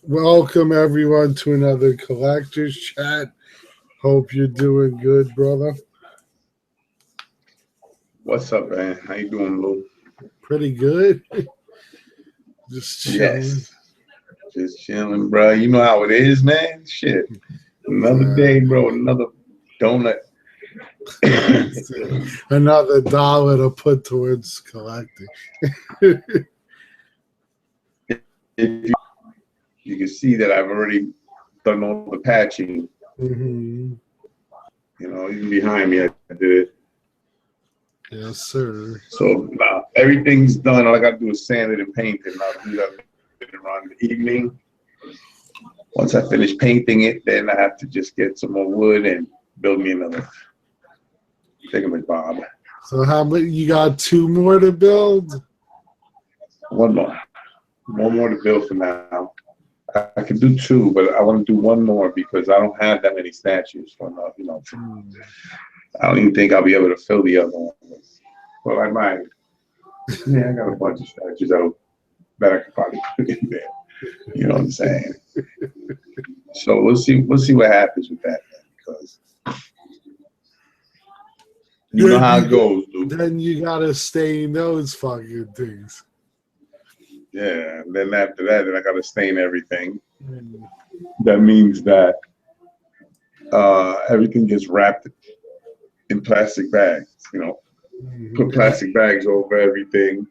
Welcome everyone to another collector's chat. Hope you're doing good, brother. What's up, man? How you doing, Lou? Pretty good. Just chilling. Yes, just chilling, bro. You know how it is, man. Shit, another Yeah. day, bro. Another donut. Another dollar to put towards collecting. You can see that I've already done all the patching. Mm-hmm. You know, even behind me, I did it. Yes, sir. So everything's done. All I got to do is sand it and paint it. And I'll do that later on in the evening. Once I finish painting it, then I have to just get some more wood and build me another thingamabob. So how many? You got two more to build? One more. One more to build for now. I can do two, but I want to do one more because I don't have that many statues for enough, you know. I don't even think I'll be able to fill the other one. Well, I might. Yeah, I got a bunch of statues that I could probably put in there. You know what I'm saying? So we'll see what happens with that, man, because you know how it goes, dude. Then you gotta stain those fucking things. Yeah, and then after that, then I gotta stain everything. That means that everything gets wrapped in plastic bags, you know. Put plastic bags over everything,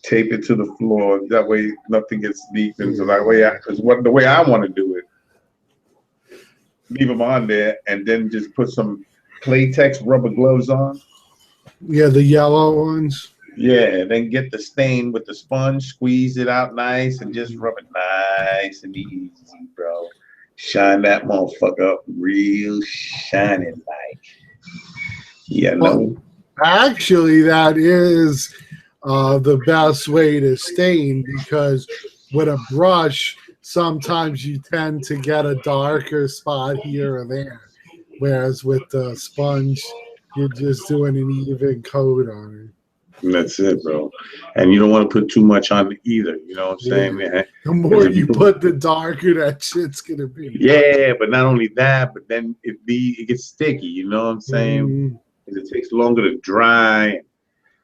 tape it to the floor. That way, nothing gets leaked. And so that way, the way I want to do it. Leave them on there, and then just put some Playtex rubber gloves on. Yeah, the yellow ones. Yeah, then get the stain with the sponge, squeeze it out nice, and just rub it nice and easy, bro. Shine that motherfucker up real shining like. Yeah, no. Actually, that is the best way to stain, because with a brush, sometimes you tend to get a darker spot here or there. Whereas with the sponge, you're just doing an even coat on it. And that's it, bro. And you don't want to put too much on it either. You know what I'm saying, man? The more you put, the darker that shit's gonna be. Yeah, but not only that, but then it gets sticky. You know what I'm saying? It takes longer to dry.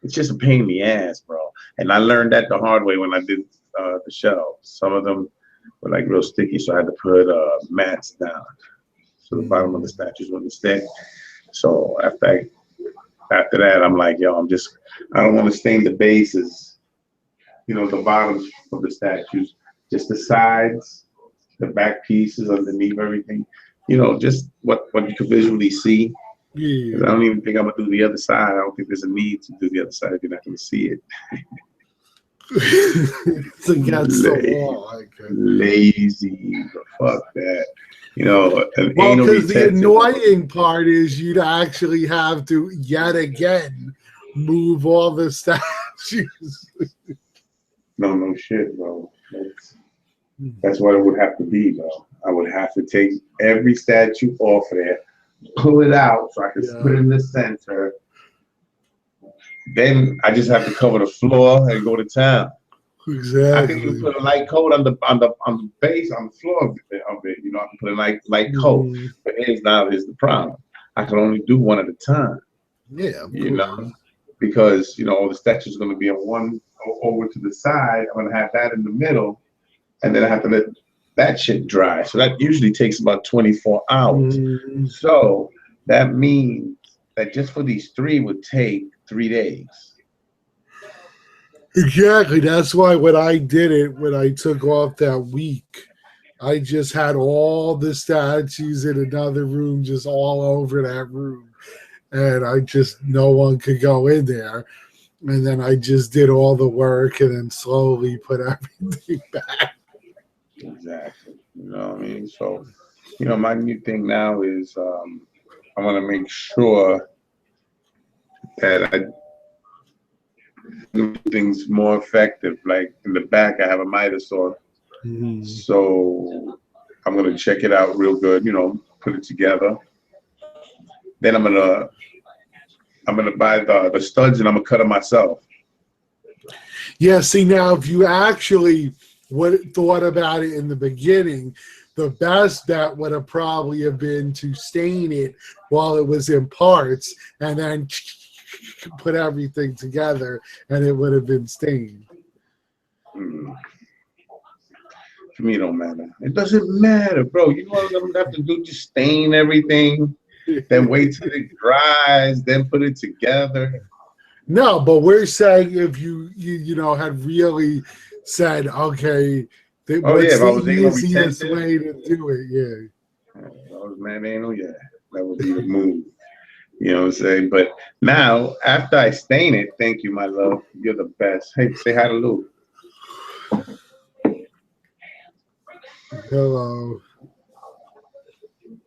It's just a pain in the ass, bro. And I learned that the hard way when I did the shelves. Some of them were like real sticky, so I had to put mats down, so the bottom of the statues wouldn't stick. So after that, I'm like, yo, I don't want to stain the bases, you know, the bottoms of the statues, just the sides, the back pieces underneath everything, you know, just what you can visually see. Yeah. I don't even think I'm gonna do the other side. I don't think there's a need to do the other side if you're not gonna see it. It's against the wall. Lazy, fuck that. You know, well, because the annoying part is you'd actually have to yet again move all the statues. No shit, bro. That's what it would have to be, bro. I would have to take every statue off there, pull it out so I can put it in the center. Then I just have to cover the floor and go to town. Exactly. I can even put a light coat on the base, on the floor of it. You know, I can put a light coat. But here's the problem. I can only do one at a time. Yeah. You know, because you know all the statues are going to be on one over to the side. I'm going to have that in the middle, and then I have to let that shit dry. So that usually takes about 24 hours. So that means that just for these three would take 3 days. Exactly. That's why when I did it, when I took off that week, I just had all the statues in another room, just all over that room. And no one could go in there. And then I just did all the work and then slowly put everything back. Exactly. You know what I mean? So, you know, my new thing now is I want to make sure that I do things more effective. Like in the back, I have a miter saw. So I'm going to check it out real good, you know, put it together. Then I'm gonna buy the studs and I'm gonna cut them myself. Yeah, see, now if you actually would thought about it in the beginning, the best bet would have probably have been to stain it while it was in parts and then put everything together and it would have been stained. Mm. To me, it don't matter. It doesn't matter, bro. You know what I'm gonna have to do? Just stain everything, then wait till it dries, then put it together. No, but we're saying if you know had really said, okay, Oh yeah, what's if I the was anal easiest retentive, way to do it? Yeah. if I was man anal, yeah, that would be the move. You know what I'm saying? But now, after I stain it, thank you, my love. You're the best. Hey, say hi to Lou. Hello.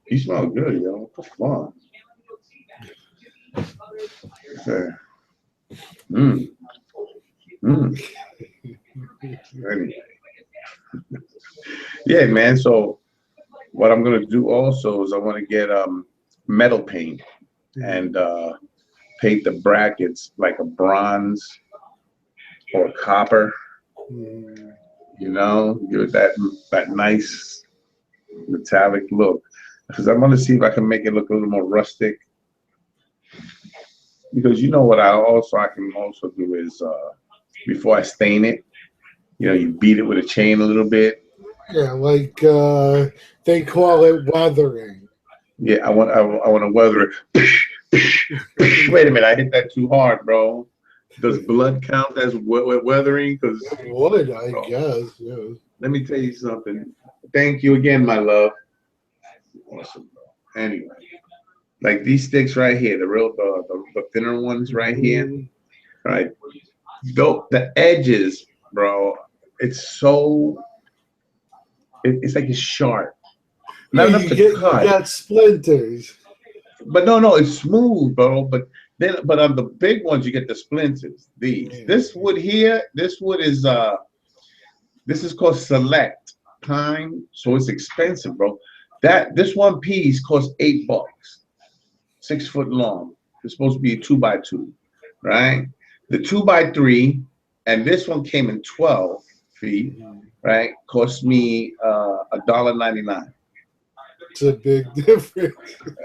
You smell good, yo. What the fuck? Okay. Mm. Mm. Anyway. Yeah, man. So what I'm gonna do also is I want to get metal paint and paint the brackets like a bronze or copper. You know, give it that nice metallic look. Because I want to see if I can make it look a little more rustic. Because you know what I can also do is before I stain it, you know, you beat it with a chain a little bit. Yeah, like they call it weathering. Yeah, I want to weather it. Wait a minute, I hit that too hard, bro. Does blood count as weathering? Because It would, I guess. Yeah. let me tell you something. Thank you again, my love. Awesome, bro. Anyway, like these sticks right here, the thinner ones right here, right? Though the edges, bro, it's so it's like it's sharp. Yeah, Not enough to you cut, got splinters. but no, it's smooth, bro. But on the big ones, you get the splinters. This wood here, this is called select pine, so it's expensive, bro. This one piece costs $8, 6 foot long. It's supposed to be a 2x2, right? The 2x3, and this one came in 12 feet, right? Cost me $1.99. It's a big difference.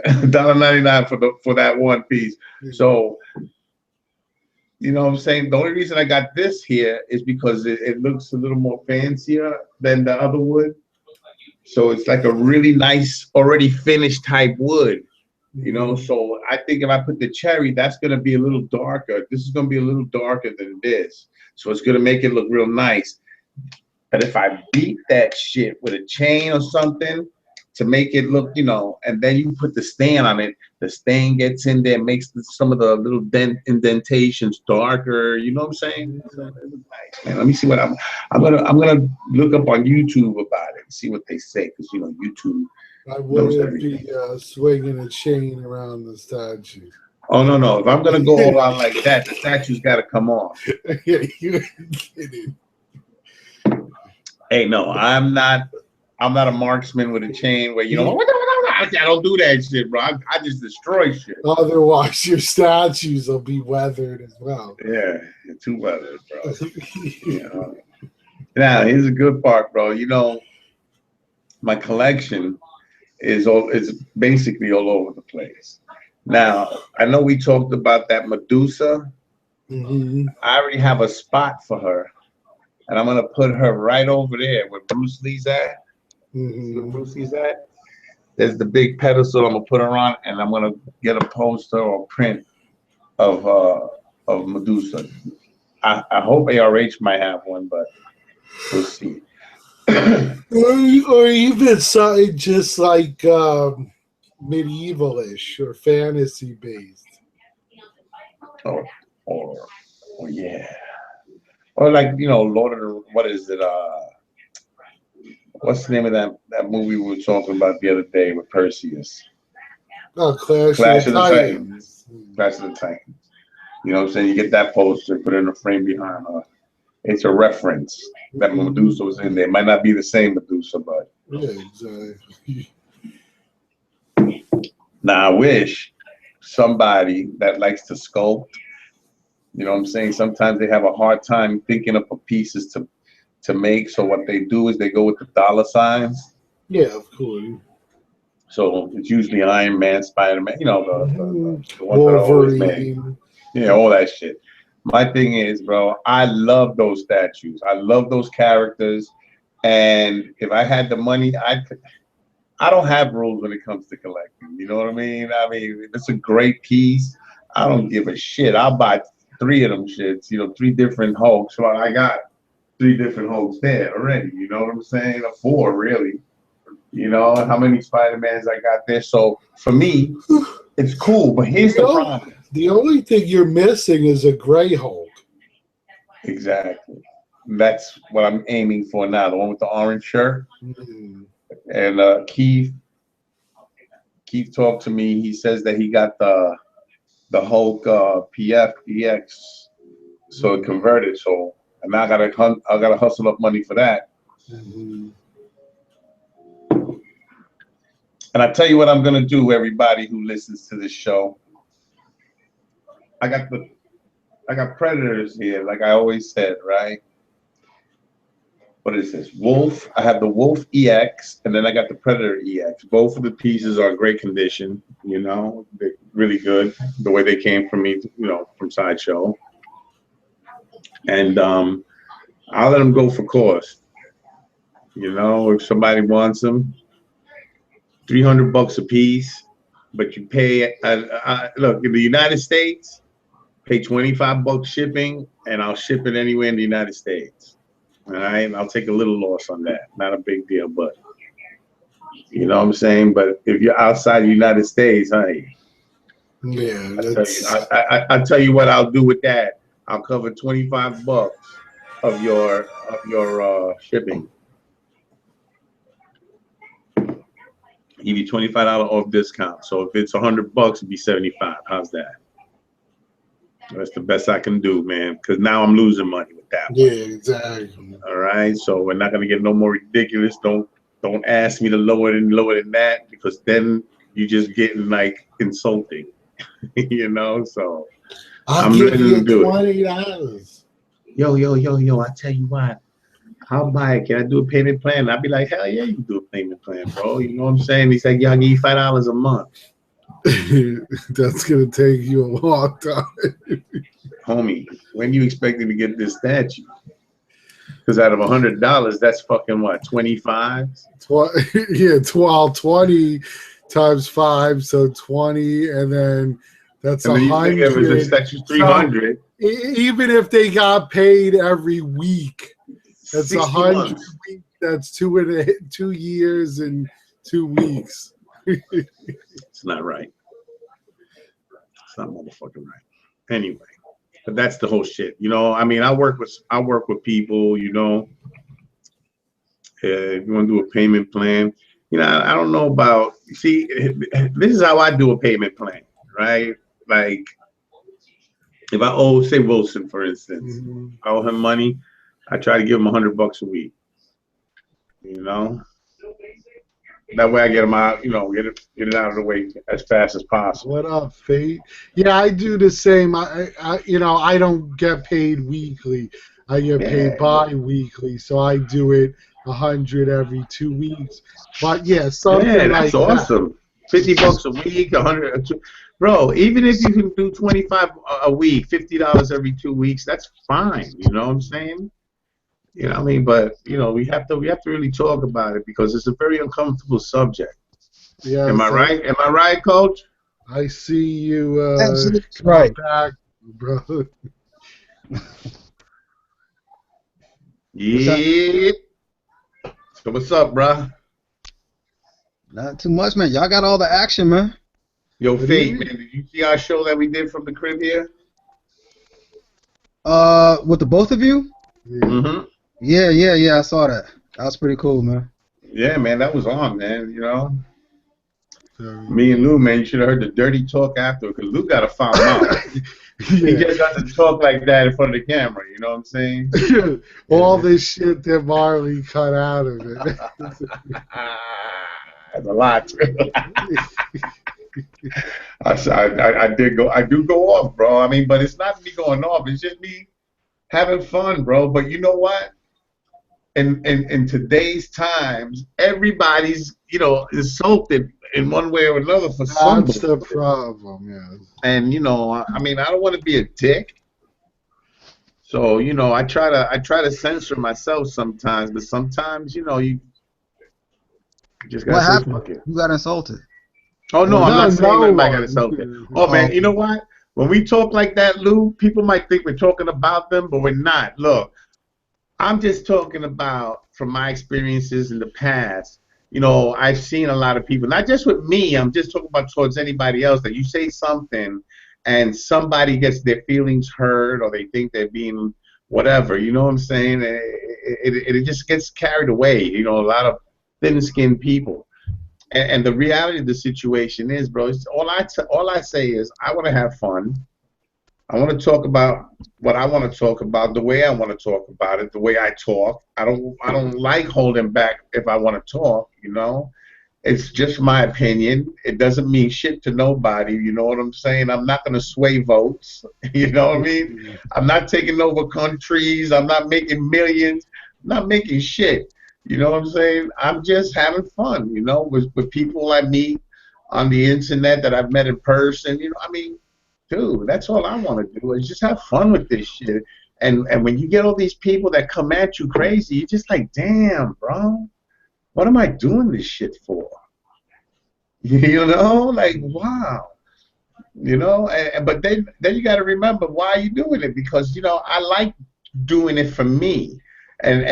$1.99 for that one piece. So you know what I'm saying? The only reason I got this here is because it looks a little more fancier than the other wood. So it's like a really nice, already finished type wood. You know, so I think if I put the cherry, that's going to be a little darker. This is going to be a little darker than this. So it's going to make it look real nice. But if I beat that shit with a chain or something to make it look, you know, and then you put the stain on it, the stain gets in there, makes some of the little indentations darker. You know what I'm saying? So it was nice, man. Let me see what I'm gonna look up on YouTube about it and see what they say, because you know YouTube. I wouldn't be swinging a chain around the statue. Oh no! If I'm gonna go all out like that, the statue's got to come off. Yeah, you're kidding. Hey, no, I'm not a marksman with a chain where, you know, I don't do that shit, bro. I just destroy shit. Otherwise, your statues will be weathered as well. Yeah, you're too weathered, bro. You know? Now, here's a good part, bro. You know, my collection is basically all over the place. Now, I know we talked about that Medusa. I already have a spot for her. And I'm gonna put her right over there where Bruce Lee's at. Where Bruce Lee's at. There's the big pedestal I'm gonna put her on, and I'm gonna get a poster or print of Medusa. I hope ARH might have one, but we'll see. or even something just like medievalish or fantasy based. Or yeah. Or like, you know, Lord of the, what is it? What's the name of that movie we were talking about the other day with Perseus? Oh, Clash of the Titans. Clash of the Titans. You know what I'm saying? You get that poster, put it in a frame behind her. It's a reference that Medusa was in there. It might not be the same Medusa, but yeah, exactly. Now I wish somebody that likes to sculpt, you know what I'm saying? Sometimes they have a hard time thinking up of pieces to make. So what they do is they go with the dollar signs. Yeah, of course. So it's usually Iron Man, Spider-Man, you know, the ones that are always made. Wolverine. Yeah, all that shit. My thing is, bro, I love those statues. I love those characters. And if I had the money, I don't have rules when it comes to collecting. You know what I mean? I mean, if it's a great piece, I don't give a shit. I'll buy 3 of them shits, you know, 3 different Hulks. Well, I got 3 different Hulks there already. You know what I'm saying? Or 4, really. You know, how many Spider-Mans I got there. So for me, it's cool. But here's the problem. The only thing you're missing is a gray Hulk. Exactly. That's what I'm aiming for now. The one with the orange shirt. Mm. And Keith talked to me. He says that he got the Hulk PF EX, so it converted. So and now I gotta hustle up money for that. Mm-hmm. And I tell you what I'm gonna do, everybody who listens to this show. I got Predators here, like I always said, right? What is this? Wolf. I have the Wolf EX, and then I got the Predator EX. Both of the pieces are in great condition. You know, they're really good. The way they came from me, you know, from Sideshow. And I'll let them go for cost. You know, if somebody wants them, $300 a piece. But you pay. Look, in the United States, pay $25 shipping, and I'll ship it anywhere in the United States. All right, I'll take a little loss on that. Not a big deal, but you know what I'm saying. But if you're outside the United States, hey, yeah, I'll tell you what I'll do with that. I'll cover $25 of your shipping. Give you $25 off discount. So if it's $100, it'd be $75. How's that? That's the best I can do, man. Because now I'm losing money with that. Yeah, exactly. All right, so we're not gonna get no more ridiculous. Don't ask me to lower than that, because then you're just getting like insulting, you know. So I'm give you $20. Yo! I tell you what, I'll buy it. Can I do a payment plan? I'll be like, hell yeah, you can do a payment plan, bro. You know what I'm saying? He's like, yeah, I'll give you $5 a month. That's gonna take you a long time. Homie, when you expecting to get this statue? Because out of $100, that's fucking what, 25? Yeah, 20 times 5, so 20, and then that's 100. If the statue's 300. So, even if they got paid every week, that's 100 weeks. That's 2 years and 2 weeks. It's not right. It's not motherfucking right. Anyway, but that's the whole shit. You know, I mean, I work with people, you know. If you want to do a payment plan, you know, I don't know about. See, this is how I do a payment plan, right? Like, if I owe, say, Wilson, for instance, I owe him money, I try to give him $100 a week. You know. That way I get them out, you know, get it out of the way as fast as possible. What up, Fate? Yeah, I do the same. I you know, I don't get paid weekly. I get paid bi-weekly, so I do it 100 every 2 weeks. But yeah, something that's like awesome. that. $50 a week, 100, bro. Even if you can do 25 a week, $50 every 2 weeks, that's fine. You know what I'm saying? You know what I mean? But you know, we have to really talk about it, because it's a very uncomfortable subject. Yeah. Am I right? Am I right, Coach? I see you right back, bro. Yeah. So what's up, bro? Not too much, man. Y'all got all the action, man. Yo, Fate, man, did you see our show that we did from the crib here? With the both of you? Mm-hmm. Yeah, I saw that. That was pretty cool, man. Yeah, man, that was on, man, you know. Me and Lou, man, you should have heard the dirty talk after, because Lou got a foul mouth. He just doesn't talk like that in front of the camera, you know what I'm saying? All this shit that Marley cut out of it. That's a lot. I do go off, bro. I mean, but it's not me going off. It's just me having fun, bro. But you know what? in today's times, everybody's, you know, insulted in one way or another for some That's the bullshit. problem, yeah. And you know, I mean, I don't want to be a dick. So, you know, I try to censor myself sometimes, but sometimes, you know, you just gotta What say happened? fuck it. You got insulted. Oh no, I'm No, not saying no nothing like that insulted. one. Oh man, Oh, you know what? When we talk like that, Lou, people might think we're talking about them, but we're not. Look, I'm just talking about from my experiences in the past. You know, I've seen a lot of people, not just with me, I'm just talking about towards anybody else, that you say something and somebody gets their feelings hurt or they think they're being whatever, you know what I'm saying? It just gets carried away, you know, a lot of thin-skinned people. And the reality of the situation is, bro, all I say is I want to have fun. I want to talk about what I want to talk about, the way I want to talk about it, the way I talk. I don't like holding back if I want to talk, you know. It's just my opinion. It doesn't mean shit to nobody, you know what I'm saying? I'm not going to sway votes, you know what I mean? I'm not taking over countries. I'm not making millions. I'm not making shit. You know what I'm saying? I'm just having fun, you know, with people I meet on the internet that I've met in person. You know, I mean, dude, that's all I want to do is just have fun with this shit. And when you get all these people that come at you crazy, you're just like, damn, bro, what am I doing this shit for? You know, like wow. You know, but then you got to remember why you're doing it, because you know I like doing it for me, and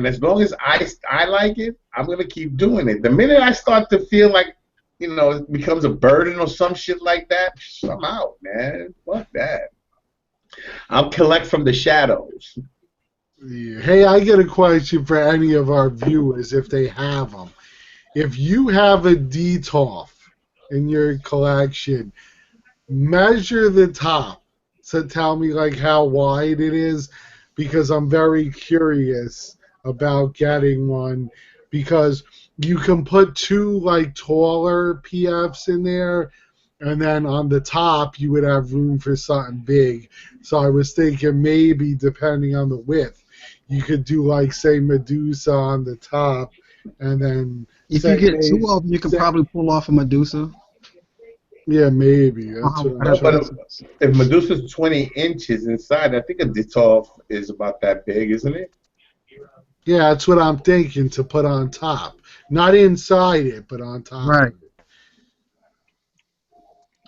as long as I like it, I'm gonna keep doing it. The minute I start to feel like, you know, it becomes a burden or some shit like that, I'm out, man. Fuck that. I'll collect from the shadows. yeah. Hey, I get a question for any of our viewers if they have them. If you have a DTOF in your collection, measure the top to tell me like how wide it is, because I'm very curious about getting one, because you can put two like taller PFs in there, and then on the top you would have room for something big. So I was thinking maybe depending on the width, you could do like say Medusa on the top, and then If you say get two maybe of them, you can say, probably pull off a Medusa. yeah, maybe that's How what I'm wide But trying. it is. if Medusa's 20 inches inside, I think a Ditolf is about that big, isn't it? Yeah, that's what I'm thinking to put on top. Not inside it, but on top Right. of it.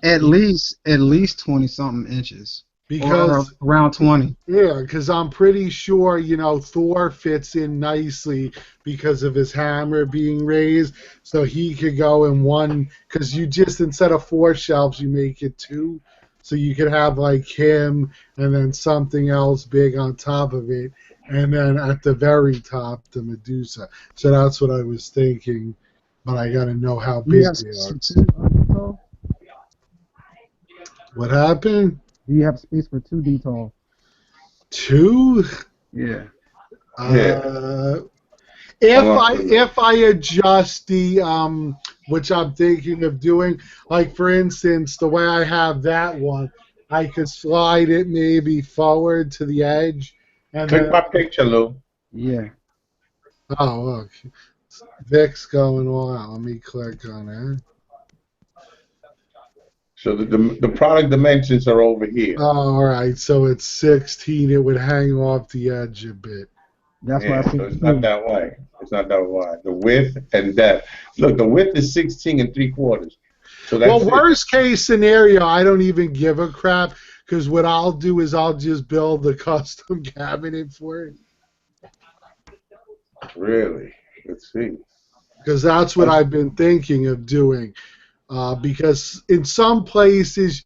At least 20 something inches. Or Because, around 20. yeah, because I'm pretty sure, you know, Thor fits in nicely because of his hammer being raised. So he could go in one, because you just, instead of 4 shelves, you make it 2. So you could have like him and then something else big on top of it. And then at the very top, the Medusa. So that's what I was thinking. But I got to know how Do you big have they space are. for two detail? What happened? Do you have space for two detail? 2? Yeah. Yeah. Uh, I'm if off I the list. if I adjust the which I'm thinking of doing, like for instance, the way I have that one, I could slide it maybe forward to the edge, and Click then my picture, Lou. Yeah. oh look, Vic's going all out. Let me click on it. So the product dimensions are over here. Oh, all right, so it's 16. It would hang off the edge a bit. That's why I Yeah, said so it's not two. that wide. It's not that wide. The width and depth. Look, the width is 16 and 3/4. So Well, that's it. worst case scenario, I don't even give a crap, because what I'll do is I'll just build a custom cabinet for it, Really. Let's see. because that's what That's, I've been thinking of doing. Because in some places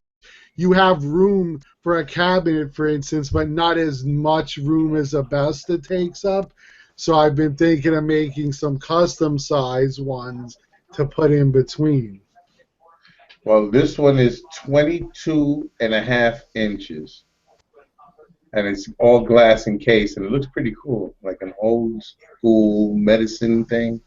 you have room for a cabinet, for instance, but not as much room as a Besta takes up. So I've been thinking of making some custom size ones to put in between. well, this one is 22.5 inches. And it's all glass encased, and it looks pretty cool. Like an old school medicine thing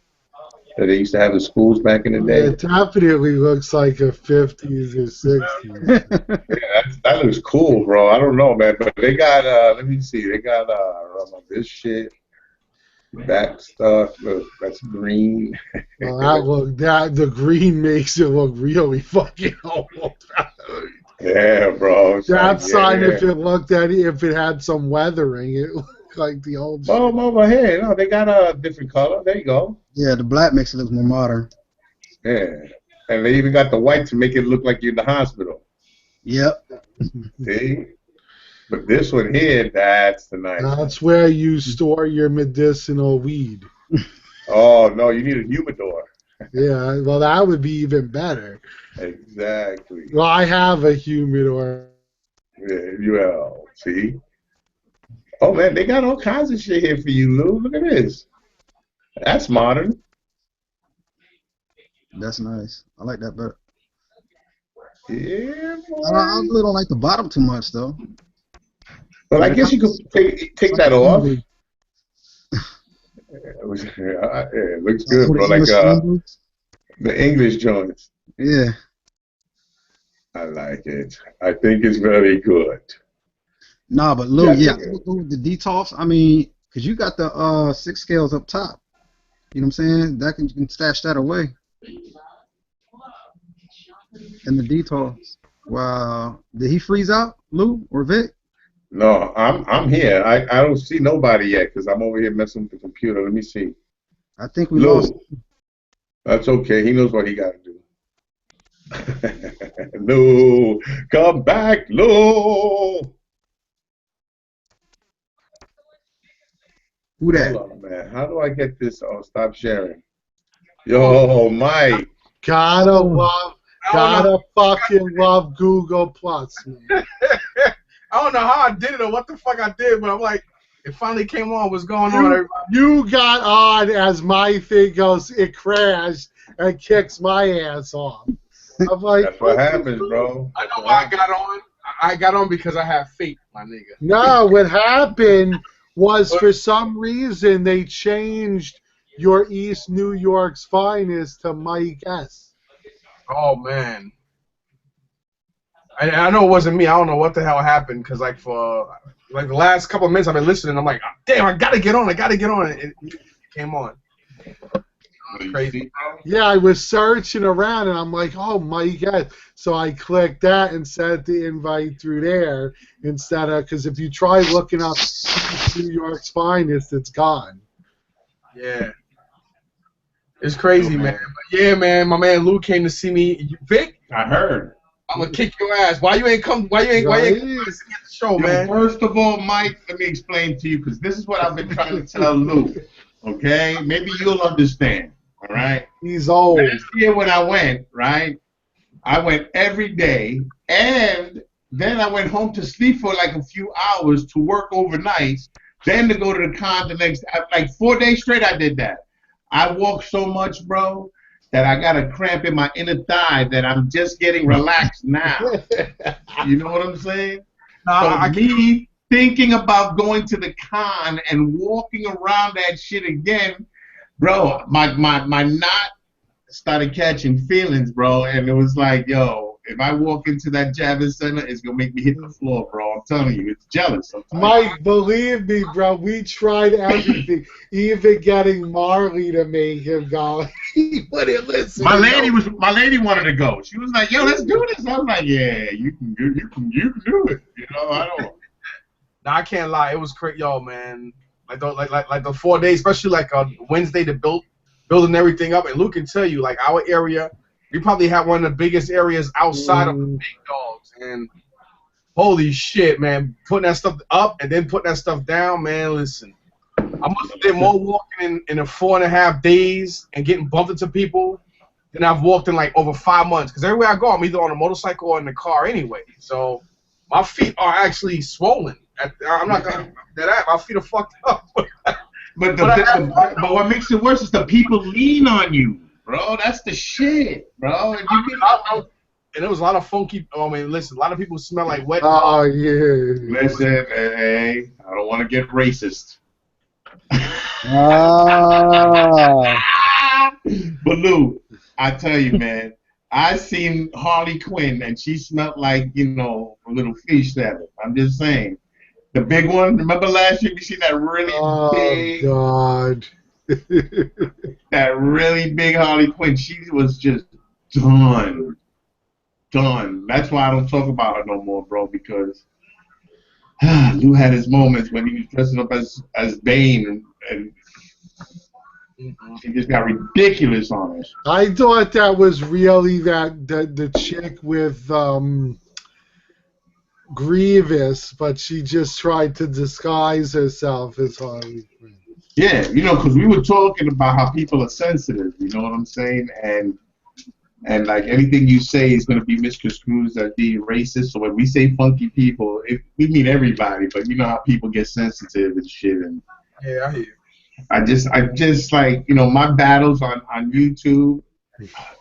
that they used to have in schools back in the Yeah, day. it definitely looks like a 50s or 60s. Yeah, that looks cool, bro. I don't know, man, but they got let me see, they got this shit. That stuff, look, that's green. Well, the green makes it look really fucking old. Yeah, bro. It's like, That sign, yeah. if it had some weathering, it looked like the old shit. Oh, over here. No, they got a different color. There you go. Yeah, the black makes it look more modern. Yeah. And they even got the white to make it look like you're in the hospital. Yep. See? But this one here, that's the nice one. That's where you store your medicinal weed. Oh, no, you need a humidor. Yeah, well, that would be even better. Exactly. Well, I have a humidor. Yeah, well, see? Oh, man, they got all kinds of shit here for you, Lou. Look at this. That's modern. That's nice. I like that better. Yeah, boy. I really don't like the bottom too much though. Well, I guess you could take that off. It looks good, bro. Like the English joints. Yeah. I like it. I think it's very good. Nah, but Lou, yeah, the detox. I mean, cause you got the 6 scales up top. You know what I'm saying? That you can stash that away. And the detox. Wow. Did he freeze out, Lou or Vic? No, I'm here. I don't see nobody yet because I'm over here messing with the computer. Let me see. I think we lost. That's okay. He knows what he got to do. Lou, come back, Lou. Who that? Hold on, man. How do I get this? Oh, stop sharing. Yo, Mike. Gotta fucking love Google Plus, man. I don't know how I did it or what the fuck I did, but I'm like, it finally came on. What's going on, everybody? You got on as my thing goes, it crashed and kicks my ass off. I'm like, that's what happens, bro. I know why I got on. I got on because I have faith, my nigga. No, what happened was for some reason they changed your East New York's Finest to Mike S. Oh, man. I know it wasn't me. I don't know what the hell happened because, like, for the last couple of minutes I've been listening. I'm like, damn, I got to get on. It came on. Crazy. Yeah, I was searching around and I'm like, oh my god. So I clicked that and sent the invite through there instead of, because if you try looking up New York's Finest, it's gone. Yeah. It's crazy, man. But yeah, man, my man Lou came to see me. Vic? I heard. I'm gonna kick your ass. Why you ain't come to see me at the show, man? First of all, Mike, let me explain to you, because this is what I've been trying to tell Lou. Okay? Maybe you'll understand. All right? He's old. Last year when I went, right, I went every day, and then I went home to sleep for like a few hours to work overnight, then to go to the con the next, like 4 days straight I did that. I walked so much, bro, that I got a cramp in my inner thigh that I'm just getting relaxed now. You know what I'm saying? So me thinking about going to the con and walking around that shit again, bro, my knot started catching feelings, bro, and it was like, yo, if I walk into that Javits Center, it's gonna make me hit the floor, bro. I'm telling you, it's jealous sometimes. Mike, believe me, bro, we tried everything, even getting Marley to make him go. He wouldn't listen. My lady wanted to go. She was like, yo, let's do this. I was like, yeah, you can do it. You know, I don't. Nah, I can't lie. It was crazy, yo, man. Like the 4 days, especially like on Wednesday, building everything up. And Luke can tell you, like our area, we probably have one of the biggest areas outside of the big dogs. And holy shit, man, putting that stuff up and then putting that stuff down, man. Listen, I must have did more walking in 4.5 days and getting bumped into people than I've walked in like over 5 months. Because everywhere I go, I'm either on a motorcycle or in the car anyway. So my feet are actually swollen. I'm not gonna that. My feet are fucked up. But what makes it worse is the people lean on you, bro. That's the shit, bro. And there was a lot of funky. I mean, listen, a lot of people smell like wet. Oh yeah. Listen, hey, I don't want to get racist. But Lou, I tell you, man, I seen Harley Quinn and she smelled like, you know, a little fish salad. I'm just saying. The big one. Remember last year we seen that really big. Oh God. That really big Harley Quinn. She was just done. That's why I don't talk about her no more, bro. Because Lou had his moments when he was dressing up as Bane, and he just got ridiculous on us. I thought that was really the chick with Grievous, but she just tried to disguise herself as Harley Quinn. Yeah, because we were talking about how people are sensitive. You know what I'm saying? And like anything you say is going to be misconstrued as being racist. So when we say funky people, we mean everybody. But you know how people get sensitive and shit. And yeah, I hear you. I just like my battles on YouTube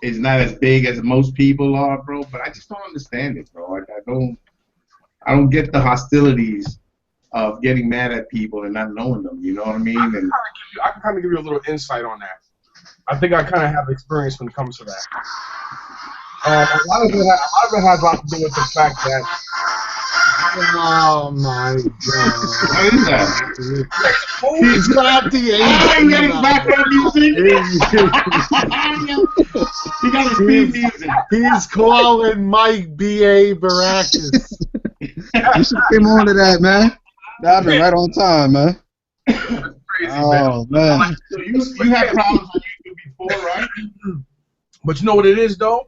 is not as big as most people are, bro. But I just don't understand it, bro. I don't get the hostilities of getting mad at people and not knowing them. You know what I mean? I can kind of give you a little insight on that. I think I kind of have experience when it comes to that. A lot of it has a lot to do with the fact that. Oh my God! What is that? He's got the he got his background music. He got his theme music. He's calling Mike B.A. Baracus. You should come on to that, man. That'd be right on time, man. Crazy, oh man. So you had problems on YouTube before, right? But you know what it is, though?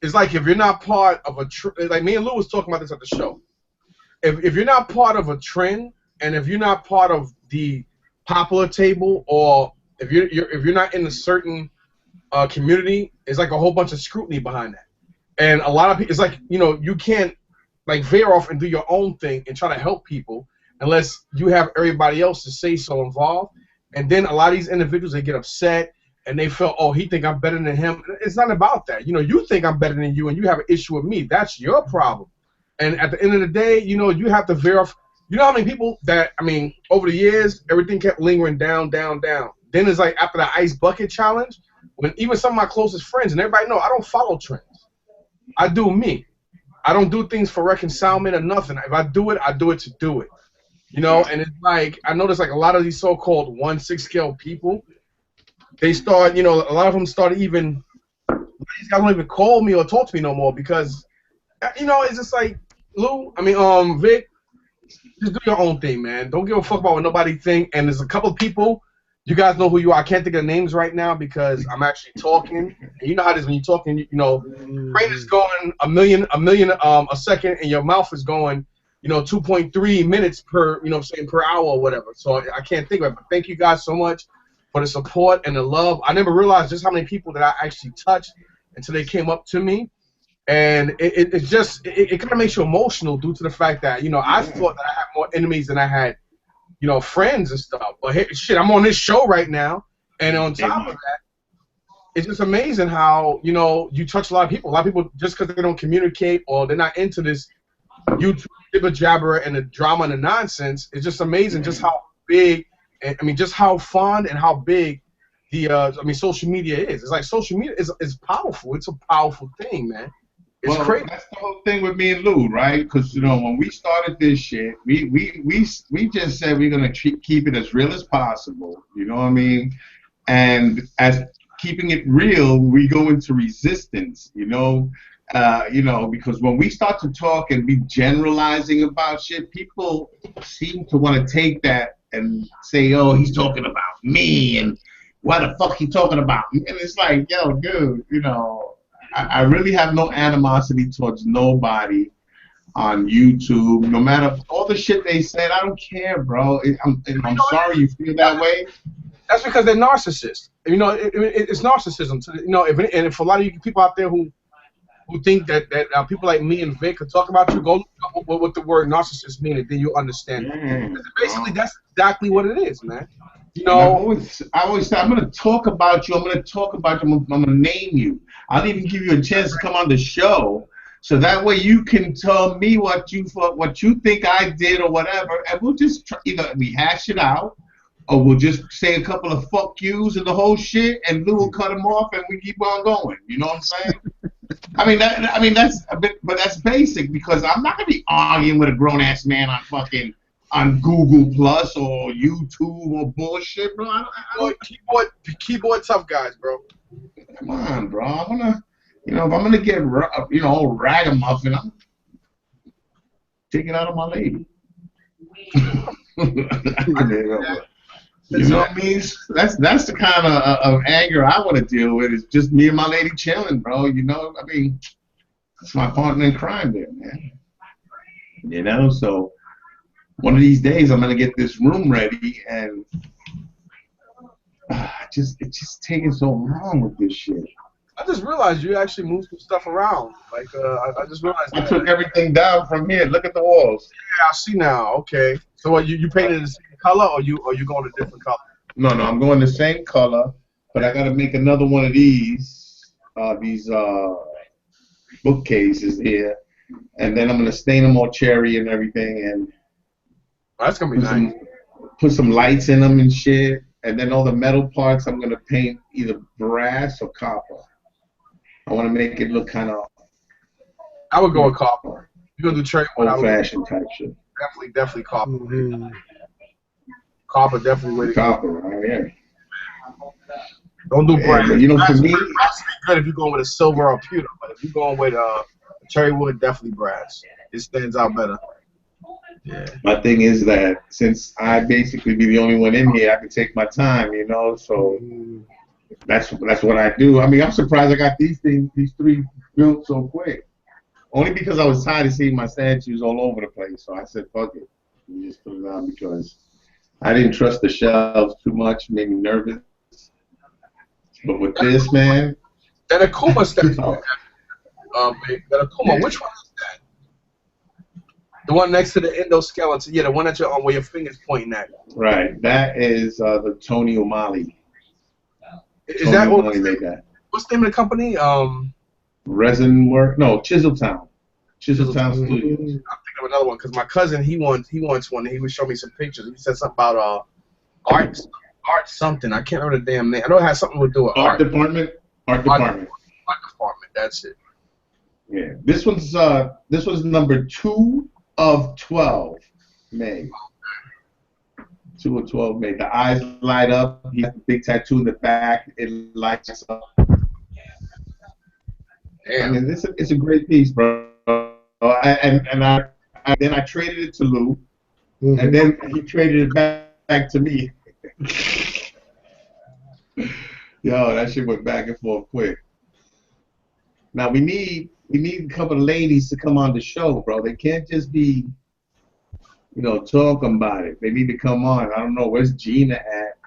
It's like if you're not part of a like me and Lou was talking about this at the show. If you're not part of a trend, and if you're not part of the popular table, or if you're not in a certain community, it's like a whole bunch of scrutiny behind that. And a lot of people, it's like you can't like veer off and do your own thing and try to help people unless you have everybody else to say so involved. And then a lot of these individuals, they get upset and they feel, oh, he think I'm better than him. It's not about that. You think I'm better than you and you have an issue with me. That's your problem. And at the end of the day, you have to verify. You know how many people that, over the years, everything kept lingering down. Then it's like after the ice bucket challenge, when even some of my closest friends, and everybody know, I don't follow trends. I do me. I don't do things for reconcilement or nothing. If I do it to do it. And it's like, I notice like a lot of these so-called 1/6 scale people, they start, a lot of them start even, these guys don't even call me or talk to me no more because, it's just like, Lou, Vic, just do your own thing, man. Don't give a fuck about what nobody think. And there's a couple of people, you guys know who you are. I can't think of names right now because I'm actually talking. And you know how it is when you're talking, brain is going a million a second, and your mouth is going, 2.3 minutes per, per hour or whatever. So I can't think of it. But thank you guys so much for the support and the love. I never realized just how many people that I actually touched until they came up to me. And it kind of makes you emotional due to the fact that, I thought that I had more enemies than I had, friends and stuff. But hey, shit, I'm on this show right now. And on top of that, it's just amazing how, you touch a lot of people. A lot of people, just because they don't communicate or they're not into this YouTube jibber and the drama and the nonsense, it's just amazing just how big, and just how fond and how big the, social media is. It's like social media is powerful. It's a powerful thing, man. It's crazy. That's the whole thing with me and Lou, right? Because when we started this shit, we just said we're gonna keep it as real as possible. You know what I mean? And as keeping it real, we go into resistance. Because when we start to talk and be generalizing about shit, people seem to want to take that and say, "Oh, he's talking about me," and "Why the fuck he talking about me?" And it's like, yo, dude, I really have no animosity towards nobody on YouTube. No matter all the shit they said, I don't care, bro. I'm sorry you feel that way. That's because they're narcissists. It's narcissism. And for a lot of you people out there who think that people like me and Vic could talk about you, go look up what the word narcissist means, and then you'll understand it. Basically, that's exactly what it is, man. I always say, I'm going to talk about you. I'm going to name you. I'll even give you a chance to come on the show, so that way you can tell me what you think I did or whatever, and we'll just either we hash it out, or we'll just say a couple of fuck yous and the whole shit, and Lou will cut them off, and we keep on going. You know what I'm saying? That's a bit, but that's basic because I'm not going to be arguing with a grown ass man on fucking on Google Plus or YouTube or bullshit, bro. I don't, Keyboard tough guys, bro. come on, bro. I wanna, if I'm gonna get, ragamuffin, I'm taking out of my lady. You know what I mean? That's the kind of anger I want to deal with. Is just me and my lady chilling, bro. You know, I mean, it's my partner in crime there, man. You know, so one of these days I'm gonna get this room ready, and it's just taking so long with this shit. I just realized you actually moved some stuff around. Like, I just realized I took everything down from here. Look at the walls. Yeah, I see now. Okay. So what, you painted the same color, or you going a different color? No, I'm going the same color, but I got to make another one of these bookcases here, and then I'm gonna stain them all cherry and everything, and that's gonna be nice. Put some lights in them and shit, and then all the metal parts I'm gonna paint either brass or copper. I want to make it look kind of. I would go with copper. You're gonna do cherry. Old-fashioned type shit. Definitely copper. Mm-hmm. Copper definitely way to copper, right? Yeah. Don't do brass. But, brass, for me, brass would be good if you're going with a silver or pewter, but if you're going with cherry wood, definitely brass. It stands out better. Yeah. My thing is that since I basically be the only one in here, I can take my time, so that's what I do. I mean, I'm surprised I got these three built so quick. Only because I was tired of seeing my statues all over the place. So I said, fuck it. We just put it on because I didn't trust the shelves too much, made me nervous. But with this, man. And a Akuma statue. That Akuma, which one is that? The one next to the endoskeleton. Yeah, the one that you're on where your finger's pointing at. Right. That is the Tony O'Malley. Is that what made that? What's the name of the company? Resin Work. No, Chiseltown. Chiseltown Studios. I'm thinking of another one because my cousin he wants one. And he would show me some pictures. He said something about art something. I can't remember the damn name. I know it has something to do with art. Department. Art department. That's it. Yeah. This one's number 2 of 12 made. 2 of 12 made. The eyes light up. He has a big tattoo in the back. It lights up. Damn. I mean, it's a great piece, bro. And then I traded it to Lou, and then he traded it back to me. Yo, that shit went back and forth quick. Now we need a couple of ladies to come on the show, bro. They can't just be, talking about it. They need to come on. I don't know, where's Gina at?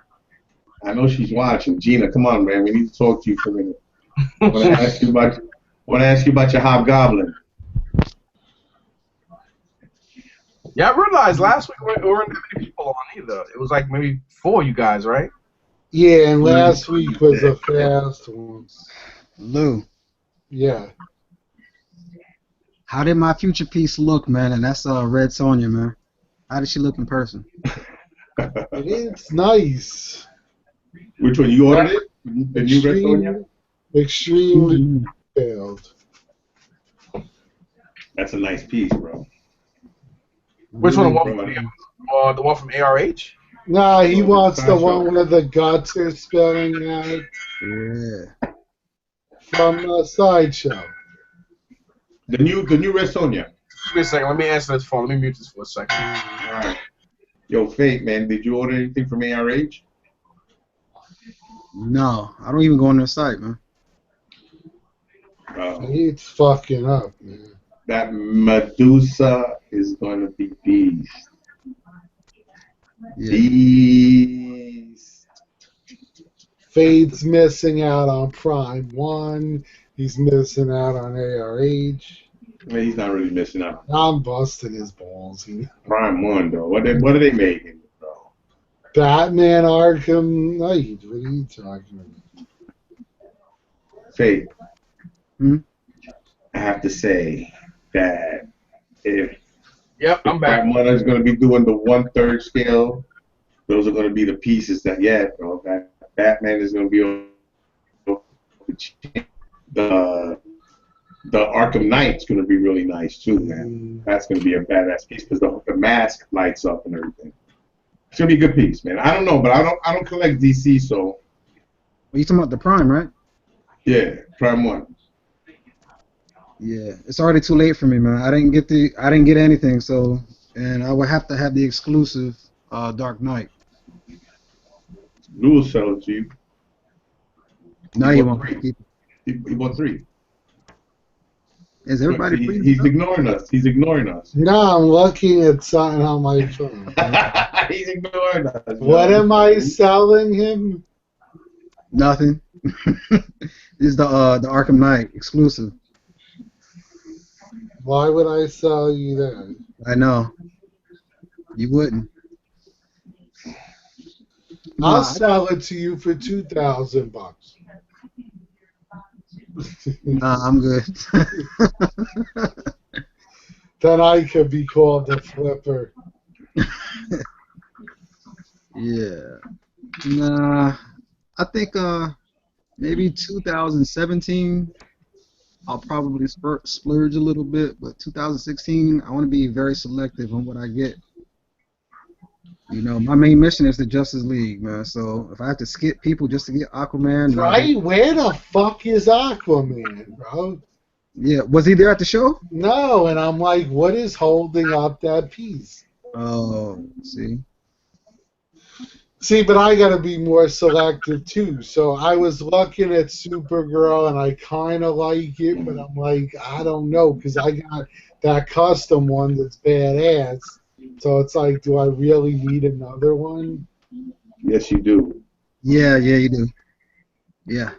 I know she's watching. Gina, come on, man. We need to talk to you for a minute. I want to ask you about your hobgoblin. Yeah, I realized last week we weren't that many people on either. It was like maybe 4 of you guys, right? Yeah, and last week was a fast one. Lou. Yeah. How did my future piece look, man? And that's Red Sonja, man. How did she look in person? It's nice. Which one? You ordered it? The new Red Sonja? Extremely detailed. That's a nice piece, bro. Which one? The one from ARH? Nah, he wants the one where the guts are spilling out. Yeah. From the sideshow. The new Red Sonja. Give me a second. Let me answer this phone. Let me mute this for a second. All right. Yo, Fate, man, did you order anything from ARH? No, I don't even go on their site, man. It's fucking up, man. That Medusa is going to be beast. Yeah. Beast. Fade's missing out on Prime 1. He's missing out on ARH. Man, he's not really missing out. I'm busting his balls. Prime 1, though. What are they making, bro? Batman Arkham Knight. What are you talking about? Fate. I have to say that if I'm back. Prime 1 is going to be doing the 1/3 scale, those are going to be the pieces that, bro, that Batman is going to be the The Arkham Knight's going to be really nice too, man. That's going to be a badass piece because the mask lights up and everything. It's going to be a good piece, man. I don't know, but I don't collect DC, so. Well, you talking about the Prime, right? Yeah, Prime 1. Yeah, it's already too late for me, man. I didn't get anything, so, and I would have to have the exclusive Dark Knight. Lou will sell it to you. No, you won't. He bought 3. Is everybody He's ignoring us. He's ignoring us. No, I'm looking at something on my phone. He's ignoring us. What am I selling him? Nothing. This is the Arkham Knight exclusive. Why would I sell you that? I know. You wouldn't. I'll sell it to you for $2,000. Nah, I'm good. Then I could be called the flipper. Yeah. Nah. I think maybe 2017 I'll probably splurge a little bit, but 2016 I want to be very selective on what I get. You know, my main mission is the Justice League, man. So if I have to skip people just to get Aquaman, right? Where the fuck is Aquaman, bro? Yeah, was he there at the show? No, and I'm like, what is holding up that piece? Oh, see. See, but I gotta be more selective too. So I was looking at Supergirl, and I kind of like it, but I'm like, I don't know, because I got that custom one that's badass. So it's like, do I really need another one? Yes, you do. Yeah, you do. Yeah.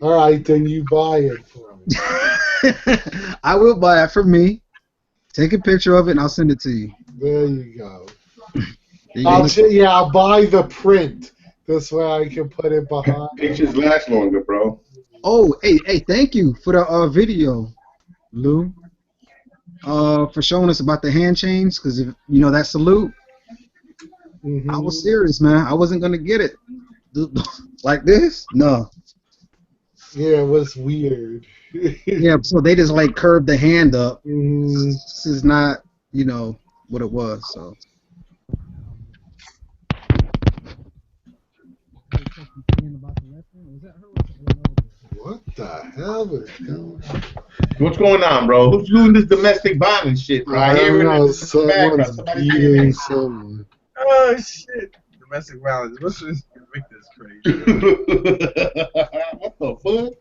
All right, then you buy it for me. I will buy it for me. Take a picture of it, and I'll send it to you. There you go. I'll buy the print. This way I can put it behind. Pictures last longer, bro. Oh, hey, thank you for the video, Lou. For showing us about the hand chains, because you know that salute. Mm-hmm. I was serious, man. I wasn't gonna get it like this. No. Yeah, it was weird. Yeah, so they just like curved the hand up. Mm-hmm. This is not, you know, what it was. So. What the hell is going on? What's going on, bro? Who's doing this domestic violence shit, bro? I don't know. Someone's beating someone. Oh shit! Domestic violence. What's this? Victor's crazy. What the fuck?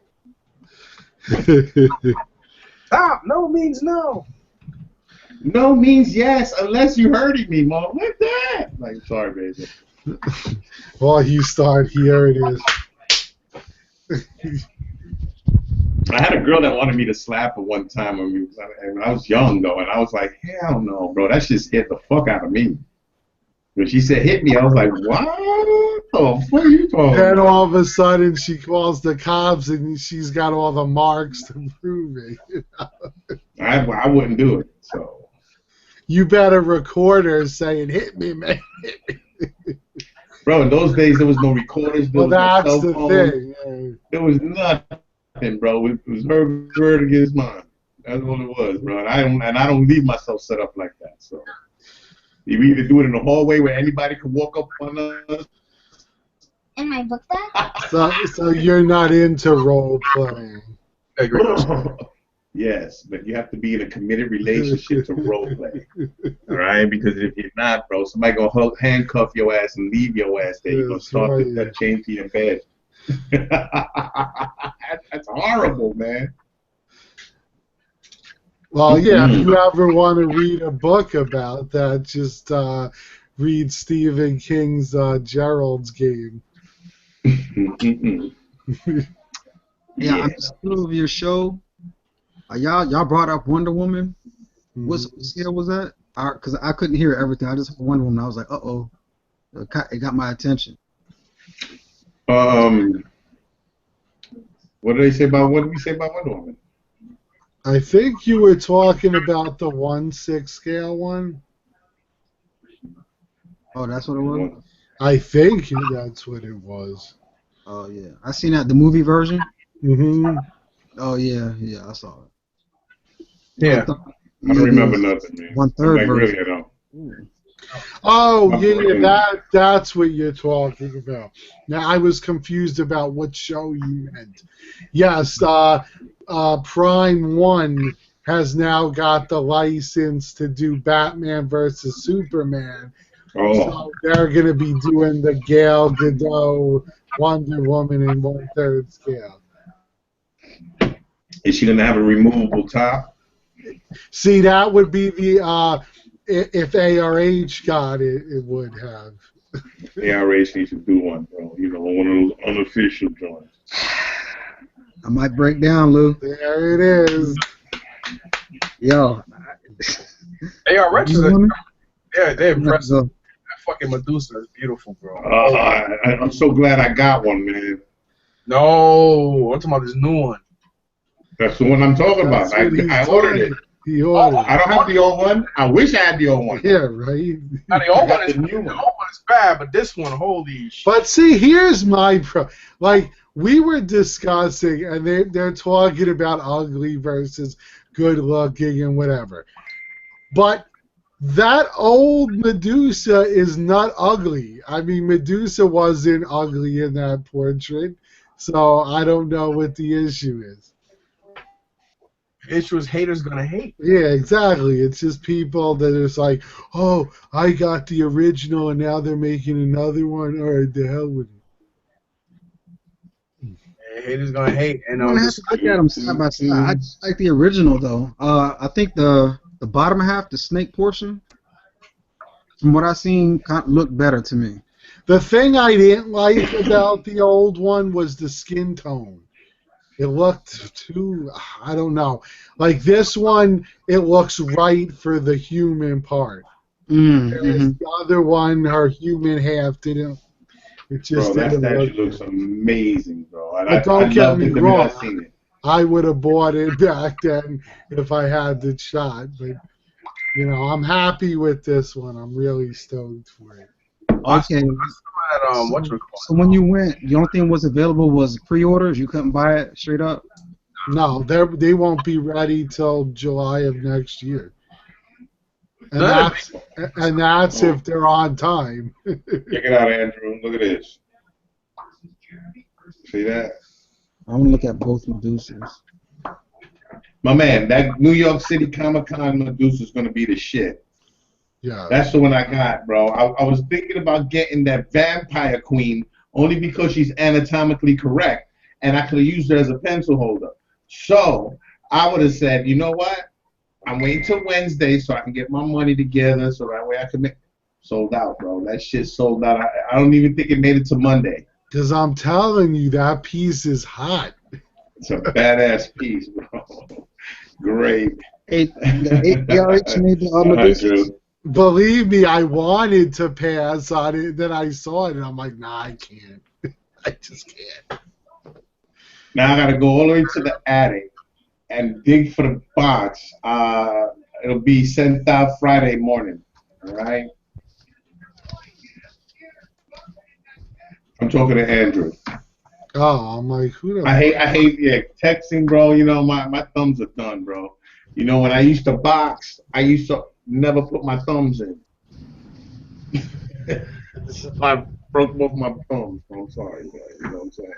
Stop! No means no. No means yes, unless you're hurting me, mom. What's that? Like, sorry, baby. While you start, here it is. I had a girl that wanted me to slap her one time when I was young, though, and I was like, hell no, bro. That shit scared the fuck out of me. When she said hit me, I was like, what the fuck are you talking about? Then all of a sudden she calls the cops and she's got all the marks to prove it. You know? I wouldn't do it, so. You better record her saying, hit me, man. Bro, in those days there was no recorders. Well, that's no the phone. thing. Yeah. There was nothing, bro. It was her word against mine. That's what it was, bro. And I don't leave myself set up like that. So you either do it in the hallway where anybody can walk up on us. In my book bag? So you're not into role playing. Yes, but you have to be in a committed relationship to role play. All right? Because if you're not, bro, somebody gonna handcuff your ass and leave your ass there. You're gonna start with that chain to your bed. That's horrible, man. Well, yeah, if you ever want to read a book about that, just read Stephen King's Gerald's Game. Yeah, I'm still of your show. Y'all brought up Wonder Woman. What scale was that? Because I couldn't hear everything. I just heard Wonder Woman. I was like, uh-oh. It got my attention. What did they say about Wonder Woman? I think you were talking about the 1/6 scale one. Oh, that's what it was? I think that's what it was. Oh, yeah. I seen that, the movie version. Mm-hmm. Oh, yeah, I saw it. Yeah. I don't remember nothing, man. 1/3 like, version. really, I don't. Oh, yeah, that's what you're talking about. Now, I was confused about what show you meant. Yes, Prime 1 has now got the license to do Batman versus Superman. Oh, So they're going to be doing the Gal Gadot Wonder Woman in 1/3 scale. is she gonna have a removable top? See, that would be the if ARH got it, it would have. ARH needs to do one, bro. You know, one of those unofficial joints. I might break down, Lou. There it is. Yo. ARH is they're impressive. Go. That fucking Medusa is beautiful, bro. I'm so glad I got one, man. No, I'm talking about this new one. That's the one I'm talking about. I ordered it. He ordered. I don't have the old one. I wish I had the old one. Yeah, right. Now, the old got one is the new one. the old one is bad, but this one, holy shit. But see, here's my like we were discussing, and they're talking about ugly versus good looking and whatever. But that old Medusa is not ugly. I mean, Medusa wasn't ugly in that portrait, so I don't know what the issue is. The issue is haters gonna hate. Yeah, exactly. It's just people that are just like, oh, I got the original and now they're making another one. All right, the hell with it. Yeah, haters gonna hate. And I'm gonna have to look at them side by side. I just like the original though. I think the bottom half, the snake portion, from what I've seen, kind of looked better to me. The thing I didn't like about the old one was the skin tone. It looked too, I don't know. Like this one, it looks right for the human part. Whereas the other one, her human half didn't. It just bro, that didn't statue look. looks amazing, bro. But don't get me wrong. Seen it. I would have bought it back then if I had the shot. But you know, I'm happy with this one. I'm really stoked for it. Okay. So when you went, the only thing was available was pre-orders. You couldn't buy it straight up. No, they won't be ready till July of next year. And that's if they're on time. Check it out, Andrew. Look at this. See that? I want to look at both Medusas. My man, that New York City Comic-Con Medusa is going to be the shit. Yeah. That's the one I got, bro. I was thinking about getting that Vampire Queen only because she's anatomically correct, and I could have used her as a pencil holder. So I would have said, you know what? I'm waiting till Wednesday so I can get my money together so that way I can make. Sold out, bro. That shit sold out. I don't even think it made it to Monday. Because I'm telling you, that piece is hot. It's a badass piece, bro. Great. ARH made the Medusa. Believe me, I wanted to pass on it. Then I saw it, and I'm like, nah, I can't. I just can't. Now I got to go all the way to the attic and dig for the box. It'll be sent out Friday morning. All right? I'm talking to Andrew. Oh, I'm like, who the I hate texting, bro. You know, my thumbs are done, bro. You know, when I used to box, I used to never put my thumbs in. I broke both my thumbs. I'm sorry, guys. You know what I'm saying?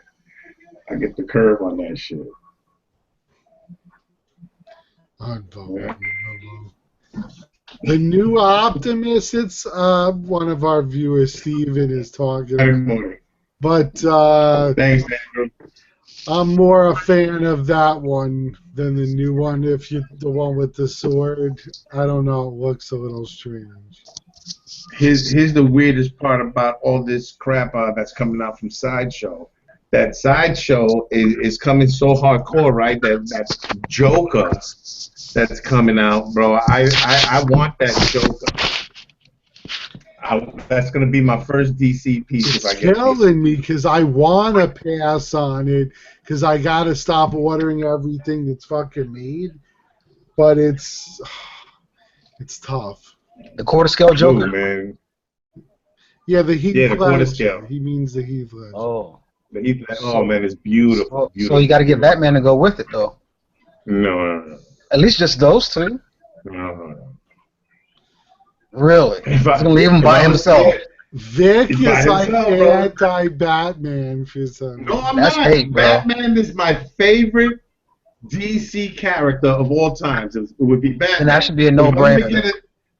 I get the curve on that shit. Unbelievable. The new Optimus, it's one of our viewers, Steven, is talking about. But thanks, Andrew. I'm more a fan of that one than the new one. If you the one with the sword, I don't know, it looks a little strange. Here's the weirdest part about all this crap that's coming out from Sideshow. That Sideshow is coming so hardcore, right? That Joker that's coming out, bro. I want that Joker. That's gonna be my first DC piece if I get it. It's killing me because I want to pass on it because I gotta stop ordering everything that's fucking made, but it's tough. The quarter scale Joker. Ooh, man. Yeah, the Heath Yeah, the quarter Ledger. scale. He means the Heath Ledger. Oh. The Heath Ledger. Oh man, it's beautiful. So you got to get Batman to go with it though. No. At least just those two. Uh, Really? He's if I, gonna leave him if by I was himself. scared, Vic he's is by like himself, bro. anti-Batman for some No, reason. I'm That's not. hate, bro. Batman is my favorite DC character of all times. It would be Batman. And that should be a But if I'm gonna no-brainer. get it,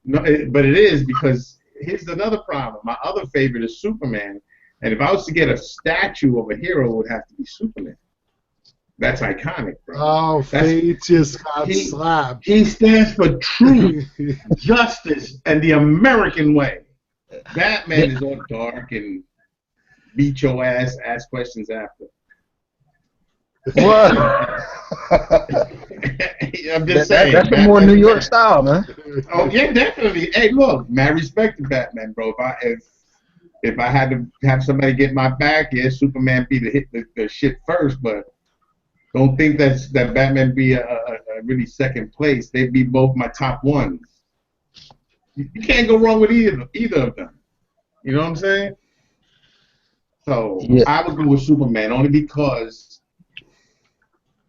no, but it is because here's another problem. My other favorite is Superman, and if I was to get a statue of a hero, it would have to be Superman. That's iconic, bro. Oh, Fate just got slapped. He stands for truth, justice, and the American way. Batman is all dark and beat your ass, ask questions after. What? I'm just saying. That's the more New York style, man. Oh yeah, definitely. Hey, look, man, I respected Batman, bro. If I had to have somebody get my back, yeah, Superman be the shit first, but don't think that Batman be a really second place. They'd be both my top ones. You can't go wrong with either of them. You know what I'm saying? So Yeah. I would go with Superman only because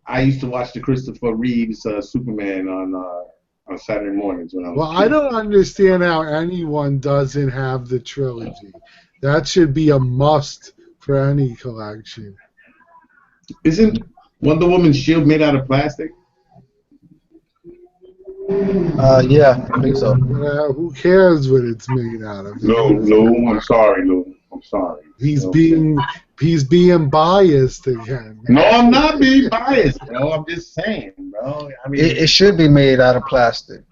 I used to watch the Christopher Reeves Superman on Saturday mornings when I was. Well, I don't understand how anyone doesn't have the trilogy. That should be a must for any collection. Isn't Wonder Woman's shield made out of plastic? Yeah, I think so. Who cares what it's made out of? No, Lou. I'm sorry, Lou. I'm sorry. He's Okay. being biased again. No, I'm not being biased, bro. I'm just saying, bro. I mean, It should be made out of plastic.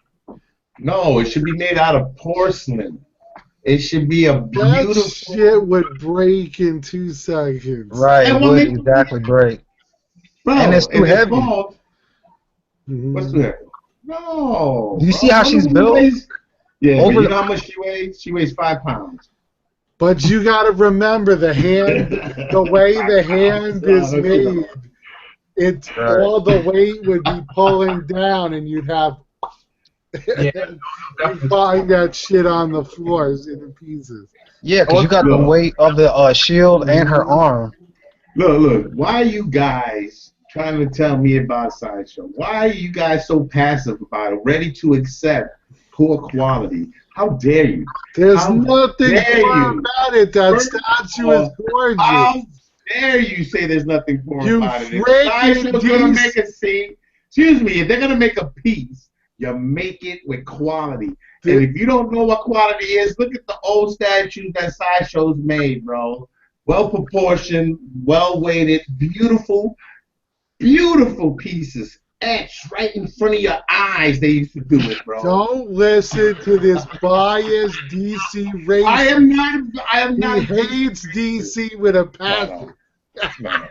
no, it should be made out of porcelain. It should be a That beautiful. shit would break in 2 seconds. Right, And it what would makes- exactly break. Bro, And it's too heavy. called- Mhm. What's too heavy? No. You bro. see how she's Wonder Woman built? weighs- Yeah, Over but you the- know how much she weighs? She weighs 5 pounds. But you got to remember the hand, the way the hand is made. It's Right. all the weight would be pulling down, and you'd have Yeah, you find that shit on the floors in pieces. Yeah, because you got the weight of the shield and her arm. Look. Why are you guys trying to tell me about Sideshow? Why are you guys so passive about it, ready to accept poor quality? How dare you? There's How nothing dare poor you? about it. That First statue of is gorgeous. How dare you say there's nothing poor You about it? If freaking Sideshow's gonna DC make a scene, excuse me, if they're gonna make a piece, you make it with quality. And if you don't know what quality is, look at the old statues that Sideshow's made, bro. Well proportioned, well weighted, beautiful pieces. Etched right in front of your eyes. They used to do it, bro. Don't listen to this biased DC racist. I am not. He hates DC with a passion. No.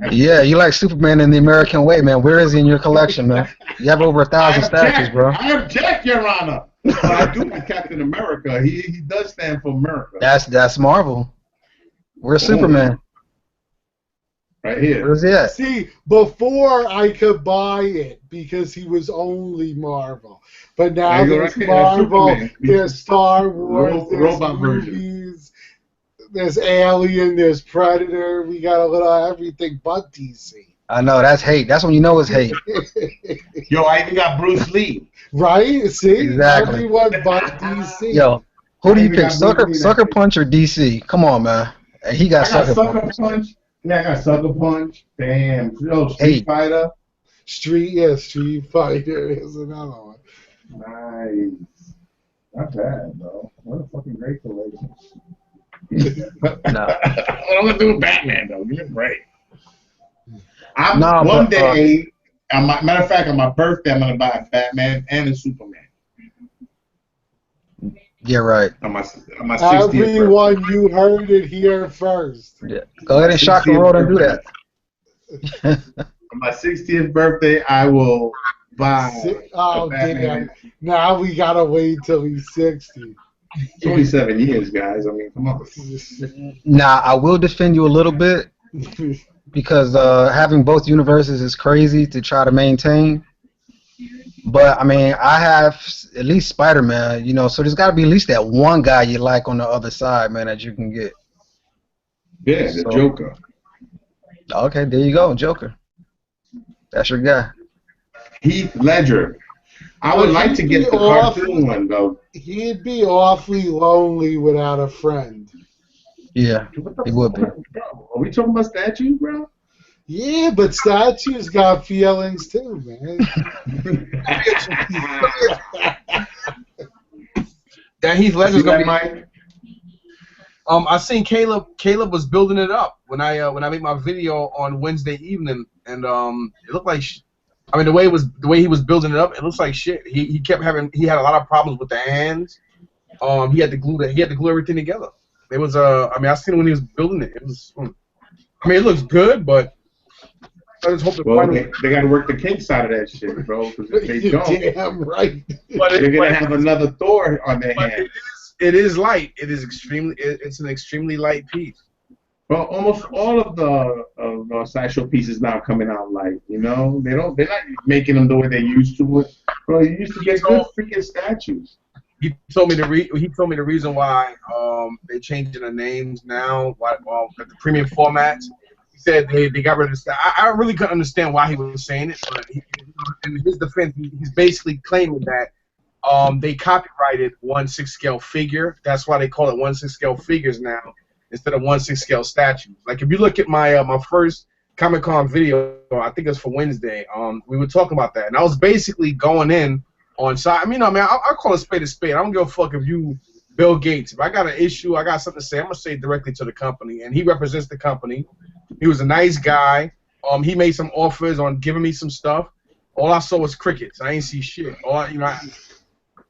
Yeah, you like Superman in the American way, man. Where is he in your collection, man? You have over 1,000 statues, bro. I object, Your Honor. But I do like Captain America. He does stand for America. That's Marvel. Where's Superman? Right here. Where's he at? See, before I could buy it because he was only Marvel, but now There you go, there's right there, Marvel, Superman. there's Star Wars, there's Robot version. movies, there's Alien, there's Predator. We got a little everything but DC. I know, that's hate. That's when you know it's hate. Yo, I even got Bruce Lee. Right? See, Exactly. everyone but DC. Yo, who do you I pick, got Sucker Bruce Lee Sucker that Punch or DC? Come on, man. And he got I got Sucker Sucker Punch. Punch. Yeah, I got Sucker Punch. Damn. Yo, Street Hey. Fighter. Street Fighter is another one. Nice. Not bad, bro. What a fucking great collection. No. What I'm gonna do with Batman though? Give me a break. Nah, One but, day, matter of fact, on my birthday, I'm gonna buy a Batman and a Superman. Yeah, right. On my 60th birthday. Everyone, you heard it here first. Yeah. Go ahead and shock the world and do that. On my 60th birthday, I will buy Oh, a Batman. damn. Now we gotta wait till he's 60. 27 years, guys. I mean, come on. Nah, I will defend you a little bit because having both universes is crazy to try to maintain. But I mean, I have at least Spider-Man, you know, so there's got to be at least that one guy you like on the other side, man, that you can get. Yeah, the So- Joker. Okay, there you go, Joker. That's your guy. Heath Ledger. I would like to get the cartoon one though. He'd be awfully lonely without a friend. Yeah, it would be. Bro, are we talking about statues, bro? Yeah, but statues got feelings too, man. That Heath Ledger's gonna be. Mike? I seen Caleb. Caleb was building it up when I made my video on Wednesday evening, and it looked like. I mean, the way he was building it up, it looks like shit. He had a lot of problems with the hands. He had to glue everything together. It was I mean, I seen it when he was building it. It was. I mean, it looks good, but I just hope they got to work the kinks out of that shit, bro. Because if they don't, damn right. They're gonna have another Thor on their hands. It is light. It's an extremely light piece. Well, almost all of the sideshow pieces now coming out light. You know, they're not making them the way they used to. Bro, you used to get good freaking statues. He told me the reason why they're changing the names now. Why the premium formats. He said they got rid of the. I really couldn't understand why he was saying it, but in his defense, he's basically claiming that they copyrighted 1/6 scale figure. That's why they call it 1/6 scale figures now instead of 1/6 scale statues. Like if you look at my my first Comic-Con video, I think it was for Wednesday. We were talking about that, and I was basically going in on side. I mean, I'll call a spade a spade. I don't give a fuck if you Bill Gates. If I got an issue, I got something to say, I'm gonna say it directly to the company, and he represents the company. He was a nice guy. He made some offers on giving me some stuff. All I saw was crickets. I ain't see shit.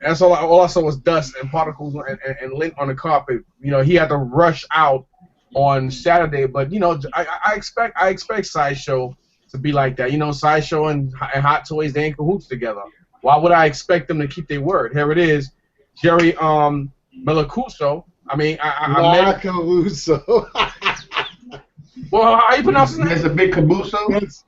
That's all I saw was dust and particles and lint on the carpet. You know, he had to rush out on Saturday, but you know, I expect Sideshow to be like that. You know, Sideshow and Hot Toys, they ain't cahoots together. Why would I expect them to keep their word? Here it is, Jerry Melacuso. I mean, Macaluso. Well, how you pronounce his name? There's a big caboose. It's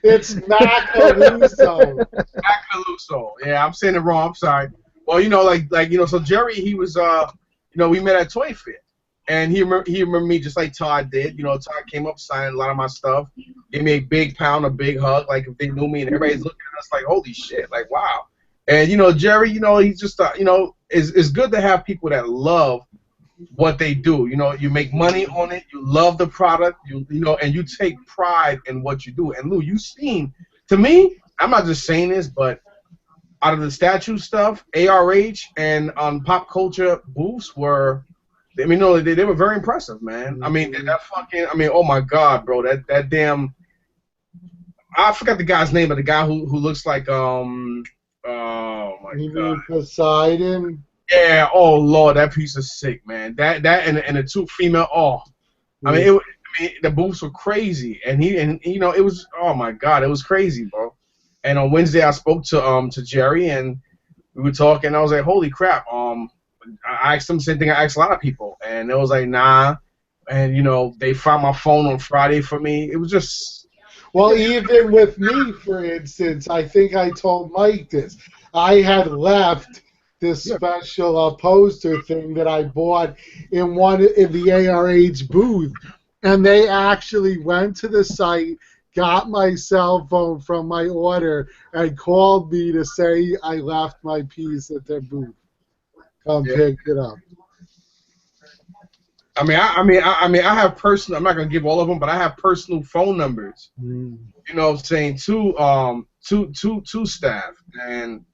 It's Macaluso. Macaluso. Yeah, I'm saying it wrong. I'm sorry. Well, you know, like you know, so Jerry, he was you know, we met at Toy Fair, and he remembered me just like Todd did. You know, Todd came up, signed a lot of my stuff, gave me a big pound, a big hug, like if they knew me, and everybody's looking at us like, holy shit, like wow. And you know, Jerry, you know, he's just you know, it's good to have people that love what they do. You know, you make money on it, you love the product, you know, and you take pride in what you do. And Lou, you've seen, to me, I'm not just saying this, but out of the statue stuff, ARH and pop culture booths were, I mean, no, they were very impressive, man. I mean, that fucking, I mean, oh my God, bro, that damn, I forgot the guy's name, but the guy who looks like, oh my God. Poseidon? Yeah, oh Lord, that piece is sick, man. That and the two female, oh, I mean, the booths were crazy, and you know, it was, oh my God, it was crazy, bro. And on Wednesday, I spoke to Jerry, and we were talking. I was like, holy crap. I asked him the same thing I asked a lot of people, and it was like, nah. And you know, they found my phone on Friday for me. It was just. Well, even with me, for instance, I think I told Mike this. I had left this special poster thing that I bought in the ARH booth, and they actually went to the site, got my cell phone from my order, and called me to say I left my piece at their booth. Come pick it up. I mean, I have personal. I'm not gonna give all of them, but I have personal phone numbers. You know, saying to staff, and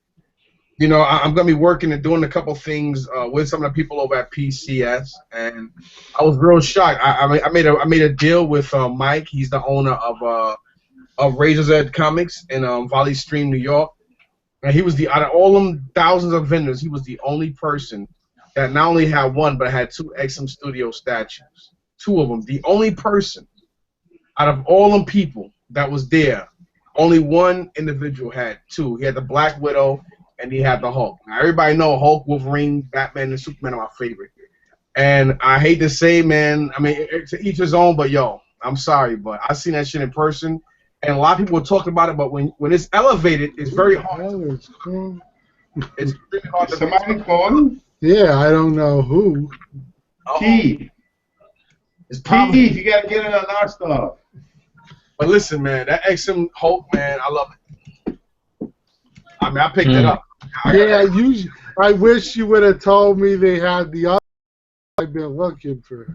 you know, I'm gonna be working and doing a couple things with some of the people over at PCS, and I was real shocked. I made a deal with Mike. He's the owner of Razor's Edge Comics in Valley Stream, New York, and he was out of all them thousands of vendors, he was the only person that not only had one but had two XM Studio statues, two of them. The only person out of all them people that was there, only one individual had two. He had the Black Widow. And he had the Hulk. Now, everybody know Hulk, Wolverine, Batman, and Superman are my favorite. And I hate to say, man, I mean, to each his own, but yo, I'm sorry, but I seen that shit in person, and a lot of people were talking about it, but when it's elevated, it's very hard. It's really hard to somebody calling? Yeah, I don't know who. Keith. It's probably Keith, you gotta get it on our stuff. But listen, man, that XM Hulk, man, I love it. I mean, I picked it up. Yeah, I wish you would have told me they had the other. I've been looking for.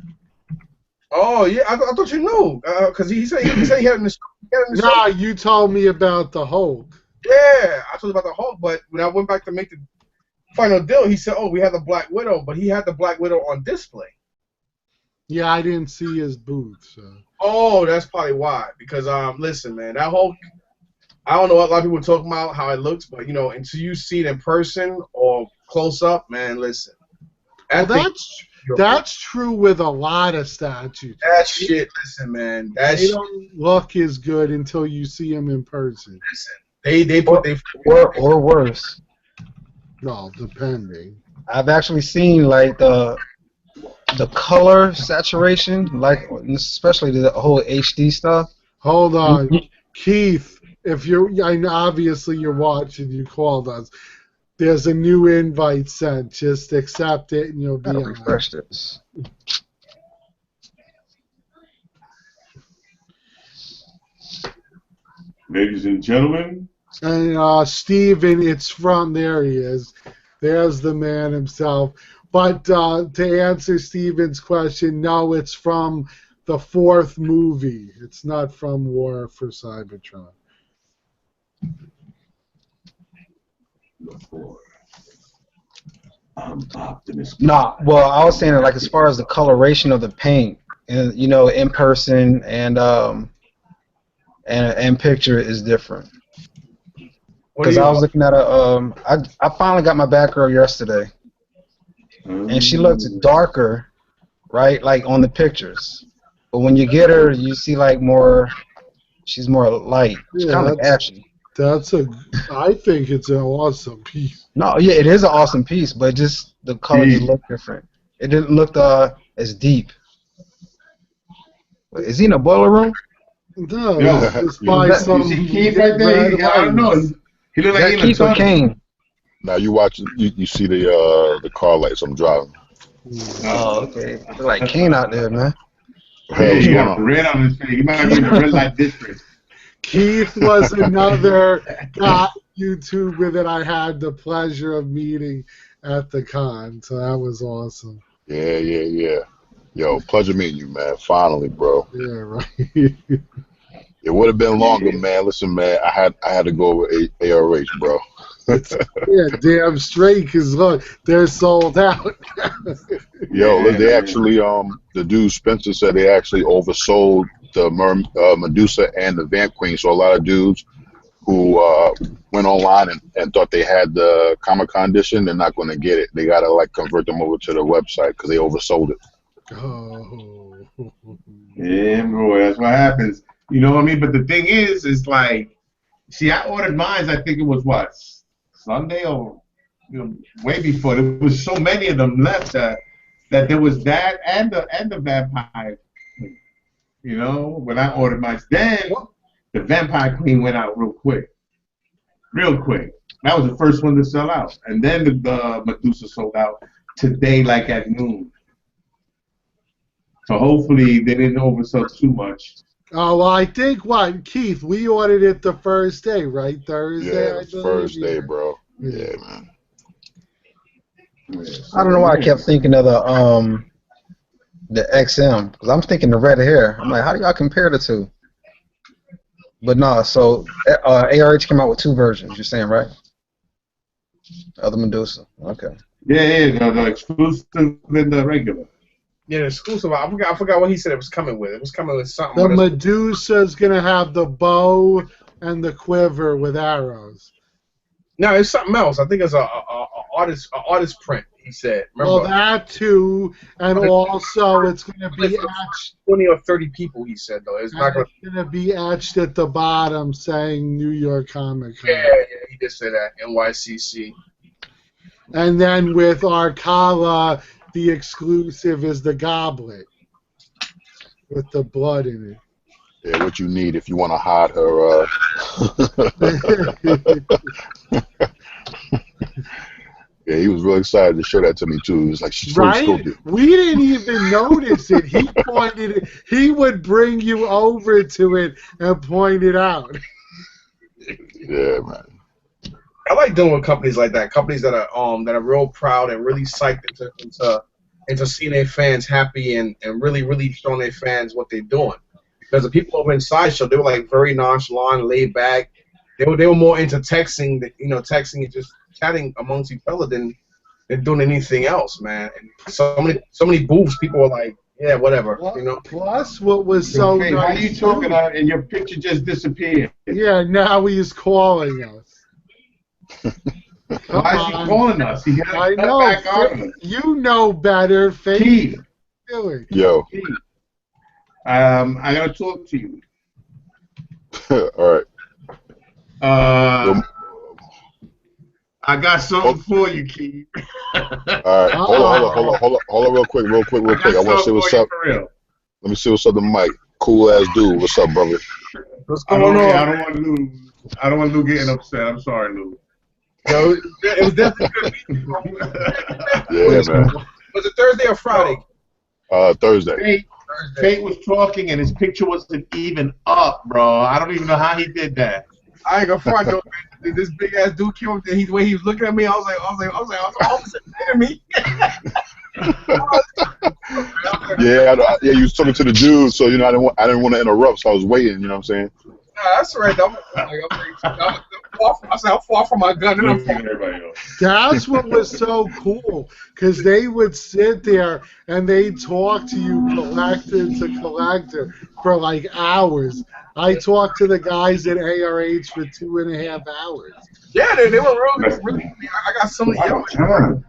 Oh yeah, I thought you knew, cause he said he had it in the Nah, you told me about the Hulk. Yeah, I told you about the Hulk, but when I went back to make the final deal, he said, "Oh, we had the Black Widow," but he had the Black Widow on display. Yeah, I didn't see his booth. So. Oh, that's probably why. Because listen, man, that Hulk. I don't know what a lot of people talking about how it looks, but you know, until you see it in person or close up, man, listen. Well, that's true with a lot of statues. That shit, listen, man. They don't look as good until you see them in person. Listen, they put or worse. Well, depending. I've actually seen like the color saturation, like especially the whole HD stuff. Hold on, Keith. If obviously you're watching, you called us. There's a new invite sent. Just accept it, and you'll be on. Refresh this. Ladies and gentlemen. And Steven, there he is. There's the man himself. But to answer Steven's question, no, it's from the 4th movie. It's not from War for Cybertron. I'm optimistic. Nah, well, I was saying like as far as the coloration of the paint, and you know, in person and picture is different. Because I was looking at I finally got my Batgirl yesterday, and she looks darker, right, like on the pictures. But when you get her, you see like she's more light. She's kind of ashy. I think it's an awesome piece. No, yeah, it is an awesome piece, but just the colors look different. It didn't look as deep. Is he in a boiler room? No, it's by some. You see Keith right there? I don't know. He look like Keith or Kane. Now you watch. You see the car lights I'm driving. Oh, okay. Look like Kane out there, man. Hey, he got red on his face. He might be in the red light district. Keith was another YouTuber that I had the pleasure of meeting at the con, so that was awesome. Yeah. Yo, pleasure meeting you, man. Finally, bro. Yeah, right. It would have been longer, man. Listen, man, I had to go over ARH, bro. Yeah, damn straight, because look, they're sold out. Yo, they actually, the dude Spencer said they actually oversold the Medusa and the Vamp Queen. So a lot of dudes who went online and thought they had the Comic-Con edition, they're not going to get it. They got to like convert them over to the website because they oversold it. Oh. Yeah, bro, that's what happens. You know what I mean? But the thing is like, see, I ordered mine. I think it was what, Sunday or way before. There was so many of them left that there was that and the vampire. You know, when I ordered mine, then the Vampire Queen went out real quick. That was the first one to sell out, and then the Medusa sold out today, like at noon. So hopefully they didn't oversell too much. Oh, well, I think Keith, we ordered it the first day, right? Thursday. Yeah, the first day, bro. Yeah, man. I don't know why I kept thinking of the XM, because I'm thinking the red hair. I'm like, how do y'all compare the two? But no, so ARH came out with 2 versions. You're saying, right? Of the Medusa. Okay. Yeah, the exclusive and the regular. Yeah, the exclusive. I forgot what he said it was coming with. It was coming with something. The Medusa's gonna have the bow and the quiver with arrows. No, it's something else. I think it's a artist print. He said. Remember? Well, that too, and also it's gonna be etched. 20 or 30 people. He said though. It's not gonna be etched at the bottom saying New York Comic Con. Yeah, he did say that. NYCC. And then with Arcala, the exclusive is the goblet with the blood in it. Yeah, what you need if you want to hide her. Yeah, he was really excited to show that to me too. He was like, Right? We didn't even notice it. He pointed it. He would bring you over to it and point it out. Yeah, man. I like doing with companies like that. Companies that are real proud and really psyched into seeing their fans happy and really showing their fans what they're doing. Because the people over in Sideshow, they were like very nonchalant, laid back. They were more into texting, texting and just chatting amongst each other than doing anything else, man. And so many booths, people were like, yeah, whatever, Plus, what was so nice. How you talking about? And your picture just disappeared. Yeah, now he's calling us. Why is he calling us? He got I know. back on. You know better. Keith. Yo. Keith. I gotta talk to you. All right. I got something for you, Keith. All right. Hold on, real quick. I want to see what's up. Let me see what's up to Mike. Cool ass dude. What's up, brother? What's going on? I don't want Lou. I don't want Lou getting upset. I'm sorry, Lou. Yo, it was definitely good. Yeah, man. Was it Thursday or Friday? Thursday. Fate was talking and his picture wasn't even up, bro. I don't even know how he did that. I ain't gonna front though. This big ass dude came up there. The way he was looking at me, I was like, me. Yeah, you was talking to the dude, so I didn't want to interrupt, so I was waiting. You know what I'm saying? Nah, that's right. I'm far from my gun, and I'm far. That's what was so cool, because they would sit there and they talk to you, collector to collector, for like hours. I talked to the guys at ARH for 2.5 hours. Yeah, they were really. I got some of the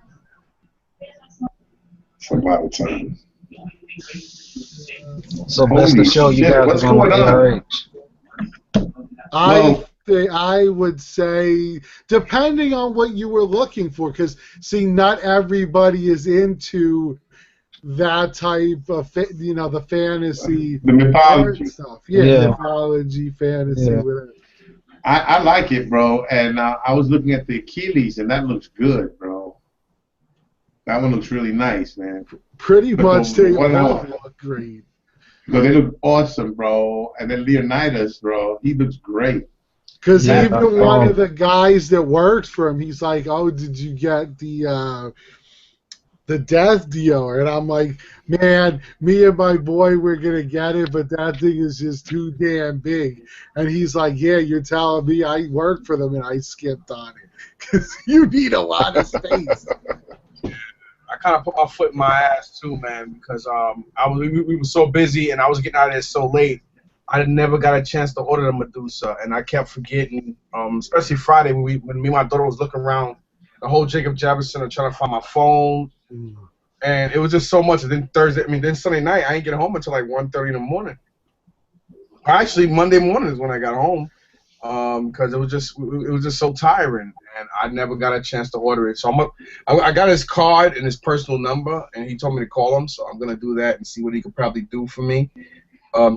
It's a lot of time. So best to show you guys what's on going on? ARH. I would say, depending on what you were looking for, because, see, not everybody is into that type of, the fantasy, the mythology stuff. Yeah, mythology, fantasy, whatever. I like it, bro, and I was looking at the Achilles, and that looks good, bro. That one looks really nice, man. Pretty much, they all look great. No, they look awesome, bro. And then Leonidas, bro, he looks great. Because even one of the guys that works for him, he's like, "Oh, did you get the death dealer?" And I'm like, "Man, me and my boy, we're gonna get it, but that thing is just too damn big." And he's like, "Yeah, you're telling me I work for them and I skipped on it because you need a lot of space." I kind of put my foot in my ass too, man, because we were so busy and I was getting out of there so late. I never got a chance to order the Medusa, and I kept forgetting, especially Friday when me and my daughter was looking around the whole Jacob Javits Center trying to find my phone, and it was just so much. And then Sunday night, I didn't get home until like 1:30 in the morning. Actually, Monday morning is when I got home, because it was just so tiring, and I never got a chance to order it. So I got his card and his personal number, and he told me to call him. So I'm gonna do that and see what he could probably do for me.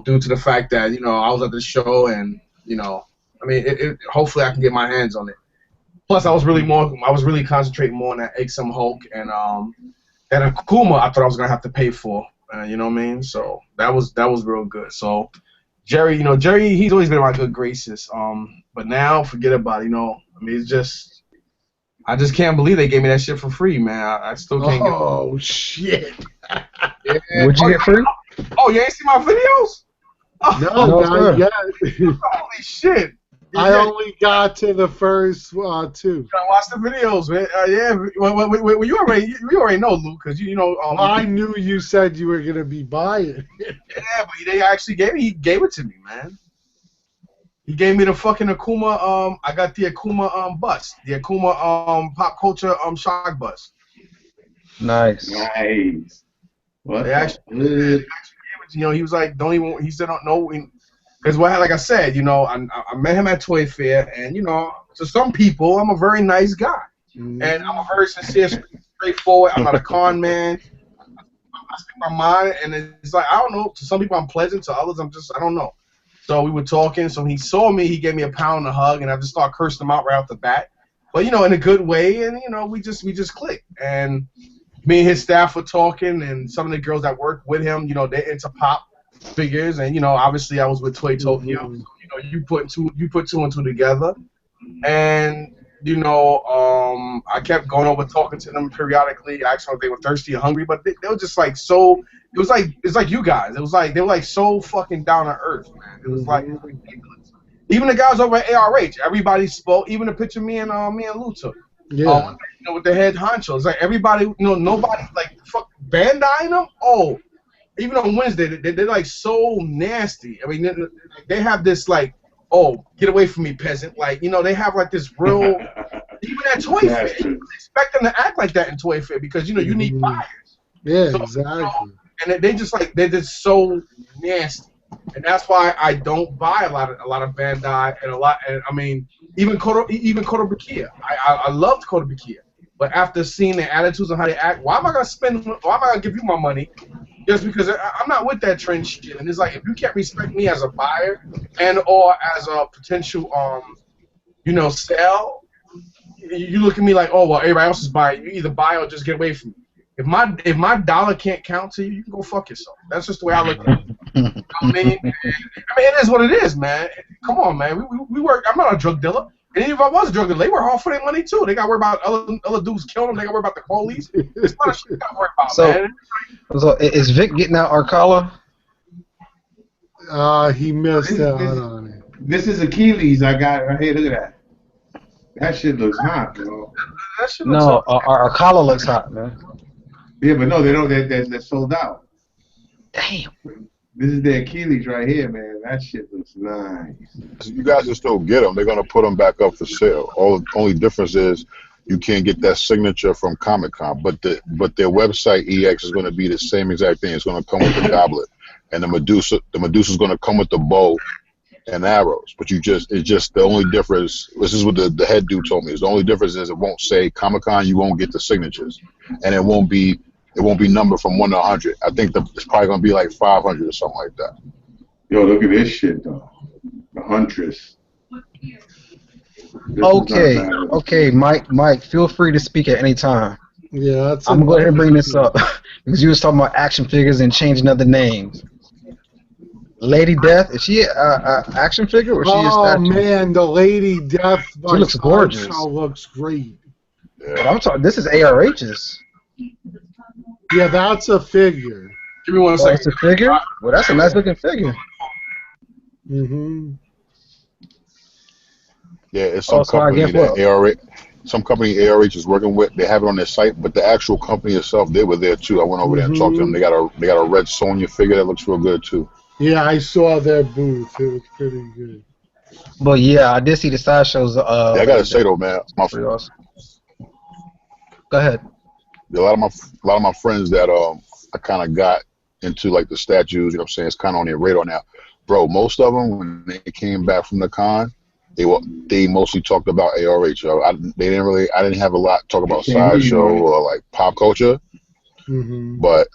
Due to the fact that I was at the show, and hopefully I can get my hands on it. Plus, I was really concentrating more on that XM Hulk and Akuma. I thought I was gonna have to pay for, you know what I mean? So that was real good. So Jerry, he's always been in my good graces. But now forget about it. It's just, I just can't believe they gave me that shit for free, man. I still can't get it. Oh shit! Yeah. Would you get free? Oh, you ain't see my videos? No, not yet. Holy shit! I only got to the first two. I watched the videos, man. Yeah, well, you already know, Luke, because I knew you said you were gonna be buying. Yeah, but they actually gave it to me, man. He gave me the fucking Akuma. I got the Akuma bus, the Akuma pop culture shock bus. Nice. What? They actually gave it, he was like, don't even. He said, no, because like I said, I met him at Toy Fair, and to some people, I'm a very nice guy, and I'm a very sincere, straightforward. I'm not a con man. I speak my mind, and it's like, I don't know. To some people, I'm pleasant. To others, I don't know. So we were talking. So he saw me. He gave me a pound and a hug, and I just started cursing him out right off the bat. but in a good way, and we just clicked. And me and his staff were talking, and some of the girls that work with him, they're into pop figures, and obviously I was with Toy Tokyo, so, you put two and two together, and I kept going over talking to them periodically. I asked them if they were thirsty or hungry, but they were just like so. It's like you guys. It was like they were like so fucking down to earth, man. It was like ridiculous. Even the guys over at ARH, everybody spoke. Even the picture me and Lou took. Yeah. With the head honcho. It's like everybody, nobody like fuck Bandai them. Oh, even on Wednesday, they're like so nasty. I mean, they have this like, oh, get away from me, peasant. Like, they have like this real. Even at Toy Fair, you expect them to act like that in Toy Fair because you need buyers. Yeah, so, exactly. And they're just so nasty. And that's why I don't buy a lot of Bandai and I mean even Kotobukiya. I loved Kotobukiya, but after seeing their attitudes and how they act, why am I gonna give you my money just because I'm not with that trend shit? And it's like if you can't respect me as a buyer and or as a potential sell, you look at me like, oh well, everybody else is buying. You either buy or just get away from me. If my dollar can't count to you, you can go fuck yourself. That's just the way I look at it. You know what I mean? It is what it is, man. Come on, man. We work. I'm not a drug dealer. And even if I was a drug dealer, they work hard for their money too. They got to worry about other dudes killing them. They got to worry about the police. There's a lot of shit they got to worry about, man. So is Vic getting out Arcala? He missed out on it. This is Achilles I got right here. Look at that. That shit looks hot, bro. No, Arcala looks hot, man. Yeah, but no, they don't. They're sold out. Damn. This is the Achilles right here, man. That shit looks nice. You guys can still get them. They're gonna put them back up for sale. Only difference is you can't get that signature from Comic-Con, but their website EX is gonna be the same exact thing. It's gonna come with the goblet, and the Medusa. The Medusa's gonna come with the bow and arrows. But it's just the only difference. This is what the head dude told me. Is the only difference is it won't say Comic-Con. You won't get the signatures, and it won't be numbered from 1 to 100. I think it's probably gonna be like 500 or something like that. Yo, look at this shit though. The Huntress. Okay, Mike, feel free to speak at any time. Yeah, I'm gonna go ahead and bring this up because you was talking about action figures and changing other names. Lady Death, is she a action figure or is she a statue? Oh man, the Lady Death. She looks gorgeous. Looks great. Yeah. But I'm talking. This is ARH's. Yeah, that's a figure. Give me 1 second. That's a figure? Well, that's a nice looking figure. Mm-hmm. Yeah, it's some company that ARH, some company ARH is working with. They have it on their site, but the actual company itself, they were there too. I went over there and talked to them. They got a red Sonya figure that looks real good too. Yeah, I saw their booth. It was pretty good. But yeah, I did see the sideshows. Yeah, I gotta say though, man, pretty awesome. Go ahead. A lot of my friends that I kind of got into like the statues. You know what I'm saying? It's kind of on their radar now, bro. Most of them when they came back from the con, they mostly talked about ARH. I didn't have a lot to talk about sideshow or like pop culture, but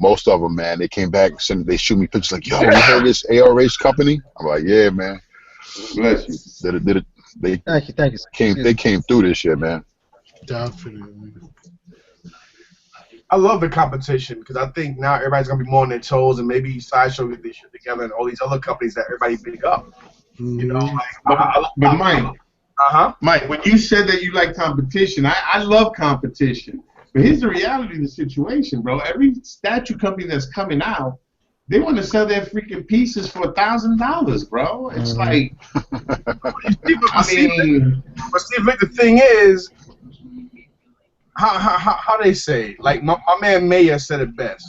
most of them, man, they came back and they shoot me pictures like, yo, you heard this ARH company? I'm like, yeah, man. Bless you. Thank you. They came through this shit, man. Definitely. I love the competition because I think now everybody's gonna be more on their toes, and maybe Sideshow get this shit together, and all these other companies that everybody pick up. You know, like, but Mike, Mike, when you said that you like competition, I love competition. But here's the reality of the situation, bro. Every statue company that's coming out, they want to sell their freaking pieces for $1,000, bro. It's like, but Steve, the thing is, how they say, like my man Mayer said it best.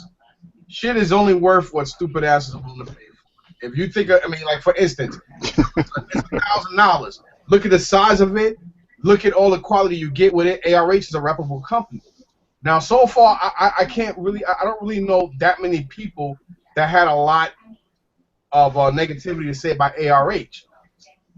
Shit is only worth what stupid asses are willing to pay for. If you think, like for instance, it's $1,000. Look at the size of it. Look at all the quality you get with it. ARH is a reputable company. Now, so far, I don't really know that many people that had a lot of negativity to say about ARH.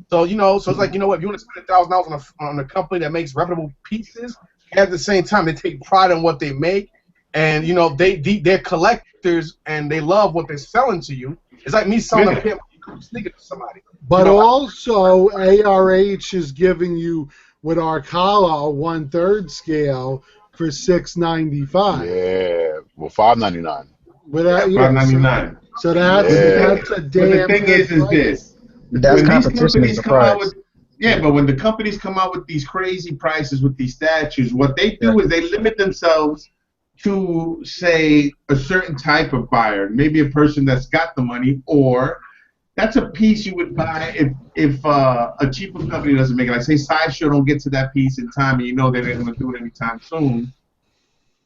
So so it's like, you know what? If you want to spend $1,000 on a company that makes reputable pieces, at the same time they take pride in what they make, and they're collectors and they love what they're selling to you. It's like me selling a pair of sneakers to somebody. But also, ARH is giving you with Arcala 1/3 scale for $6.95. Yeah, well, $5.99. Without, Yeah, $5.99. So that's a damn. But the thing is this: That's when these competition is companies the come out price. with, but when the companies come out with these crazy prices with these statues, what they do is they limit themselves to, say, a certain type of buyer, maybe a person that's got the money, or that's a piece you would buy if a cheaper company doesn't make it. Like, say, Sideshow don't get to that piece in time, and you know they're not going to do it anytime soon.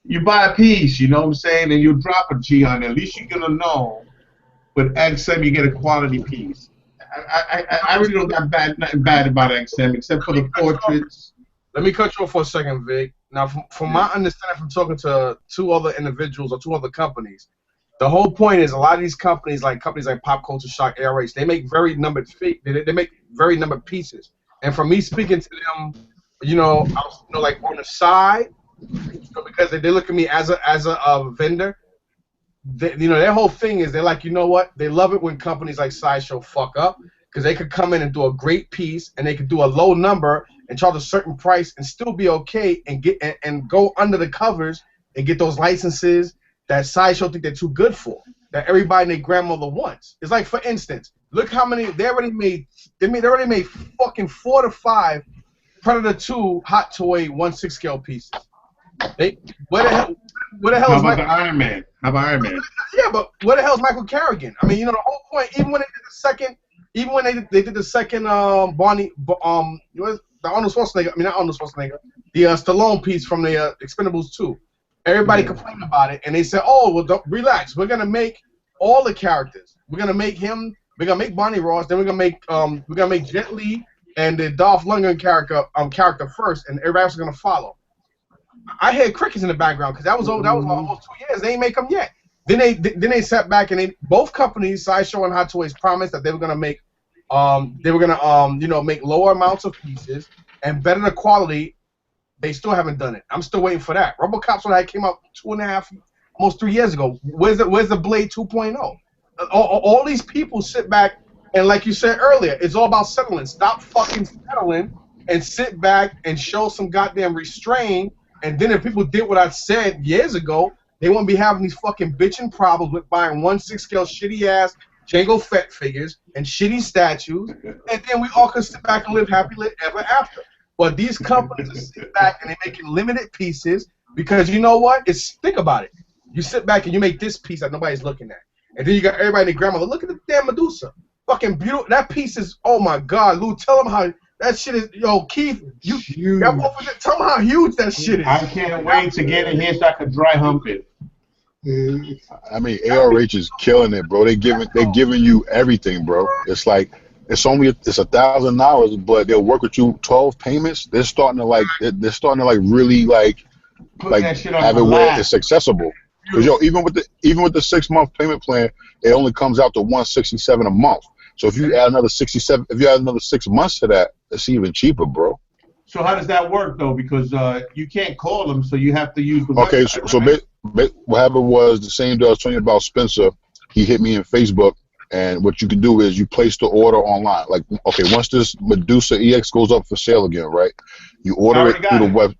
You buy a piece, you know what I'm saying, and you drop a G on it. At least you're going to know. But XM, you get a quality piece. I really don't got nothing bad about XM, except for the portraits. Let me cut you off for a second, Vic. Now, from my understanding from talking to 2 other individuals or 2 other companies, the whole point is a lot of these companies like Pop Culture Shock, Air Race, they make very numbered they make very numbered pieces. And from me speaking to them, like on the side, because they look at me as a vendor. Their whole thing is they're like, you know what? They love it when companies like Sideshow fuck up because they could come in and do a great piece and they could do a low number and charge a certain price and still be okay and get and go under the covers and get those licenses that Sideshow think they're too good for, that everybody and their grandmother wants. It's like, for instance, look how many they already made fucking 4 to 5 Predator 2 Hot Toy 1/6 scale pieces. Where the hell How is about Michael? Iron Man? Yeah, but where the hell is Michael Carrigan? I mean, the whole point. Even when they did the second, Bonnie, the Arnold Schwarzenegger. I mean, not Arnold Schwarzenegger. The Stallone piece from the Expendables 2. Everybody complained about it, and they said, "Oh, well, don't relax. We're gonna make all the characters. We're gonna make him. We're gonna make Bonnie Ross. Then we're gonna make Jet Li and the Dolph Lundgren character first, and everybody else is gonna follow." I had crickets in the background because that was almost 2 years. They ain't make them yet. Then they sat back and both companies, Sideshow and Hot Toys, promised that they were gonna make make lower amounts of pieces and better the quality. They still haven't done it. I'm still waiting for that. RoboCop's one that came out 2.5, almost 3 years ago. Where's the Blade 2.0? All these people sit back and, like you said earlier, it's all about settling. Stop fucking settling and sit back and show some goddamn restraint. And then if people did what I said years ago, they won't be having these fucking bitching problems with buying 1/6 scale shitty ass Jango Fett figures and shitty statues, and then we all can sit back and live happily ever after. But these companies sit back and they're making limited pieces because you know what? Think about it. You sit back and you make this piece that nobody's looking at, and then you got everybody and their grandmother. Look at the damn Medusa, fucking beautiful. That piece is, oh my God, Lou, tell them how. That shit is, Keith, tell them how huge that shit is. I can't wait to get in here so I can dry hump it. I mean, ARH is killing it, bro. They're giving you everything, bro. It's like it's $1,000, but they'll work with you 12 payments. They're starting to really that shit on have the it where lap. it's accessible. Because even with the 6-month payment plan, it only comes out to $167 a month. So if you add another 67, if you add another 6 months to that, it's even cheaper, bro. So how does that work though? Because you can't call them, so you have to use the Okay, website, what happened was the same day I was telling you about Spencer. He hit me in Facebook, and what you can do is you place the order online. Like, okay, once this Medusa EX goes up for sale again, right? You order it through the web.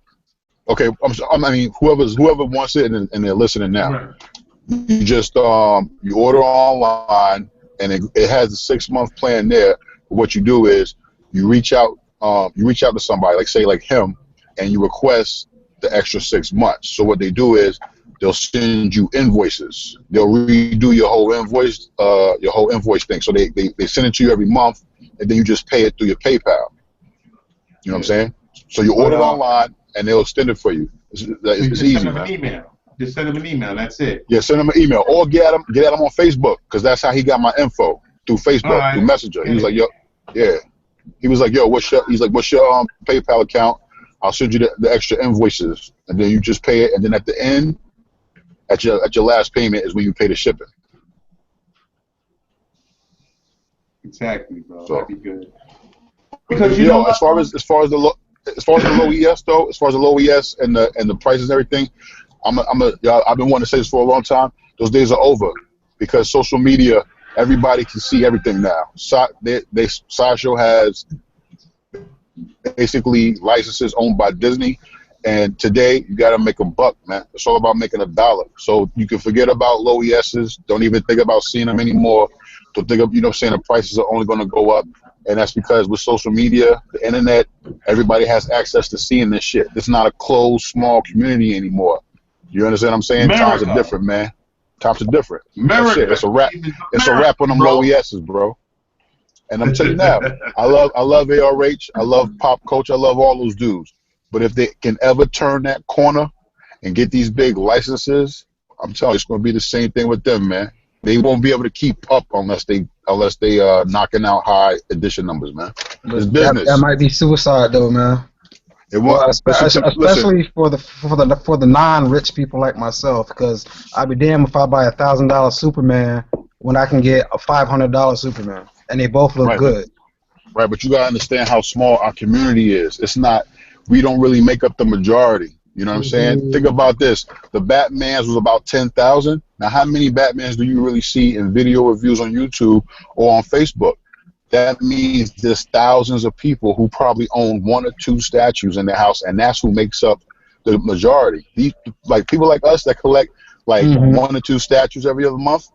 Okay, I mean whoever wants it and they're listening now. Right. You just you order online. And it has a 6-month plan there. What you do is you reach out to somebody, like him, and you request the extra 6 months. So what they do is they'll send you invoices. They'll redo your whole invoice thing. So they send it to you every month, and then you just pay it through your PayPal. You know what I'm saying? So you order it online, and they'll extend it for you. It's easy, man. Just send them an email. That's it. Yeah, send him an email or get at him on Facebook because that's how he got my info through Facebook, through Messenger. He was like, "Yo, yeah." He was like, "Yo, what's your PayPal account? I'll send you the extra invoices, and then you just pay it. And then at the end, at your last payment is when you pay the shipping." Exactly, bro. So, that'd be good. Because as far as the low ES though, as far as the low ES and the prices and everything. I've been wanting to say this for a long time. Those days are over because social media, everybody can see everything now. Sideshow has basically licenses owned by Disney. And today, you got to make a buck, man. It's all about making $1. So you can forget about low ESs. Don't even think about seeing them anymore. Don't think of, you know what I'm saying, the prices are only going to go up. And that's because with social media, the internet, everybody has access to seeing this shit. It's not a closed, small community anymore. You understand what I'm saying? America. Times are different, man. Times are different. America. That's it. It's a wrap. It's a wrap on them bro. low ESs, bro. And I'm telling you now, I love ARH. I love pop culture. I love all those dudes. But if they can ever turn that corner and get these big licenses, I'm telling you, it's going to be the same thing with them, man. They won't be able to keep up unless they knocking out high edition numbers, man. It's business. That might be suicide, though, man. It won't, well, especially for the non-rich people like myself, because I'd be damned if I buy $1,000 Superman when I can get a $500 Superman, and they both look good. Right, but you gotta understand how small our community is. It's not. We don't really make up the majority. You know what I'm saying? Think about this. The Batmans was about 10,000. Now, how many Batmans do you really see in video reviews on YouTube or on Facebook? That means there's thousands of people who probably own 1 or 2 statues in their house, and that's who makes up the majority. These, like people like us that collect like 1 or 2 statues every other month,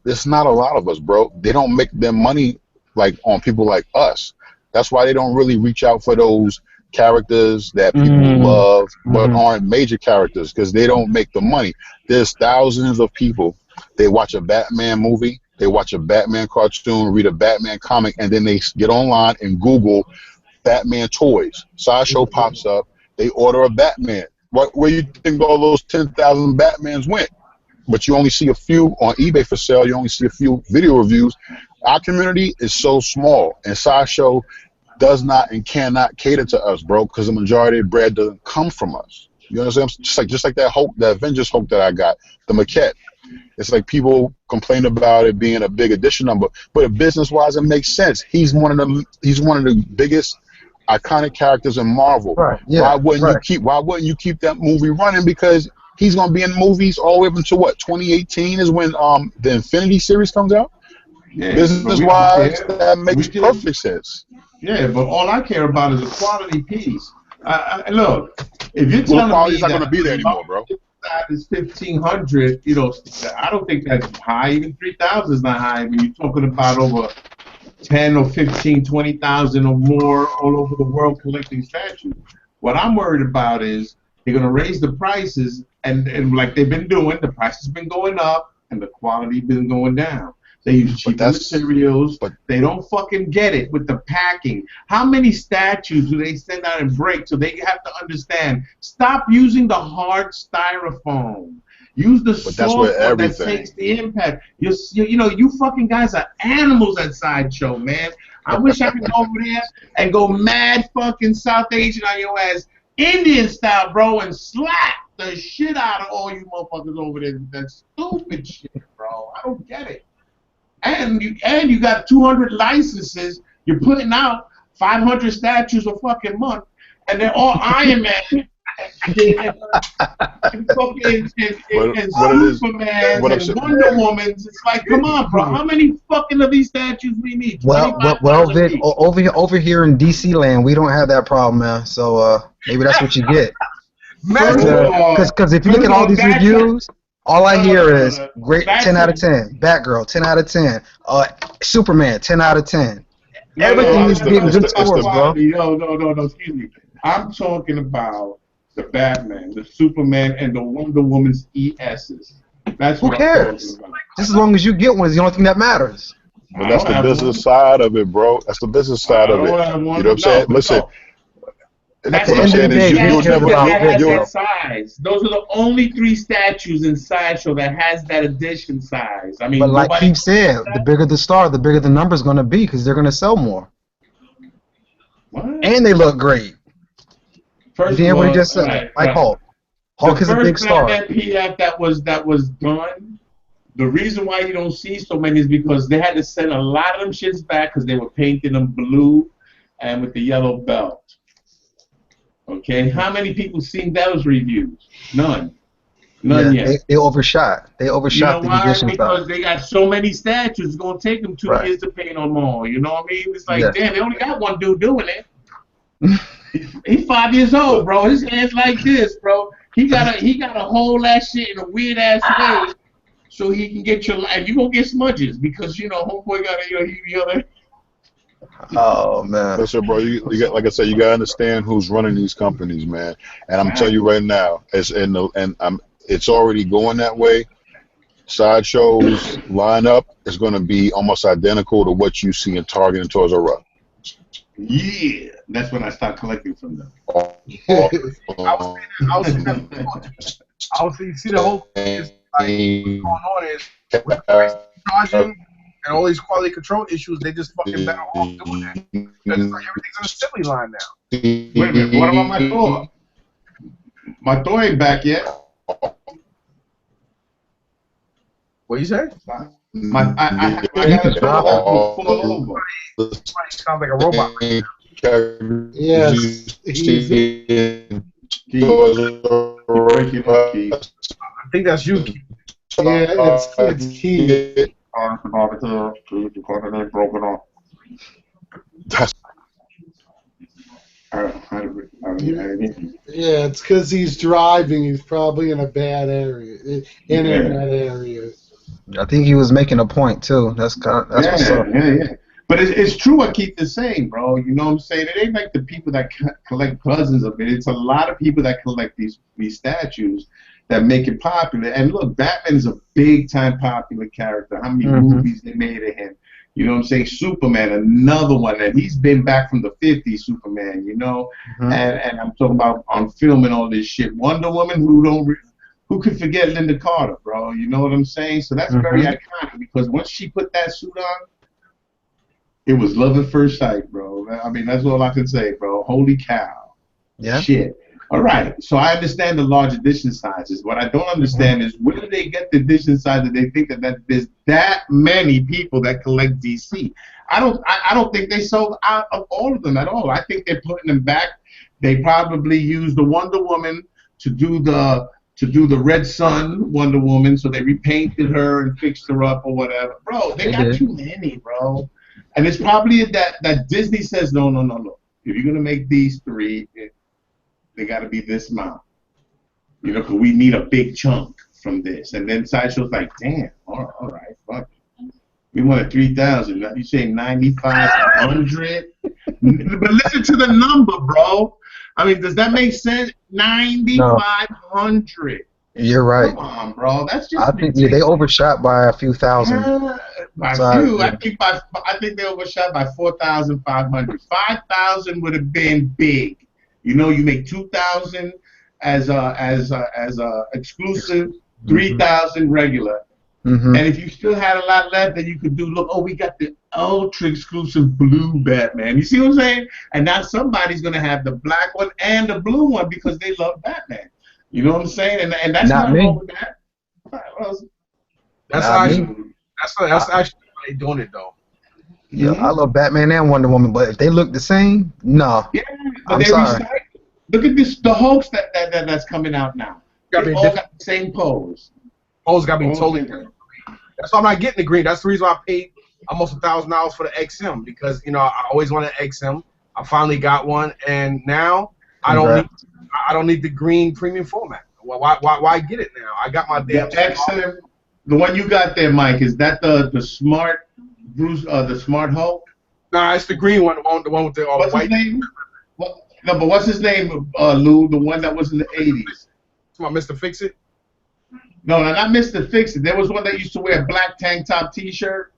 it's not a lot of us, bro. They don't make their money like on people like us. That's why they don't really reach out for those characters that people love but aren't major characters, because they don't make the money. There's thousands of people, they watch a Batman movie, they watch a Batman cartoon, read a Batman comic, and then they get online and Google Batman toys. Sideshow pops up, they order a Batman. Where you think all those 10,000 Batmans went? But you only see a few on eBay for sale, you only see a few video reviews. Our community is so small, and Sideshow does not and cannot cater to us, bro, because the majority of bread doesn't come from us. You understand? Just like that Hulk, that Avengers Hulk that I got, the maquette. It's like people complain about it being a big edition number, but business-wise, it makes sense. He's one of the biggest iconic characters in Marvel. Right. Yeah, why wouldn't you keep that movie running? Because he's gonna be in movies all the way up until what? 2018 is when the Infinity series comes out. Yeah, business-wise, that makes perfect sense. Yeah, but all I care about is a quality piece. Look, if you're telling quality's me not going to be there anymore, bro. That is 1,500. You know, I don't think that's high. Even 3,000 is not high when you're talking about over 10 or 15, 20,000 or more all over the world collecting statues. What I'm worried about is they're going to raise the prices, and like they've been doing, the prices been going up, and the quality been going down. They use cheaper materials, but they don't fucking get it with the packing. How many statues do they send out and break? So they have to understand, stop using the hard styrofoam. Use the soft one that takes the impact. You know, you fucking guys are animals at Sideshow, man. I wish I could go over there and go mad fucking South Asian on your ass, Indian style, bro, and slap the shit out of all you motherfuckers over there. That stupid shit, bro. I don't get it. And you got 200 licenses. You're putting out 500 statues a fucking month, and they're all Iron Man and Superman and Wonder Woman. It's like, come on, bro. How many fucking of these statues we need? Well, Vic, over here in DC land, we don't have that problem, man. So maybe that's what you get. Because if you look at all these reviews. All I hear is great 10 out of 10, Batgirl 10 out of 10, Superman 10 out of 10. Everything is getting good scores, bro. No, excuse me. I'm talking about the Batman, the Superman, and the Wonder Woman's ESs. That's what Who cares? Just as long as you get one is the only thing that matters. But that's the business side of it, bro. That's the business side of it. You know what I'm saying? Listen. That's what I'm saying. That size. Those are the only 3 statues in Sideshow that has that edition size. I mean, but like Keith said, the bigger the star, the bigger the number's going to be because they're going to sell more. What? And they look great. First of all, we just said, like Hulk. Hulk is a big star. The first PF that was done, the reason why you don't see so many is because they had to send a lot of them shits back because they were painting them blue and with the yellow belt. Okay, how many people seen those reviews? None yet. They overshot. They overshot the edition. Because they got so many statues, it's gonna take them 2 years to paint on more. You know what I mean? It's like, damn, they only got one dude doing it. He's 5 years old, bro. His hands like this, bro. He gotta hold that shit in a weird ass way so he can get your. And you gonna get smudges because homeboy got he. Oh man. Listen, bro, you got, like I said, you gotta understand who's running these companies, man. And I'm telling you right now, it's already going that way. Sideshow's lineup is going to be almost identical to what you see in Target and Toys R Us. Yeah, that's when I start collecting from them. I'll see the whole thing is like what's going on is with charging and all these quality control issues, they just fucking better off doing that because it's like everything's an assembly line now. Wait a minute, what about my Thor? My Thor ain't back yet. What you say? I got a Thor full over. Sounds like a robot. Yes, he's I think that's you, Keith. yeah, it's Keith. Broken off. Yeah, it's because he's driving. He's probably in a bad area, internet area. I think he was making a point too. That's what's up. Yeah. But it's true what Keith is saying, bro. You know what I'm saying? It ain't like the people that collect dozens of it. It's a lot of people that collect these statues that make it popular. And look, Batman's a big time popular character. How many movies they made of him? You know what I'm saying? Superman, another one, and he's been back from the 50s, Superman, and I'm talking about on film and all this shit. Wonder Woman, who could forget Linda Carter, bro? You know what I'm saying? So that's very iconic because once she put that suit on, it was love at first sight, bro. I mean, that's all I can say, bro. Holy cow. Yeah. Shit. All right. So I understand the large edition sizes. What I don't understand is where do they get the edition size that they think that there's that many people that collect DC? I don't think they sold out of all of them at all. I think they're putting them back. They probably used the Wonder Woman to do the Red Sun Wonder Woman, so they repainted her and fixed her up or whatever. Bro, they got too many, bro. And it's probably that Disney says, no. If you're going to make these three, they got to be this amount. Because we need a big chunk from this. And then Sideshow's like, damn, all right, fuck it. We wanted 3,000. You say 9,500? But listen to the number, bro. I mean, does that make sense? 9,500. You're right. Come on, bro. That's just. I think they overshot by a few thousand. By few, I think they overshot by 4,500. 5,000 would have been big. You make 2,000 as a exclusive, 3,000 regular. And if you still had a lot left, then you could do. Look, we got the ultra exclusive blue Batman. You see what I'm saying? And now somebody's gonna have the black one and the blue one because they love Batman. You know what I'm saying? And that's not wrong with that. That's actually how they doing it though. Yeah, I love Batman and Wonder Woman, but if they look the same, no. Yeah, but I'm sorry. Look at this, the Hulks that's coming out now. They all got the same pose. Pose got to be totally different. That's why I'm not getting the green. That's the reason why I paid almost $1,000 for the XM because I always wanted XM. I finally got one, and now I don't need the green premium format. Why get it now? I got my damn XM. The one you got there, Mike, is that the smart Bruce, the smart Hulk? Nah, it's the green one, the one with the what's white. His name? No, but what's his name, Lou? The one that was in the 80s. Come on, Mr. Fix-It? No, not Mr. Fix-It. There was one that used to wear a black tank top T-shirt,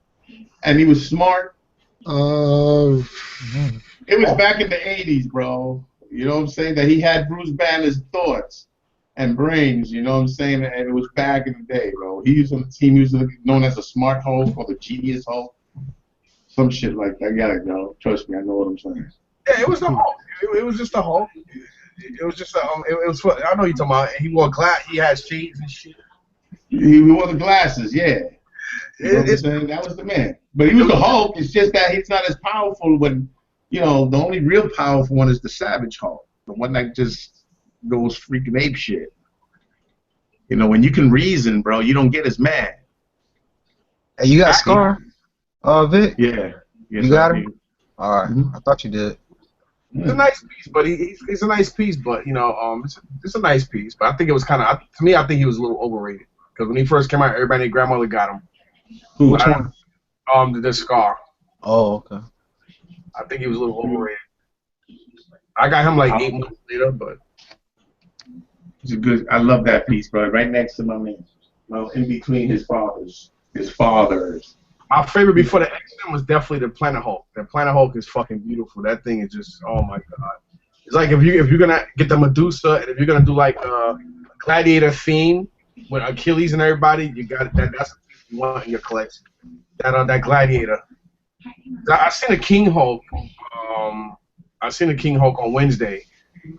and he was smart. It was back in the 80s, bro. You know what I'm saying? That he had Bruce Banner's thoughts and brains, you know what I'm saying? And it was back in the day, bro. He was on the team. He was known as a smart Hulk or the genius Hulk. Some shit like that. I gotta go. Trust me, I know what I'm saying. Yeah, it was the Hulk. It was just a Hulk. It was just it was. I know you're talking about. He wore glass. He had shades and shit. He wore the glasses. Yeah. You know what I'm saying? That was the man. But he was the Hulk. It's just that he's not as powerful when, the only real powerful one is the Savage Hulk. The one that just goes freaking ape shit. When you can reason, bro, you don't get as mad. Hey, you got Scar? Vic? Yeah. Yes, you got him? All right. I thought you did. It's a nice piece, but he's a nice piece, but you know, it's a nice piece. But I think it was kind of, to me, I think he was a little overrated because when he first came out, everybody, grandmother got him. Which one? The Scar. Oh, okay. I think he was a little overrated. I got him like 8 months later, but it's a good. I love that piece, bro. Right next to my man. Well, in between his fathers. My favorite before the X-Men was definitely the Planet Hulk. The Planet Hulk is fucking beautiful. That thing is just, oh my god. It's like if you're gonna get the Medusa and if you're gonna do like a Gladiator theme with Achilles and everybody, you got that. That's what you want in your collection. That Gladiator. I seen a King Hulk. I seen a King Hulk on Wednesday.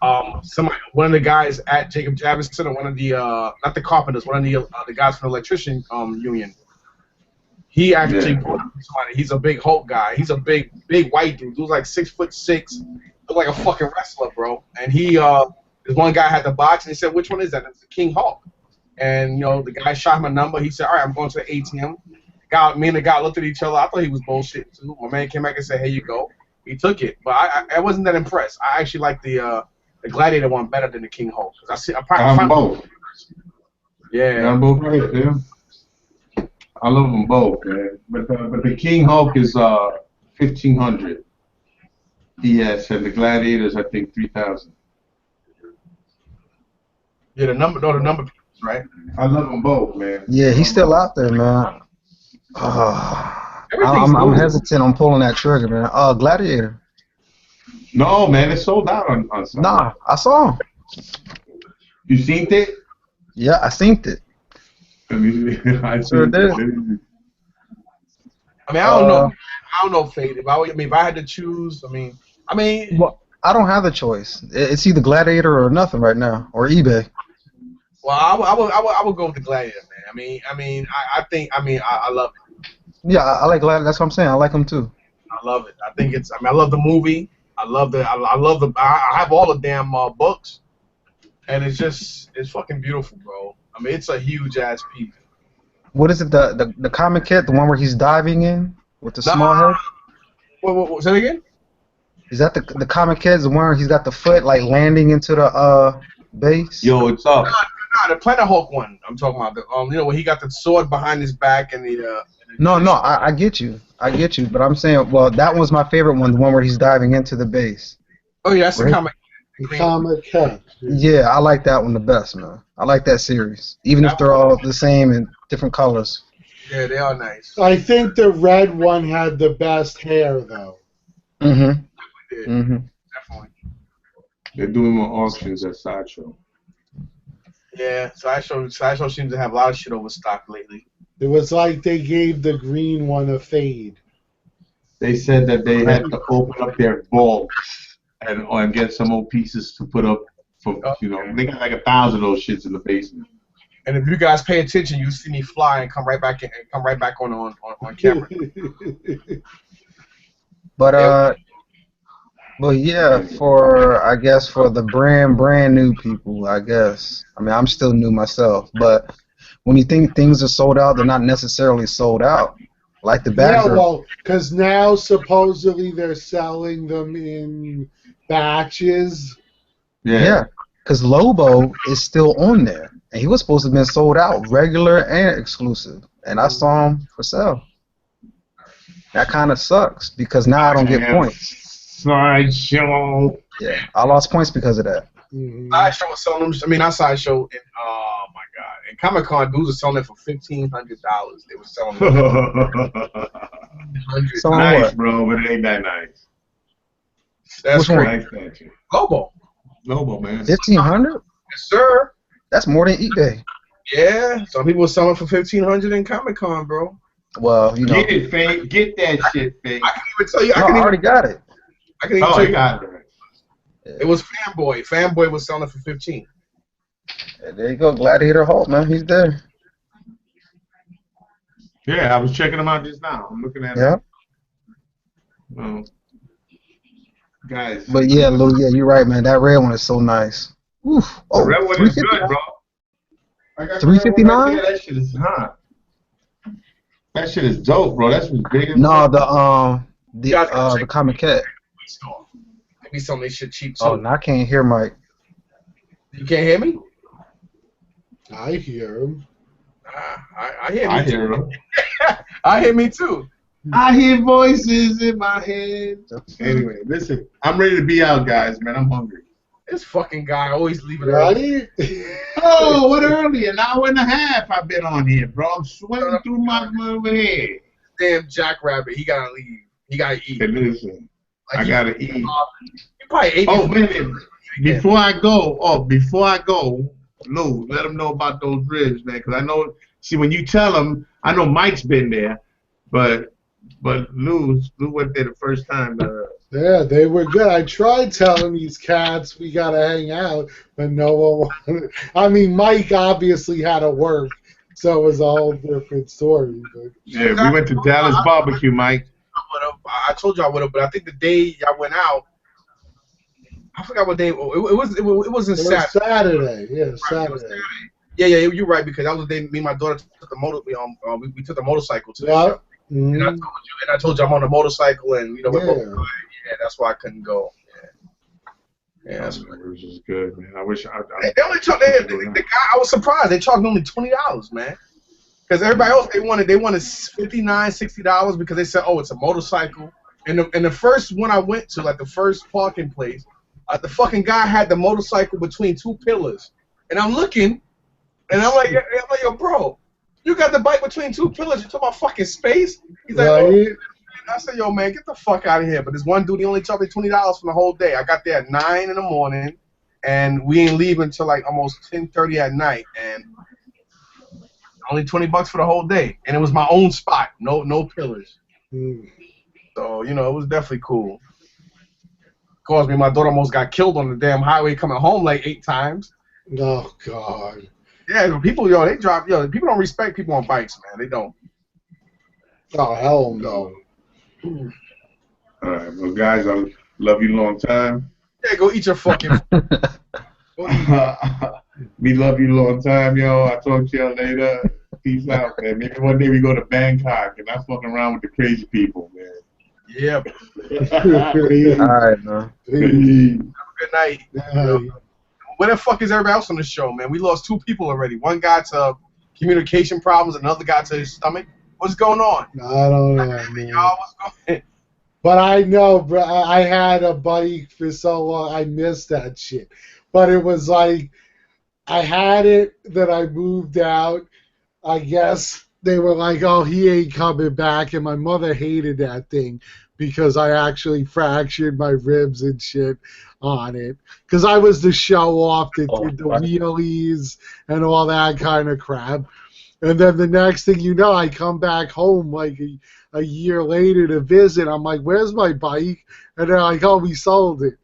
One of the guys at Jacob Javison, or one of the not the carpenters, one of the guys from the electrician union. He actually brought up somebody. He's a big Hulk guy. He's a big white dude. He was like 6'6", looked like a fucking wrestler, bro. And this one guy had the box, and he said, "Which one is that?" And it's the King Hulk. And you know, the guy shot him a number. He said, "All right, I'm going to the ATM." Me and the guy looked at each other. I thought he was bullshit too. My man came back and said, "Here you go." He took it, but I wasn't that impressed. I actually like the Gladiator one better than the King Hulk. I found both. Yeah. I'm both right there. I love them both, man. But the King Hulk is 1,500 ES, and the Gladiators I think 3,000. Yeah, the number pieces, right? I love them both, man. Yeah, he's still out there, man. I'm hesitant on pulling that trigger, man. Gladiator. No, man, it's sold out on something. Nah, I saw him. You seen it? Yeah, I seen it. I sure did. I mean, I don't know. I don't know, Fade. If I had to choose, I mean, well, I don't have a choice. It's either Gladiator or nothing right now, or eBay. Well, I would go with the Gladiator, man. I love it. Yeah, I like Gladiator. That's what I'm saying. I like him too. I love it. I love the movie. I have all the damn books, and it's fucking beautiful, bro. I mean, it's a huge ass piece. What is it? The comic kit, the one where he's diving in with the small head. What say that again? Is that the comic kit? The one where he's got the foot like landing into the base? Yo, what's up? No, the Planet Hulk one. I'm talking about you know, where he got the sword behind his back and the. No, I get you. But I'm saying, well, that one's my favorite one, the one where he's diving into the base. Oh yeah, that's the comic. Comic cat. Yeah, I like that one the best, man. I like that series, even if they're all the same in different colors. Yeah, they are nice. I think the red one had the best hair, though. Definitely. They're doing more auctions at Sideshow. Yeah, Sideshow seems to have a lot of shit overstocked lately. It was like they gave the green one a fade. They said that they had to open up their vaults and get some old pieces to put up for, you know, they got like 1,000 of those shits in the basement. And if you guys pay attention, you see me fly and come right back on camera. But yeah, I guess for the brand new people, I guess. I mean, I'm still new myself, but when you think things are sold out, they're not necessarily sold out. Like the Batgirl. Yeah, well, because now supposedly they're selling them in batches. Yeah, because Lobo is still on there, and he was supposed to have been sold out, regular and exclusive, and I saw him for sale. That kind of sucks because now I don't get points. Sideshow. Yeah, I lost points because of that. Sideshow was selling them. I mean, not Sideshow. Oh my God! In Comic Con, dudes are selling it for $1,500. They were selling it. Nice, what? bro, but it ain't that nice. That's great. Nice Lobo, man. 1,500? Yes, sir. That's more than eBay. Yeah, some people are selling for $1,500 in Comic Con, bro. Well, you know. Get it, Fake. Get that shit, Fake. I can't even tell you. I already got it. I can even tell you. Got it. It was Fanboy. Fanboy was selling it for $15. Yeah, there you go, Gladiator Hulk, man. He's there. Yeah, I was checking him out just now. I'm looking at him. Guys. But yeah, Lou, yeah, you're right, man. That red one is so nice. Oof. Oh, the red one is good, bro. $359? Yeah, that shit is hot. That shit is dope, bro. That's what's big. No, the comic cat. Maybe some of this shit cheap too. Oh, now I can't hear Mike. You can't hear me? I hear him. I hear me I too. hear him. I hear me too. I hear voices in my head. Anyway, listen, I'm ready to be out, guys, man. I'm hungry. This fucking guy always leaving early. Right? Oh, what early? An hour and a half I've been on here, bro. I'm sweating through my head. Damn jackrabbit, he gotta leave. He gotta eat. Hey, listen, Like, I gotta eat. He probably ate. Oh, wait a minute. Before I go, Lou, let them know about those ribs, man. Because I know, see, when you tell them, I know Mike's been there, but Lou went there the first time. Yeah, they were good. I tried telling these cats we gotta hang out, but no one wanted. I mean, Mike obviously had to work, so it was a whole different story. But Yeah, we went to Dallas Barbecue, Mike. I told you I would have, but I think the day I went out, I forgot what day. It wasn't it was Saturday. Saturday. Yeah, Right, Saturday. Yeah, you're right, because that was the day me and my daughter took the we took the motorcycle to the Yeah. show. And I told you I'm on a motorcycle, and we're both. Yeah, that's why I couldn't go. Yeah, that's It was just good, man. I wish I they only charged. The guy, I was surprised. They charged only $20, man. Because everybody else they wanted $59, $60 because they said, oh, it's a motorcycle. And the first one I went to, like the first parking place, the fucking guy had the motorcycle between two pillars, and I'm looking, and I'm like, yo, bro, you got the bike between two pillars. You talking about fucking space? He's like, oh. I said, yo, man, get the fuck out of here. But this one dude, he only charged me $20 for the whole day. I got there at 9 in the morning, and we ain't leaving until like almost 10:30 at night, and only $20 for the whole day. And it was my own spot, no pillars. So, it was definitely cool. Caused me, my daughter almost got killed on the damn highway coming home like 8 times. Oh, God. Yeah, people, they drop, people don't respect people on bikes, man. They don't. Oh, hell no. All right, well, guys, I love you long time. Yeah, go eat your fucking. We love you long time, yo. I'll talk to y'all later. Peace out, man. Maybe one day we go to Bangkok and I'm fucking around with the crazy people, man. Yeah. All right, man. Have a good night. Where the fuck is everybody else on the show, man? We lost 2 people already. One guy to communication problems, another guy to his stomach. What's going on? I don't know, man. Y'all, what's going on? But I know, bro, I had a bike for so long, I missed that shit. But it was like, I had it, then I moved out. I guess they were like, oh, he ain't coming back, and my mother hated that thing because I actually fractured my ribs and shit on it. Because I was the show off that did the wheelies and all that kind of crap. And then the next thing you know, I come back home like a year later to visit. I'm like, where's my bike? And they're like, oh, we sold it.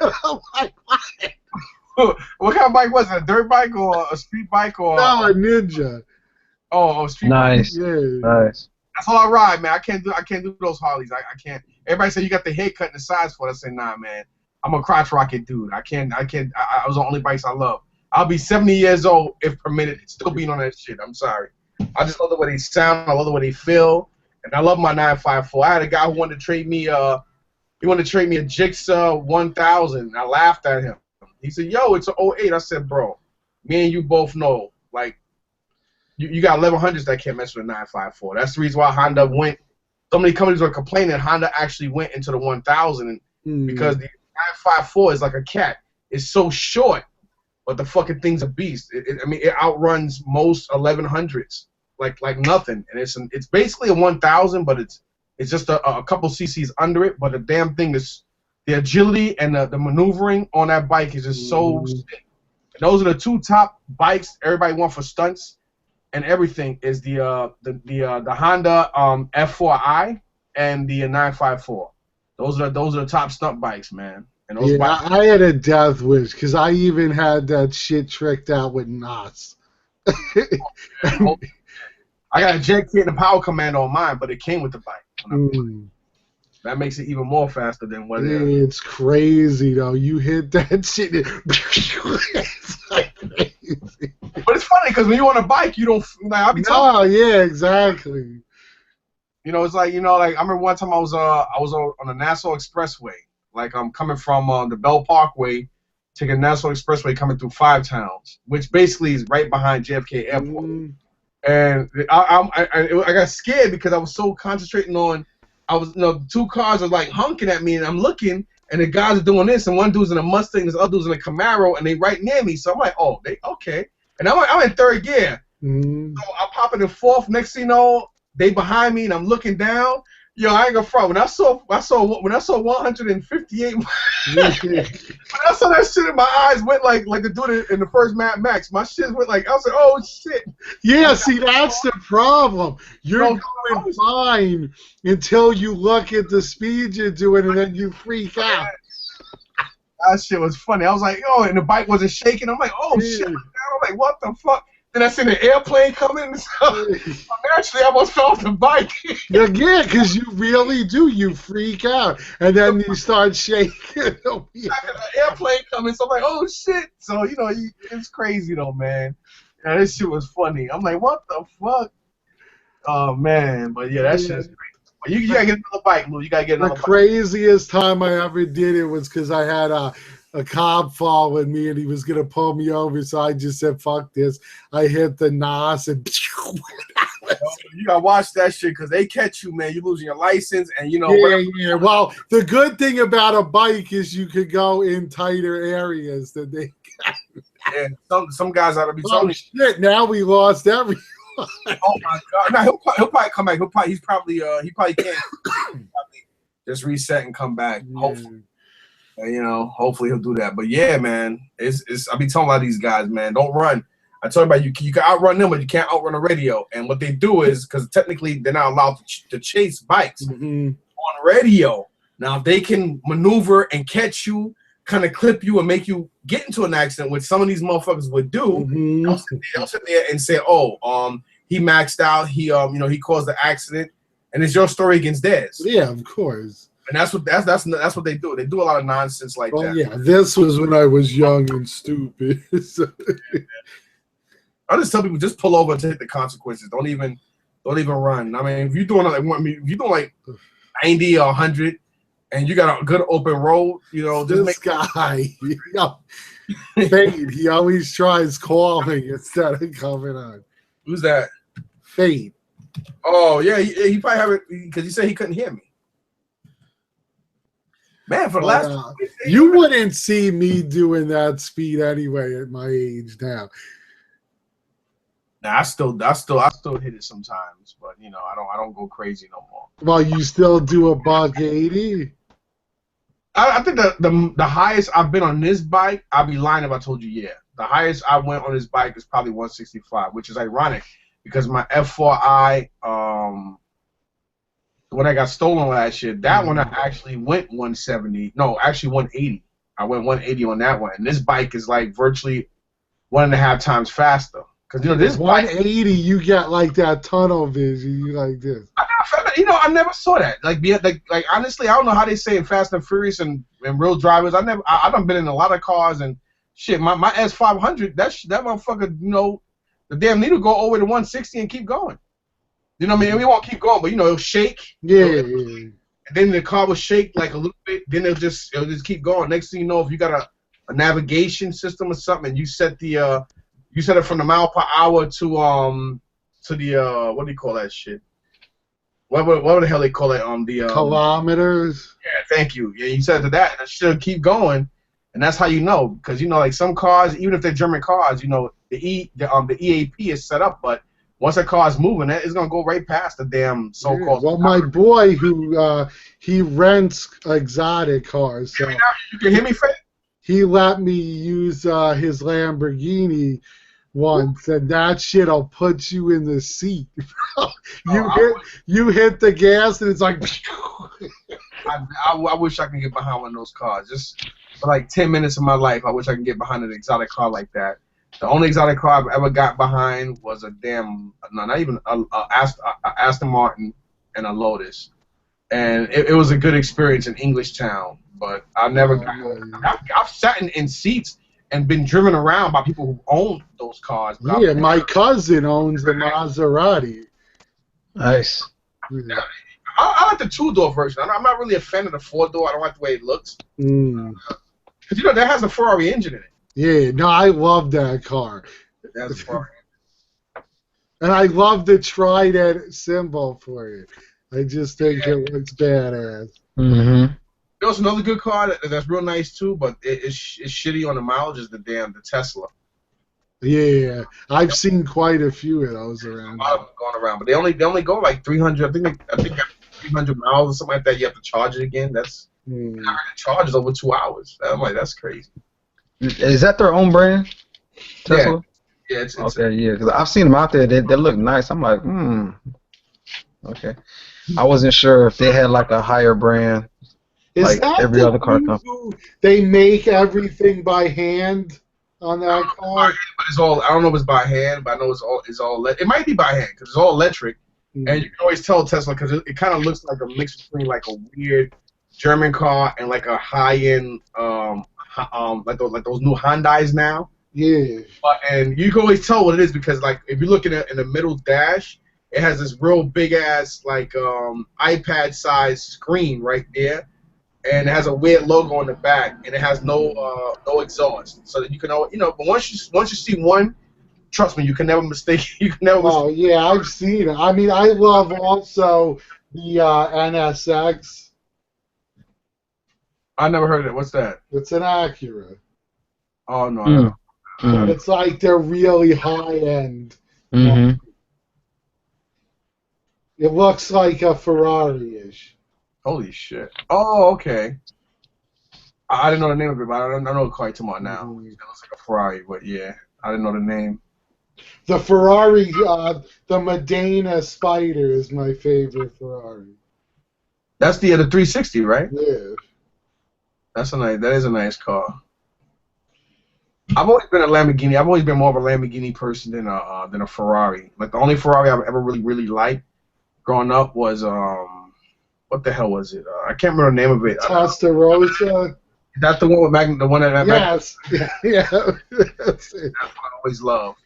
I'm like, what? What kind of bike was it? A dirt bike or a street bike or? No, a Ninja. Oh, street nice. bike. Yeah. Nice. That's all I ride, man. I can't do those Harleys. I can't. Everybody say you got the haircut and the size for it. I say, nah, man. I'm a crotch rocket dude. I was the only bikes I love. I'll be 70 years old if permitted, still being on that shit. I'm sorry. I just love the way they sound. I love the way they feel, and I love my 954. I had a guy who wanted to trade me. He wanted to trade me a Jigsaw 1000. I laughed at him. He said, "Yo, it's an 08." I said, "Bro, me and you both know, like, you got 1100s that can't mess with a 954. That's the reason why Honda went. So many companies were complaining. Honda actually went into the 1000 because the 954 is like a cat. It's so short, but the fucking thing's a beast. It outruns most 1100s like nothing. And it's basically a 1000, but it's just a couple cc's under it. But the damn thing is the agility and the maneuvering on that bike is just so sick. And those are the 2 top bikes everybody wants for stunts and everything. Is the Honda F4i and the 954. Those are the top stunt bikes, man. And those bikes, I had a death wish because I even had that shit tricked out with knots. I got a jet kit and a power command on mine, but it came with the bike. That makes it even more faster than what it is. It's crazy though. You hit that shit. It's like crazy. But it's funny because when you're on a bike, you don't. Like, I'll be talking. Yeah, exactly. It's like like I remember one time I was on the Nassau Expressway, Like I'm coming from the Bell Parkway, taking National Expressway coming through Five Towns, which basically is right behind JFK Airport. And I got scared because I was so concentrating on, two cars are like honking at me, and I'm looking, and the guys are doing this, and one dude's in a Mustang, this other dude's in a Camaro, and they right near me. So I'm like, oh, they okay. And I'm in third gear. So I'm popping in fourth. Next thing you know, they behind me, and I'm looking down. Yo, I ain't gonna front. When I saw 158, when I saw that shit, in my eyes went like the dude in the first Mad Max. My shit went like, I was like, oh shit. Yeah, see, that's the problem. You're going fine until you look at the speed you're doing, and then you freak out. That shit was funny. I was like, oh, and the bike wasn't shaking. I'm like, oh shit. I'm like, what the fuck? Then I seen an airplane coming. So naturally, I almost fell off the bike. Yeah, because you really do. You freak out, and then you start shaking. An airplane coming, so I'm like, oh shit. So it's crazy though, man. Yeah, this shit was funny. I'm like, what the fuck? Oh man, but yeah, that shit's crazy. You gotta get another bike, Lou. You gotta get another bike. The craziest time I ever did it was because I had a cop following me, and he was going to pull me over, so I just said, fuck this. I hit the NOS, and you got to watch that shit, because they catch you, man. You're losing your license, and Yeah. Well, the good thing about a bike is you could go in tighter areas than they got. Yeah, some guys ought to be telling me. Shit, now we lost everyone. Oh, my God. No, he'll probably come back. He probably can. Probably just reset and come back, hopefully. Hopefully he'll do that. But yeah, man, I be telling a lot of these guys, man, don't run. I told you about you can outrun them, but you can't outrun a radio. And what they do is, because technically they're not allowed to chase bikes on radio. Now, if they can maneuver and catch you, kind of clip you and make you get into an accident, which some of these motherfuckers would do, they'll sit there and say, oh, he maxed out, he caused the accident, and it's your story against theirs. Yeah, of course. And that's what they do. They do a lot of nonsense like that. Yeah, this was when I was young and stupid. I just tell people, just pull over and take the consequences. Don't even run. I mean, if you're doing like 90 or 100, and you got a good open road, just this guy, Fade. He always tries calling instead of coming on. Who's that? Fade. Oh yeah, he probably have it because he said he couldn't hear me. Man, for the last you wouldn't see me doing that speed anyway at my age now. Nah, I still hit it sometimes, but I don't go crazy no more. Well, you still do a $180? I think the highest I've been on this bike, I'd be lying if I told you yeah. The highest I went on this bike is probably 165, which is ironic because my F4i when I got stolen last year, that one I actually went 170. No, actually 180. I went 180 on that one. And this bike is like virtually 1.5 times faster. Because this 180, bike, you get like that tunnel vision. You like this. I never saw that. Like honestly, I don't know how they say in Fast and Furious and real drivers. I done been in a lot of cars and shit. My S500, that motherfucker, the damn needle go all the way to 160 and keep going. You know what I mean? We won't keep going, but it'll shake. Yeah. And then the car will shake like a little bit. Then it'll just keep going. Next thing you know, if you got a navigation system or something, and you set it from the mile per hour to the what do you call that shit? What the hell they call it? The kilometers. Yeah, thank you. Yeah, you set it to that, and it should keep going. And that's how you know, because like some cars, even if they're German cars, the EAP is set up, but once a car is moving, it's gonna go right past the damn so-called. Well, my boy, who he rents exotic cars, so you can hear me, Fred? He let me use his Lamborghini once, and that shit'll put you in the seat. You hit the gas, and it's like. I wish I could get behind one of those cars. Just for like 10 minutes of my life, I wish I could get behind an exotic car like that. The only exotic car I've ever got behind was not even Aston Martin and a Lotus, and it was a good experience in Englishtown. But I never I've sat in seats and been driven around by people who own those cars. Yeah, my cousin owns the Maserati. Nice. I I like the 2-door version. I'm not really a fan of the 4-door. I don't like the way it looks. Because you know that has a Ferrari engine in it. Yeah, no, I love that car. It has a Ferrari. And I love the trident symbol for it. I just think it looks badass. There's another good car that's real nice too, but it's shitty on the mileage. Is the Tesla. Yeah, I've seen quite a few of those around. A lot of them going around, but they only go like 300. I think 300 miles or something like that. You have to charge it again. That's charges over 2 hours. I'm like, that's crazy. Is that their own brand? Tesla? Yeah, it's okay, yeah, because I've seen them out there. They look nice. I'm like, okay. I wasn't sure if they had like a higher brand. Is like that every other car company. They make everything by hand on that car? But it's all, I don't know if it's by hand, but I know it's all it might be by hand because it's all electric. And you can always tell Tesla because it kind of looks like a mix between like a weird German car and like a high-end, like those new Hyundais now. Yeah. And you can always tell what it is because like if you look in the middle dash, it has this real big ass like iPad-sized screen right there, and it has a weird logo on the back, and it has no exhaust, so that you can But once you see one, trust me, you can never mistake. You can never. Oh yeah, I've seen it. I mean, I love also the NSX. I never heard of it. What's that? It's an Acura. Oh no. It's like they're really high end. Mm-hmm. It looks like a Ferrari-ish. Holy shit. Oh, okay. I didn't know the name of it, but I know what car you're talking about now. It looks like a Ferrari, but yeah, I didn't know the name. The Ferrari, the Medina Spider is my favorite Ferrari. That's the 360, right? Yeah. That is a nice car. I've always been a Lamborghini. I've always been more of a Lamborghini person than a Ferrari. Like the only Ferrari I've ever really liked growing up was what the hell was it? I can't remember the name of it. Testarossa. That's the one with the one that. Yes. Yeah. That's what I always loved.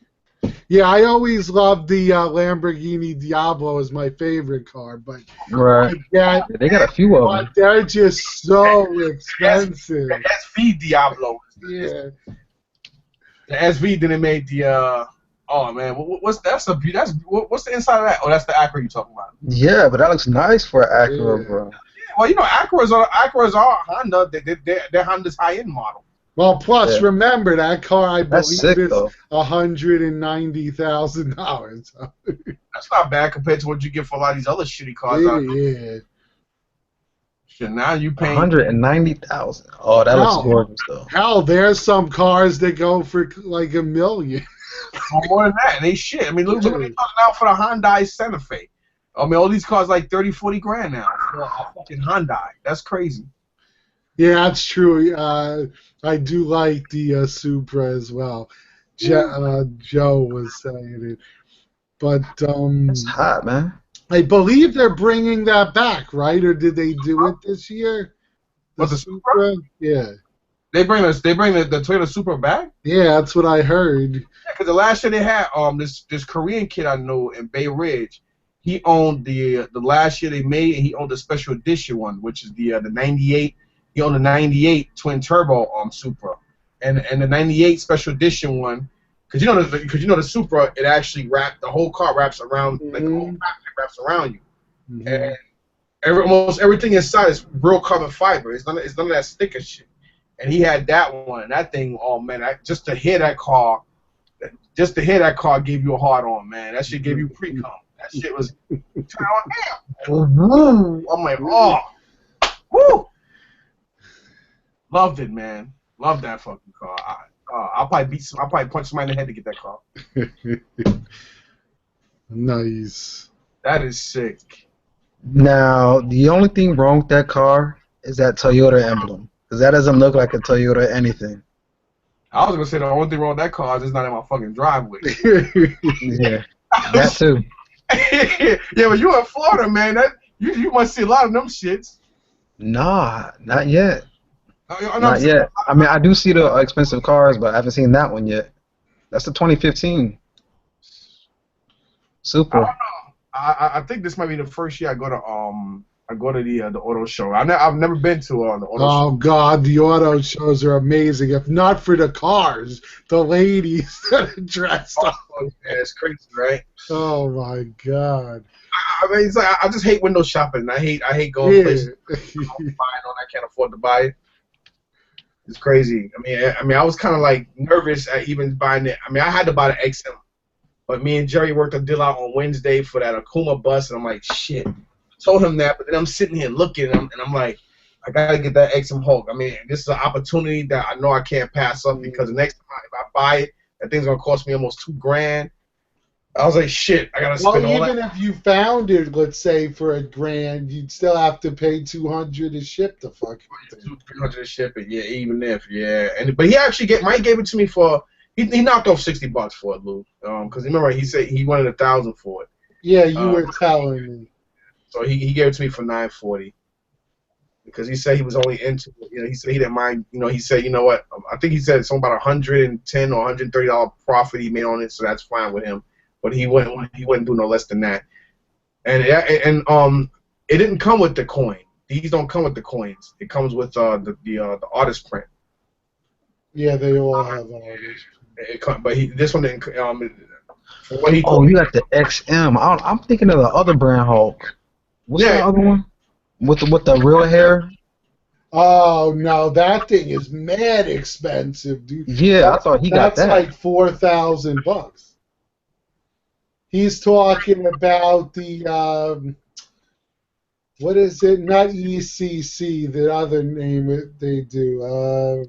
Yeah, I always loved the Lamborghini Diablo as my favorite car, but right. They got a few of them. They're just so expensive. The SV Diablo. Yeah. The SV then they made the oh man, what's the inside of that? Oh, that's the Acura you're talking about. Yeah, but that looks nice for an Acura, bro. Yeah, well, Acuras are Honda. They're Honda's high-end model. Well, plus remember that car I believe sick, is though. $190,000. That's not bad compared to what you get for a lot of these other shitty cars. Yeah. Shit, now you paying $190,000. Oh, that looks gorgeous though. Hell, there's some cars that go for like $1 million. More than that, and they shit. I mean, look what they're talking out for the Hyundai Santa Fe. I mean, all these cars like 30, 40 grand now for a fucking Hyundai. That's crazy. Yeah, that's true. I do like the Supra as well. Joe was saying it, but it's hot, man. I believe they're bringing that back, right? Or did they do it this year? The Supra? Yeah. They bring the Toyota Supra back? Yeah, that's what I heard. Yeah, because the last year they had this Korean kid I know in Bay Ridge. He owned the last year they made, and he owned the special edition one, which is the 98. He owned the 98 twin turbo Supra, and the 98 special edition one, because you know the Supra, it actually the whole car wraps around, like the whole cockpit wraps around you, and almost everything inside is real carbon fiber. It's none of that sticker shit. And he had that one, and that thing, oh man, just to hear that car gave you a hard on, man. That shit gave you pre-cum. That shit was turn on. I'm like, oh, woo. Loved it, man. Loved that fucking car. I'll probably punch somebody in the head to get that car. Nice. That is sick. Now, the only thing wrong with that car is that Toyota emblem, because that doesn't look like a Toyota anything. I was gonna say the only thing wrong with that car is it's not in my fucking driveway. Yeah, that too. Yeah, but you in Florida, man. That you must see a lot of them shits. Nah, not yet. Not yet. I mean, I do see the expensive cars, but I haven't seen that one yet. That's the 2015 Supra. I think this might be the first year I go to the auto show. I've never been to the auto show. Oh God, the auto shows are amazing. If not for the cars, the ladies that are dressed up. Oh, yeah, it's crazy, right? Oh my God. I mean, it's like I just hate window shopping. I hate going places buying on I can't afford to buy it. It's crazy. I mean, I was kind of like nervous at even buying it. I mean, I had to buy the XM, but me and Jerry worked a deal out on Wednesday for that Akuma bus, and I'm like, shit. I told him that, but then I'm sitting here looking, and I'm like, I gotta get that XM Hulk. I mean, this is an opportunity that I know I can't pass up because the next time if I buy it, that thing's gonna cost me almost $2,000. I was like, shit, I gotta spend all that. Even if you found it, let's say for $1,000, you'd still have to pay $200 to ship the fucking thing. $300 to ship it, yeah. Even if, yeah. But he actually Mike gave it to me for. He knocked off $60 for it, Lou. Because remember he said he wanted $1,000 for it. Yeah, you were telling me. So he gave it to me for $940. Because he said he was only into it. You know, he said he didn't mind. You know, he said, you know what? I think he said something about $110 or $130 profit he made on it, so that's fine with him. But he wouldn't do no less than that. And it didn't come with the coin. These don't come with the coins. It comes with the artist print. Yeah, they all have artist. But this one didn't. What he you got the XM. I'm thinking of the other brand Hulk. What's the other one? With the real hair? Oh no, that thing is mad expensive, dude. Yeah, I thought he got that. That's like $4,000. He's talking about the what is it? Not ECC. The other name they do.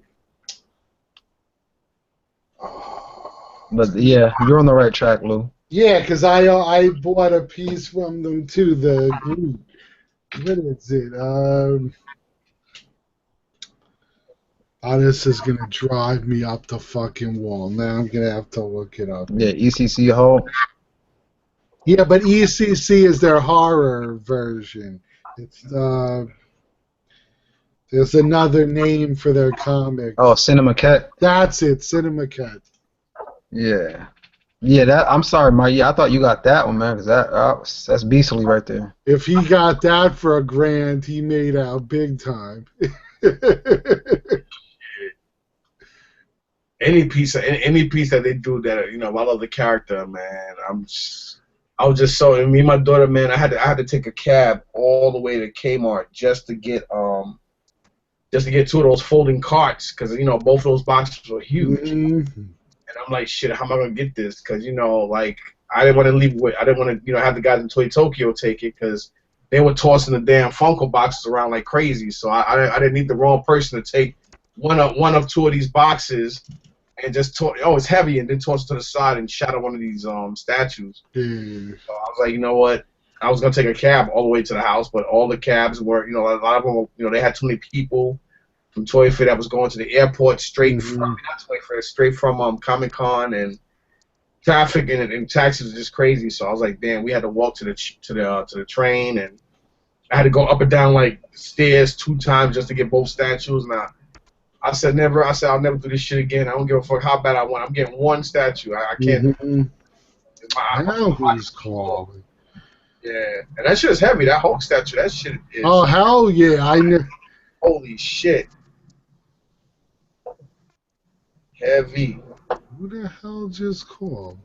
But yeah, you're on the right track, Lou. Yeah, because I bought a piece from them too. The group. What is it? This is gonna drive me up the fucking wall. Now I'm gonna have to look it up. Yeah, ECC Hulk. Yeah, but ECC is their horror version. It's there's another name for their comic. Oh, Cinema Cat. That's it, Cinema Cat. Yeah. Yeah, that. I'm sorry, Mike. Yeah, I thought you got that one, man. Cause that's beastly right there. If he got that for $1,000, he made out big time. Any piece that they do that, I love the character, man. I was just so. Me and my daughter, man, I had to take a cab all the way to Kmart just to get two of those folding carts because both of those boxes were huge. Mm-hmm. And I'm like, shit, how am I gonna get this? Because like I didn't want to leave with, I didn't want to have the guys in Toy Tokyo take it because they were tossing the damn Funko boxes around like crazy. So I didn't need the wrong person to take one of two of these boxes and just it's heavy, and then toss it to the side and shatter one of these statues. Mm. So I was like, you know what? I was gonna take a cab all the way to the house, but all the cabs were, a lot of them, they had too many people from Toy Fair that was going to the airport straight from not Toy Fair, straight from Comic-Con, and traffic and taxis was just crazy. So I was like, damn, we had to walk to the train, and I had to go up and down like stairs 2 times just to get both statues. And I said I'll never do this shit again. I don't give a fuck how bad I want. I'm getting one statue. I can't. I know who's calling. Yeah, and that shit is heavy. That Hulk statue, that shit is. Oh hell yeah! I know. Holy shit. Heavy. Who the hell just called?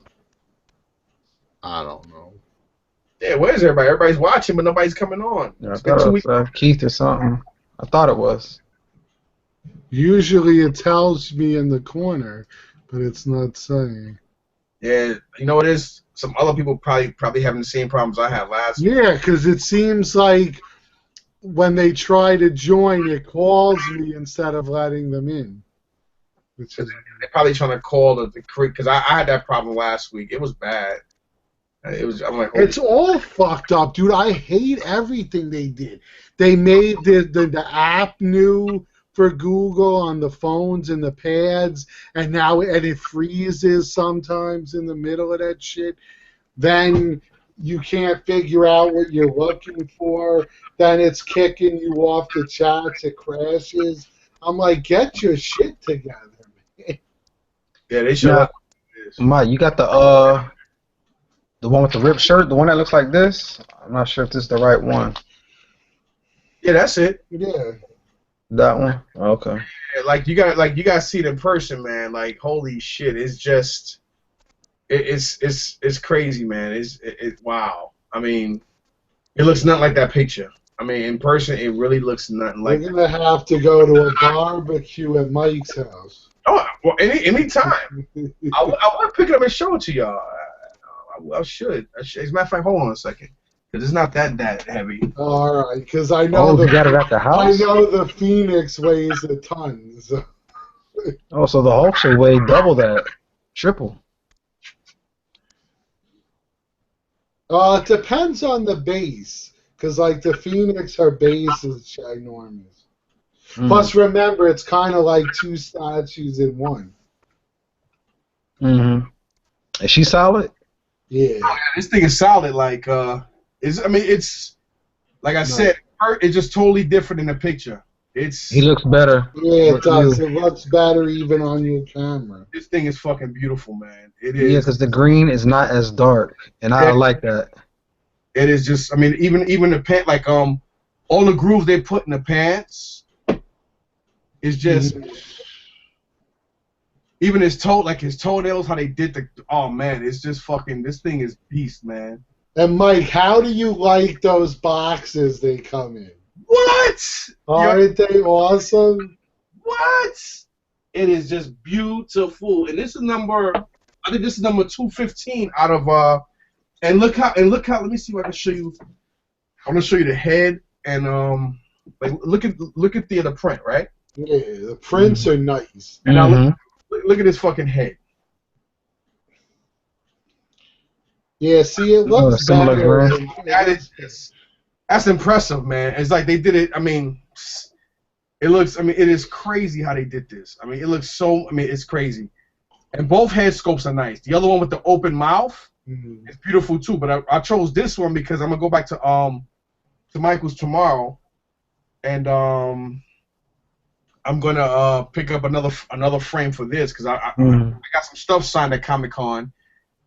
I don't know. Yeah, where's everybody? Everybody's watching, but nobody's coming on. Yeah, I thought it was Keith or something. I thought it was. Usually it tells me in the corner, but it's not saying. Yeah, you know what it is? Some other people probably having the same problems I had last week. Yeah, because it seems like when they try to join, it calls me instead of letting them in. Which is, they're probably trying to call the because I had that problem last week. It was bad. I'm like, it's all fucked up, dude. I hate everything they did. They made the app new for Google on the phones and the pads, and it freezes sometimes in the middle of that shit. Then you can't figure out what you're looking for. Then it's kicking you off the chats. It crashes. I'm like, get your shit together, man. Yeah, they should. Mike, you got the The one with the ripped shirt, the one that looks like this. I'm not sure if this is the right one. Yeah, that's it. Yeah. That one. Okay. Yeah, like you gotta see it in person, man. Like holy shit, it's just it's crazy, man. Wow. I mean, it looks nothing like that picture. I mean, in person, it really looks nothing like. We're gonna have to go to a barbecue at Mike's house. Oh, well, any time. I would pick it up and show it to y'all. I should. As a matter of fact, hold on a second, because it's not that heavy. All right, because I know you got it at the house. I know the Phoenix weighs a ton. So. Oh, so the Hulk should weigh double that, triple. It depends on the base, because like the Phoenix, her base is ginormous. Plus, remember, it's kind of like two statues in one. Mm-hmm. Is she solid? Yeah. Oh, yeah, this thing is solid. Like, it's like I said, it's just totally different in the picture. He looks better. Yeah, it does. It looks better even on your camera. This thing is fucking beautiful, man. It is. Yeah, because the green is not as dark, and I like that. It is just. I mean, even the pant, like all the grooves they put in the pants, is just. Even his toenails, how they did the. Oh man, it's just fucking. This thing is beast, man. And Mike, how do you like those boxes they come in? What? Aren't they awesome? What? It is just beautiful, and this is number. I think this is number 215 out of. And look how. Let me see if I can show you. I'm gonna show you the head and like look at the print, right? Yeah, the prints are nice. And now look at this fucking head. Yeah, see, it looks better. That's impressive, man. It's like they did it. I mean, it looks. I mean, it is crazy how they did this. I mean, it looks so. I mean, it's crazy. And both head sculpts are nice. The other one with the open mouth is beautiful too. But I chose this one because I'm gonna go back to Michael's tomorrow, and I'm gonna pick up another frame for this because I got some stuff signed at Comic-Con,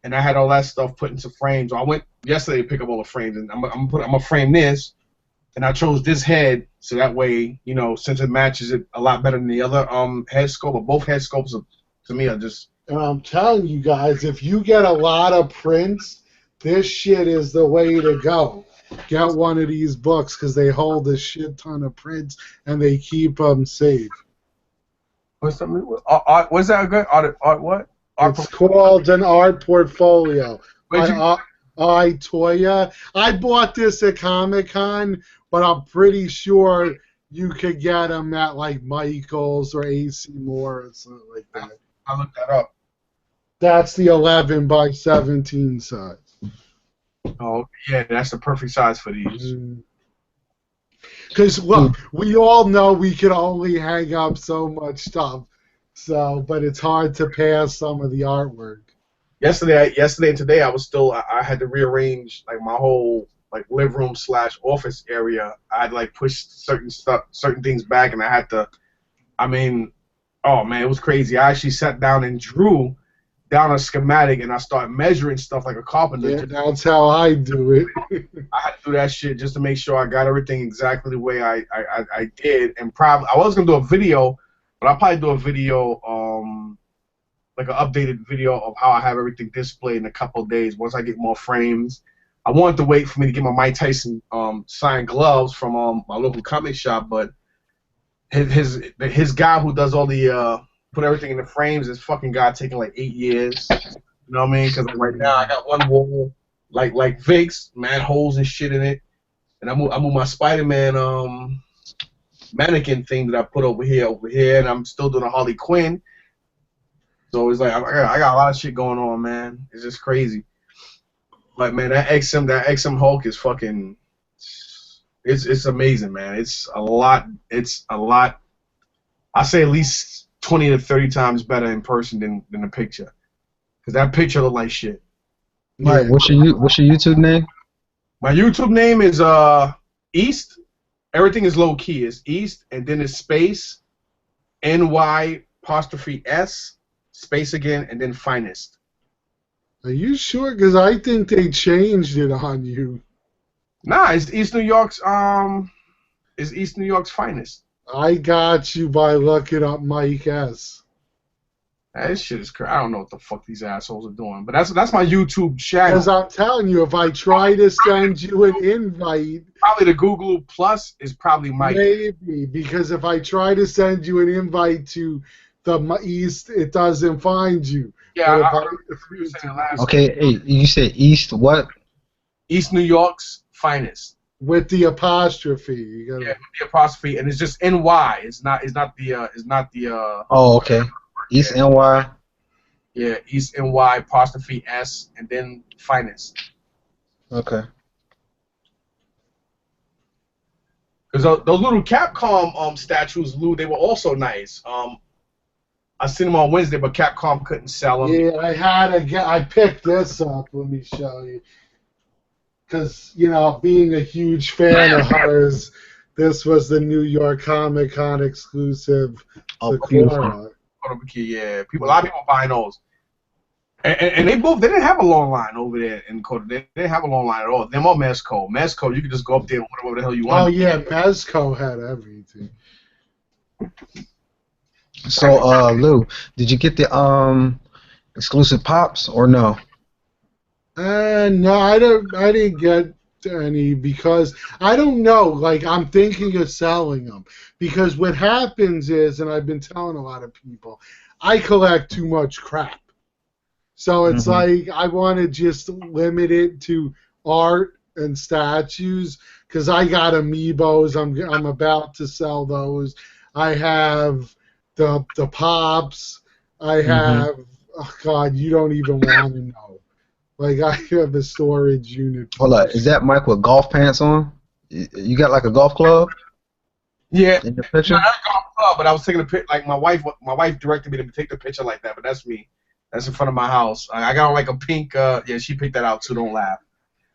and I had all that stuff put into frames. So I went yesterday to pick up all the frames, and I'm gonna frame this, and I chose this head so that way, you know, since it matches it a lot better than the other head sculpt, but both head sculpts to me are just. And I'm telling you guys, if you get a lot of prints, this shit is the way to go. Get one of these books because they hold a shit ton of prints and they keep them safe. What's that? What's that good? Art what? It's called an art portfolio. Toya. I bought this at Comic-Con, but I'm pretty sure you could get them at like Michael's or AC Moore or something like that. I looked that up. That's the 11 by 17 size. Oh, yeah, that's the perfect size for these. Because, look, we all know we can only hang up so much stuff, but it's hard to pass some of the artwork. Yesterday and today, I had to rearrange like my whole like living room / office area. I had like pushed certain things back, and I had to. I mean, oh man, it was crazy. I actually sat down and drew down a schematic, and I started measuring stuff like a carpenter. Yeah, that's how I do it. I had to do that shit just to make sure I got everything exactly the way I did. And probably I was gonna do a video, but I'll probably do a video, like an updated video of how I have everything displayed in a couple of days once I get more frames. I wanted to wait for me to get my Mike Tyson signed gloves from my local comic shop, but his guy who does all the put everything in the frames, this fucking guy taking like 8 years. You know what I mean? Because right now I got one wall like Vic's, mad holes and shit in it, and I move my Spider-Man mannequin thing that I put over here, and I'm still doing a Harley Quinn. So it's like I got a lot of shit going on, man. It's just crazy. But man, that XM Hulk is fucking. It's amazing, man. It's a lot. I say at least 20 to 30 times better in person than the picture, because that picture looked like shit. Mike, what's your YouTube name? My YouTube name is East. Everything is low key. It's East, and then it's space NY' S space again, and then Finest. Are you sure? Because I think they changed it on you. Nah, it's East New York's finest. I got you by looking up Mike S. That shit is crazy. I don't know what the fuck these assholes are doing, but that's my YouTube channel. Because I'm telling you, if I try to send you an invite, probably the Google Plus is probably Mike. Maybe, because if I try to send you an invite to the East, it doesn't find you. Yeah, okay. Hey, you said East what? East New York's finest. With the apostrophe. You gotta... Yeah, with the apostrophe, and it's just NY. It's not the. Oh, okay. East NY. Yeah, East NY apostrophe S and then finest. Okay. Because those little Capcom statues, Lou, they were also nice. I seen them on Wednesday, but Capcom couldn't sell them. Yeah, I picked this up. Let me show you. Because, you know, being a huge fan of hers, this was the New York Comic Con exclusive Sakura. Yeah, a lot of people buying those. And they didn't have a long line over there in Dakota. They didn't have a long line at all. Them or Mezco. Mezco, you could just go up there and whatever the hell you want. Oh, yeah, Mezco had everything. So, Lou, did you get the exclusive pops or no? No, I didn't get any because I don't know. Like, I'm thinking of selling them because what happens is, and I've been telling a lot of people, I collect too much crap. So it's like I want to just limit it to art and statues because I got amiibos. I'm about to sell those. I have the pops. I have oh god, you don't even want to know. Like I have a storage unit. Hold on, is that Mike with golf pants on? You got like a golf club? Yeah. In the picture? Not a golf club, but I was taking a picture. Like my wife directed me to take the picture like that, but that's me. That's in front of my house. I got on like a pink. Yeah, she picked that out too. Don't laugh.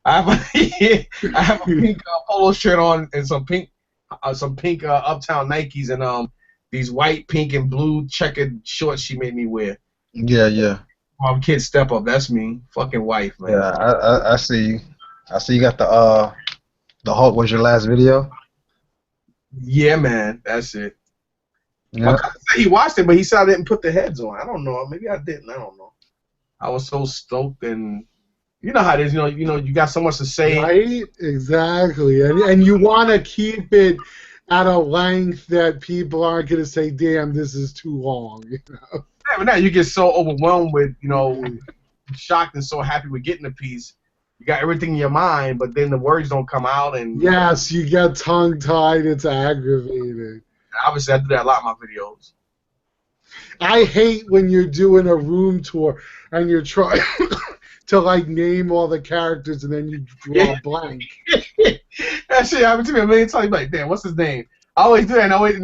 I have a pink polo shirt on and some pink Uptown Nikes and these white, pink, and blue checkered shorts she made me wear. Yeah, yeah. Mom, kid, step up. That's me. Fucking wife, man. Yeah, I see you. I see you got the Hulk was your last video. Yeah, man. That's it. Yeah. My cousin said he watched it, but he said I didn't put the heads on. I don't know. Maybe I didn't. I don't know. I was so stoked, and you know how it is. You know, you got so much to say. Right? Exactly. And you want to keep it at a length that people aren't going to say, "Damn, this is too long." You know? Yeah, but now you get so overwhelmed with, shocked and so happy with getting a piece. You got everything in your mind, but then the words don't come out, and yes, you get tongue-tied. It's aggravating. Obviously, I do that a lot in my videos. I hate when you're doing a room tour and you're trying to like name all the characters and then you draw a blank. That shit happened to me a million times. Like, damn, what's his name? I always do that. And I always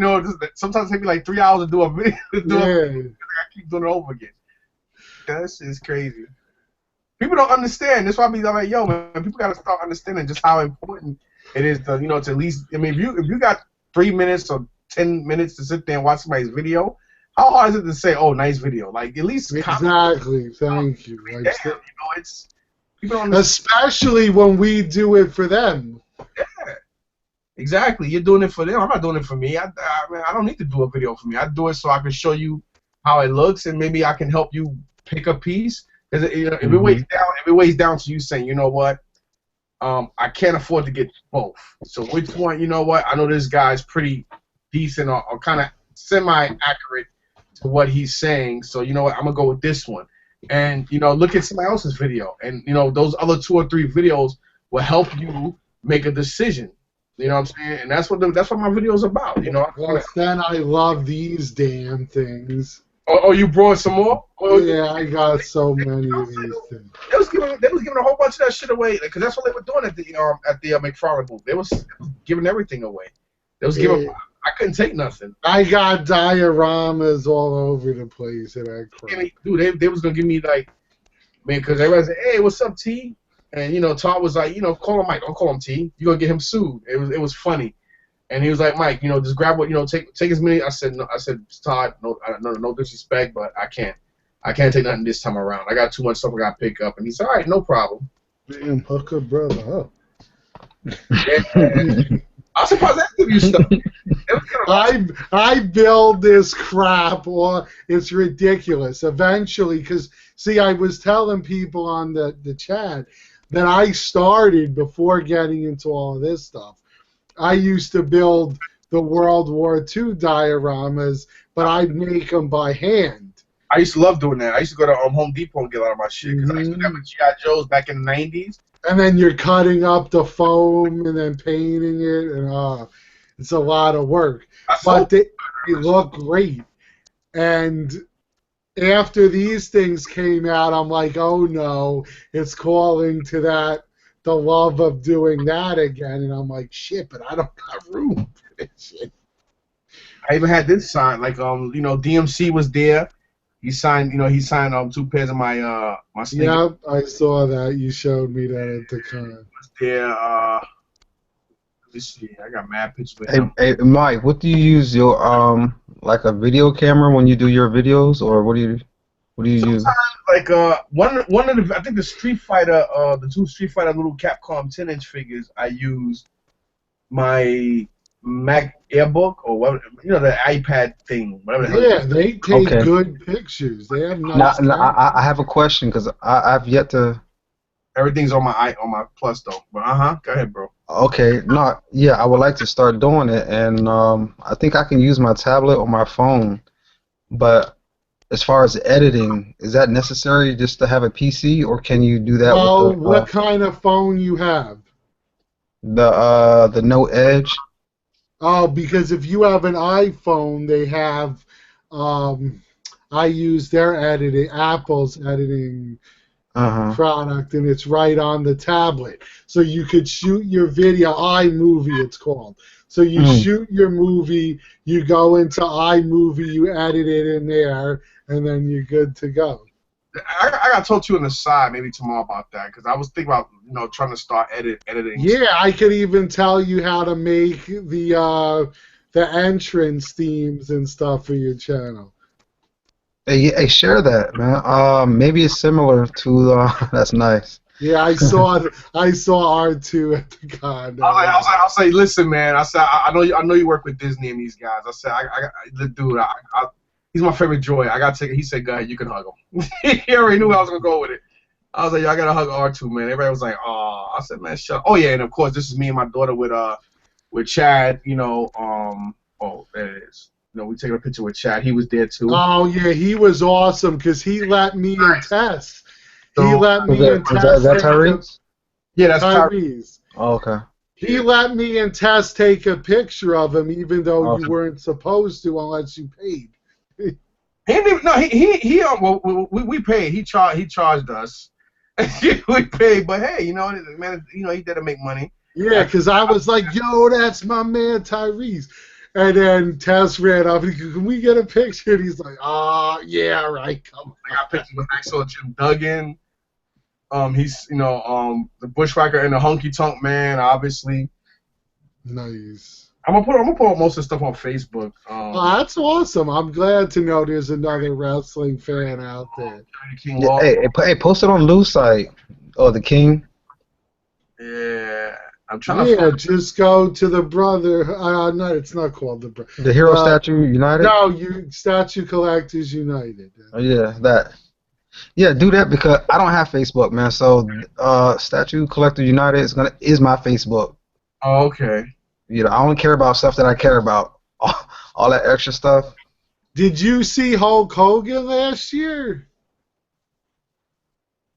sometimes it take me like 3 hours to do a video. I keep doing it over again. That shit is crazy. People don't understand. That's why I'm like, yo, man, people gotta start understanding just how important it is to, to at least. I mean, if you got 3 minutes or 10 minutes to sit there and watch somebody's video, how hard is it to say, "Oh, nice video"? Like at least exactly. Thank you. Like, damn, it's people don't especially when we do it for them. Yeah, exactly. You're doing it for them. I'm not doing it for me. I don't need to do a video for me. I do it so I can show you how it looks, and maybe I can help you pick a piece. Because if it weighs down to you saying, you know what, I can't afford to get both. So which one? You know what? I know this guy's pretty decent or kind of semi-accurate to what he's saying. So you know what? I'm gonna go with this one. And look at somebody else's video, and those other 2 or 3 videos will help you make a decision. You know what I'm saying? And that's what my video's about. Well, then I love these damn things. Oh, you brought some more? Yeah, I got so many of these things. They was giving a whole bunch of that shit away, because that's what they were doing at the McFarlane booth. They was giving everything away. They was giving. I couldn't take nothing. I got dioramas all over the place, and I cried. Dude, they was gonna give me like, man, because everybody said, "Hey, what's up, T?" And Todd was like, call him Mike. Don't call him T. You gonna get him sued. It was funny. And he was like, Mike, just grab what, take as many. I said, no. I said, Todd, no disrespect, but I can't. I can't take nothing this time around. I got too much stuff I got to pick up. And he said, all right, no problem. Damn, hook a brother up. I'm surprised that give you stuff. I build this crap, or it's ridiculous. Eventually, because see, I was telling people on the chat that I started before getting into all of this stuff. I used to build the World War II dioramas, but I'd make them by hand. I used to love doing that. I used to go to Home Depot and get a lot of my shit. Because I used to have G.I. Joes back in the 90s. And then you're cutting up the foam and then painting it, and it's a lot of work. But they look great. And after these things came out, I'm like, oh no, it's calling to the love of doing that again. And I'm like, shit, but I don't got room for this shit. I even had this sign, like DMC was there. He signed 2 pairs of my my sneakers. Yep, I saw that. You showed me that at the con. Yeah, let me see. I got mad pictures with him. Hey, Mike, what do you use your like a video camera when you do your videos, or what do you use? Like one of the, I think the Street Fighter, the 2 Street Fighter little Capcom 10-inch figures, I used my Mac Airbook or what, the iPad thing, whatever. Yeah, they take good pictures. They have nice. I have a question because I've yet to. Everything's on my Plus though. But go ahead, bro. Okay, I would like to start doing it, and I think I can use my tablet or my phone. But as far as editing, is that necessary just to have a PC, or can you do that? Well, with the, what kind of phone you have? The Note Edge. Oh, because if you have an iPhone, they have. I use their editing, Apple's editing product, and it's right on the tablet. So you could shoot your video, iMovie it's called. So you shoot your movie, you go into iMovie, you edit it in there, and then you're good to go. I got to talk to you on the side maybe tomorrow about that, because I was thinking about trying to start editing. Yeah, I could even tell you how to make the entrance themes and stuff for your channel. Hey, share that, man. Maybe it's similar to. That's nice. Yeah, I saw R2 at the con. I was like, listen, man. I said, I know you work with Disney and these guys. I said, dude, he's my favorite droid. I gotta take it. He said, go ahead, you can hug him. He already knew I was gonna go with it. I was like, I gotta hug R2, man. Everybody was like, oh. I said, man, shut up. Oh yeah, and of course, this is me and my daughter with Chad. Oh, there it is. We taking a picture with Chad. He was there too. Oh yeah, he was awesome because he let me and Tess. He let me and Tess. Is that Tyrese? Yeah, that's Tyrese. Oh, okay. He let me and Tess take a picture of him, even though you weren't supposed to unless you paid. He didn't even, no, we paid. He charged us. We paid, but hey, man, he did to make money. Yeah, because I was like, yo, that's my man Tyrese. And then Tess ran up. He goes, can we get a picture? And he's like, yeah, right, come on. I got pictures with Axel Jim Duggan. He's, the Bushwhacker and the Honky Tonk Man, obviously. Nice. I'm gonna put most of the stuff on Facebook. That's awesome. I'm glad to know there's another wrestling fan out there. Hey, post it on Lou's site. Oh, the King. Yeah. I'm trying to just go to the brother. No, it's not called the brother. The Hero Statue United? No, Statue Collectors United. Oh, yeah, that. Yeah, do that because I don't have Facebook, man. So, Statue Collector United is my Facebook. Oh, okay. I only care about stuff that I care about. All that extra stuff. Did you see Hulk Hogan last year?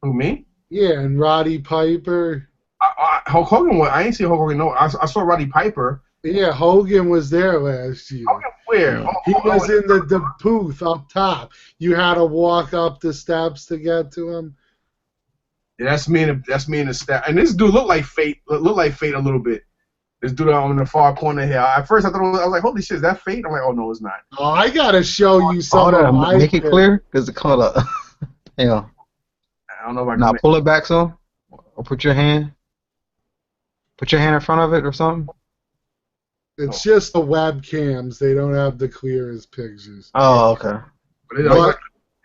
Who, me? Yeah, and Roddy Piper. Hulk Hogan. I ain't see Hulk Hogan. No, I saw Roddy Piper. Yeah, Hogan was there last year. Hogan where? He was in the booth up top. You had to walk up the steps to get to him. Yeah, that's me in the staff. And this dude looked like Fate. Looked like Fate a little bit. This dude in the far corner here. At first, I thought I was like, "Holy shit, is that Fate?" I'm like, "Oh no, it's not." Oh, I gotta show you something. Make it clear, because the color. Hang on. I don't know if I can. Now pull it back some, or put your hand in front of it or something. It's just the webcams. They don't have the clearest pictures. Oh, okay.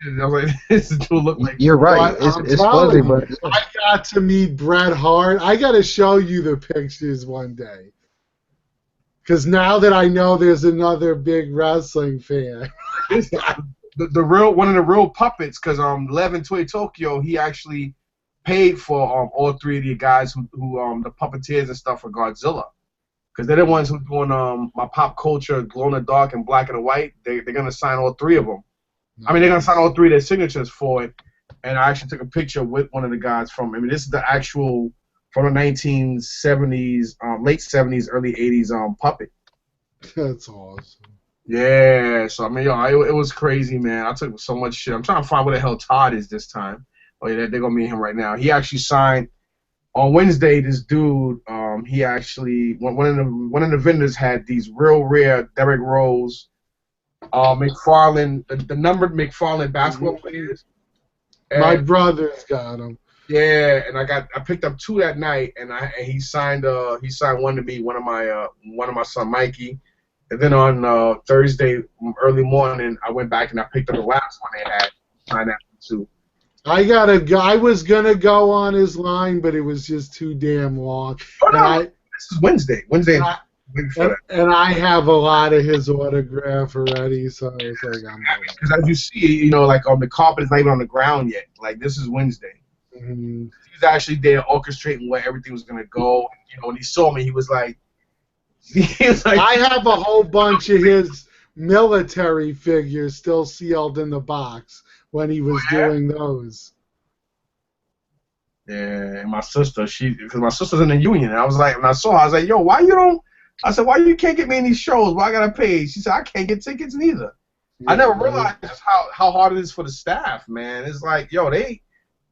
I was like, this dude look like. You're right. But It's fuzzy, but I got to meet Bret Hart. I got to show you the pictures one day. Because now that I know there's another big wrestling fan. the real one of the real puppets, because Lev in Toy Tokyo, he actually paid for all three of the guys who the puppeteers and stuff for Godzilla. Because they're the ones who doing my pop culture, glow in the dark and black and white. They're gonna sign all three of them. I mean, they're gonna sign all three of their signatures for it. And I actually took a picture with one of the guys from. I mean, this is the actual from the 1970s, late 70s, early 80s puppet. That's awesome. Yeah. So I mean, it was crazy, man. I took so much shit. I'm trying to find where the hell Todd is this time. Oh yeah, they're gonna meet him right now. He actually signed on Wednesday. This dude, he actually one of the vendors had these real rare Derrick Rose, McFarlane, the numbered McFarlane basketball players. And, my brother's got them. Yeah, and I picked up two that night, and he signed one to me, one of my son Mikey, and then on Thursday early morning I went back and I picked up the last one they had, signed that one too. I was gonna go on his line, but it was just too damn long. Oh, no, this is Wednesday. And I have a lot of his autograph already, so it's like because as you see, like the carpet is not even on the ground yet. Like this is Wednesday. Mm-hmm. He was actually there orchestrating where everything was gonna go. When he saw me, he was like, I have a whole bunch of his military figures still sealed in the box when he was doing those. Yeah, and my sister, because my sister's in the union, and I was like, when I saw her, I was like, yo, why you can't get me in these shows? Why I gotta pay? She said, I can't get tickets neither. Yeah, I never realized just how hard it is for the staff, man. It's like, yo, they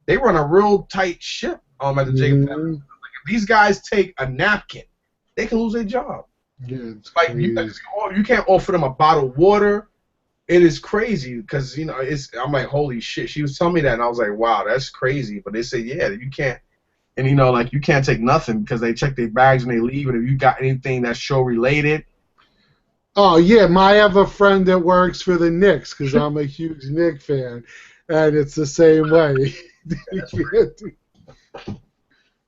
run a real tight ship at the Jacob. Like, if these guys take a napkin, they can lose their job. Yeah, it's like you can't offer them a bottle of water. It is crazy because I'm like, holy shit. She was telling me that, and I was like, wow, that's crazy. But they say, yeah, you can't, and you can't take nothing because they check their bags when they leave, and if you got anything that's show related. Oh yeah, I have a friend that works for the Knicks because I'm a huge Knicks fan, and it's the same way.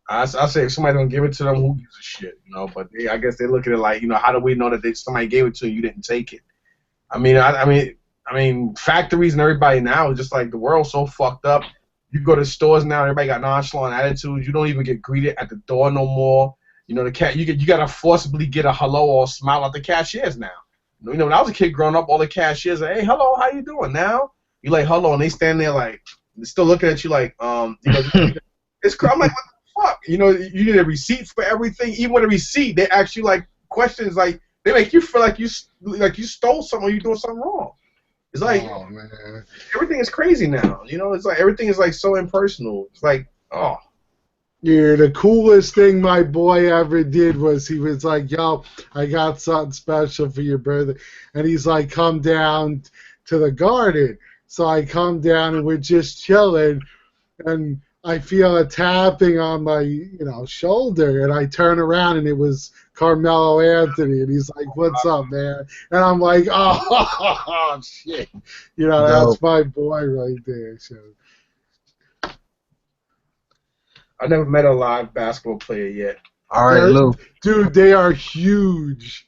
I say if somebody don't give it to them, who gives a shit, But I guess they look at it like, how do we know that somebody gave it to you, you didn't take it? I mean, factories and everybody now is just like the world's so fucked up. You go to stores now, everybody got nonchalant attitudes. You don't even get greeted at the door no more. You gotta forcibly get a hello or smile at the cashiers now. When I was a kid growing up, all the cashiers are, hey, hello, how you doing? Now you like hello, and they stand there like they're still looking at you like it's. I'm like, what the fuck? You need a receipt for everything. Even with a receipt, they ask you like questions like. They make you feel like you stole something or you're doing something wrong. It's like man. Everything is crazy now. It's like everything is like so impersonal. It's like Yeah, the coolest thing my boy ever did was he was like, yo, I got something special for your birthday. And he's like, come down to the garden. So I come down and we're just chilling and I feel a tapping on my, shoulder, and I turn around, and it was Carmelo Anthony, and he's like, "What's up, man?" And I'm like, "Oh, shit," that's my boy right there. So. I never met a live basketball player yet. All right, Lou. Dude, they are huge.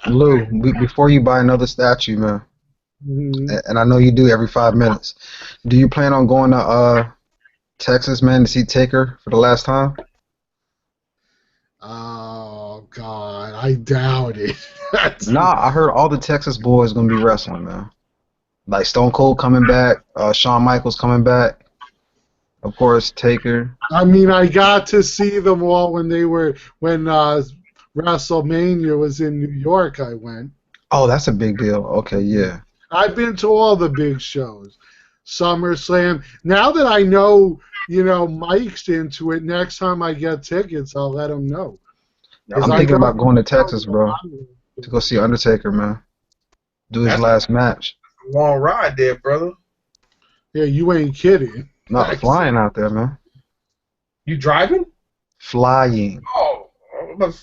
Lou, before you buy another statue, man. Mm-hmm. And I know you do every 5 minutes. Do you plan on going to Texas, man, to see Taker for the last time? Oh God, I doubt it. Nah, I heard all the Texas boys gonna be wrestling, man. Like Stone Cold coming back, Shawn Michaels coming back, of course Taker. I mean, I got to see them all when WrestleMania was in New York. I went. Oh, that's a big deal. Okay, yeah. I've been to all the big shows. SummerSlam. Now that I know, Mike's into it, next time I get tickets, I'll let him know. I'm thinking about going to Texas, bro, to go see Undertaker, man. Do his last match. Long ride there, brother. Yeah, you ain't kidding. Not flying out there, man. You driving? Flying. Oh,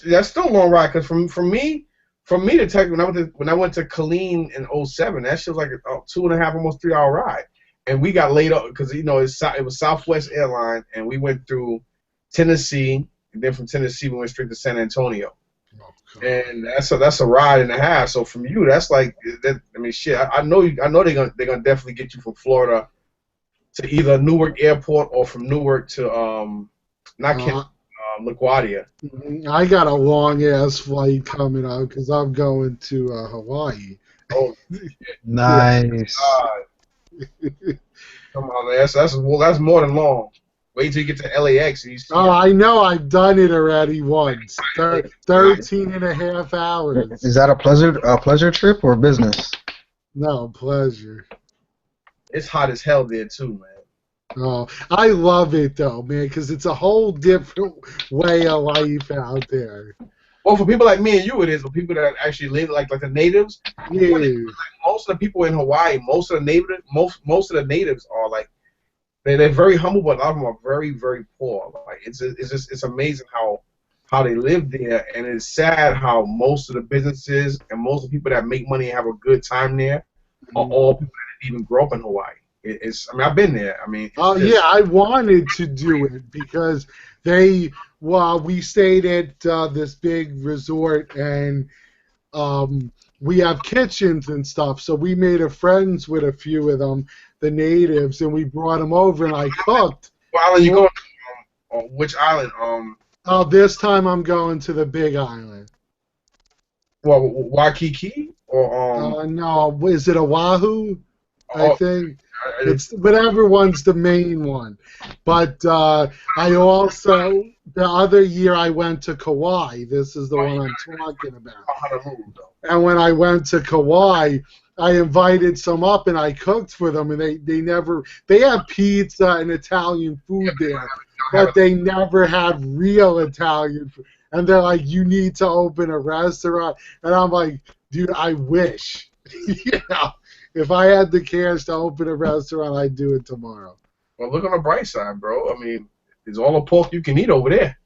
that's still a long ride, because from me For me to take when I went to Killeen in '07, that shit was like a 2.5, almost 3 hour ride, and we got laid up because it was Southwest Airline, and we went through Tennessee, and then from Tennessee we went straight to San Antonio, and that's a ride and a half. So from you, that's like that. I mean, shit. I know they're gonna definitely get you from Florida to either Newark Airport or from Newark to LaGuardia. I got a long ass flight coming up because I'm going to Hawaii. Oh, nice. Come on, man. That's more than long. Wait till you get to LAX and you see. Oh, I know. I've done it already once. 13 and a half hours. Is that a pleasure trip or business? No, pleasure. It's hot as hell there too, man. Oh, I love it though, man, because it's a whole different way of life out there. Well, for people like me and you, it is. For people that actually live like the natives, yeah. Most of the people in Hawaii, most of the natives are like they're very humble, but a lot of them are very, very poor. Like it's amazing how they live there, and it's sad how most of the businesses and most of the people that make money and have a good time there are all people that didn't even grow up in Hawaii. I mean, I've been there. I mean, yeah, I wanted to do it because we stayed at this big resort, and we have kitchens and stuff. So we made friends with a few of them, the natives, and we brought them over, and I cooked. What island you going to? Which island? This time I'm going to the Big Island. Well, Waikiki or no, is it Oahu? I think. It's whatever one's the main one. But I also, the other year I went to Kauai. This is the one I'm talking about. And when I went to Kauai, I invited some up and I cooked for them, and they have pizza and Italian food there, but they never had real Italian food. And they're like, you need to open a restaurant. And I'm like, dude, I wish. You know. If I had the cash to open a restaurant, I'd do it tomorrow. Well, look on the bright side, bro. I mean, there's all the pork you can eat over there.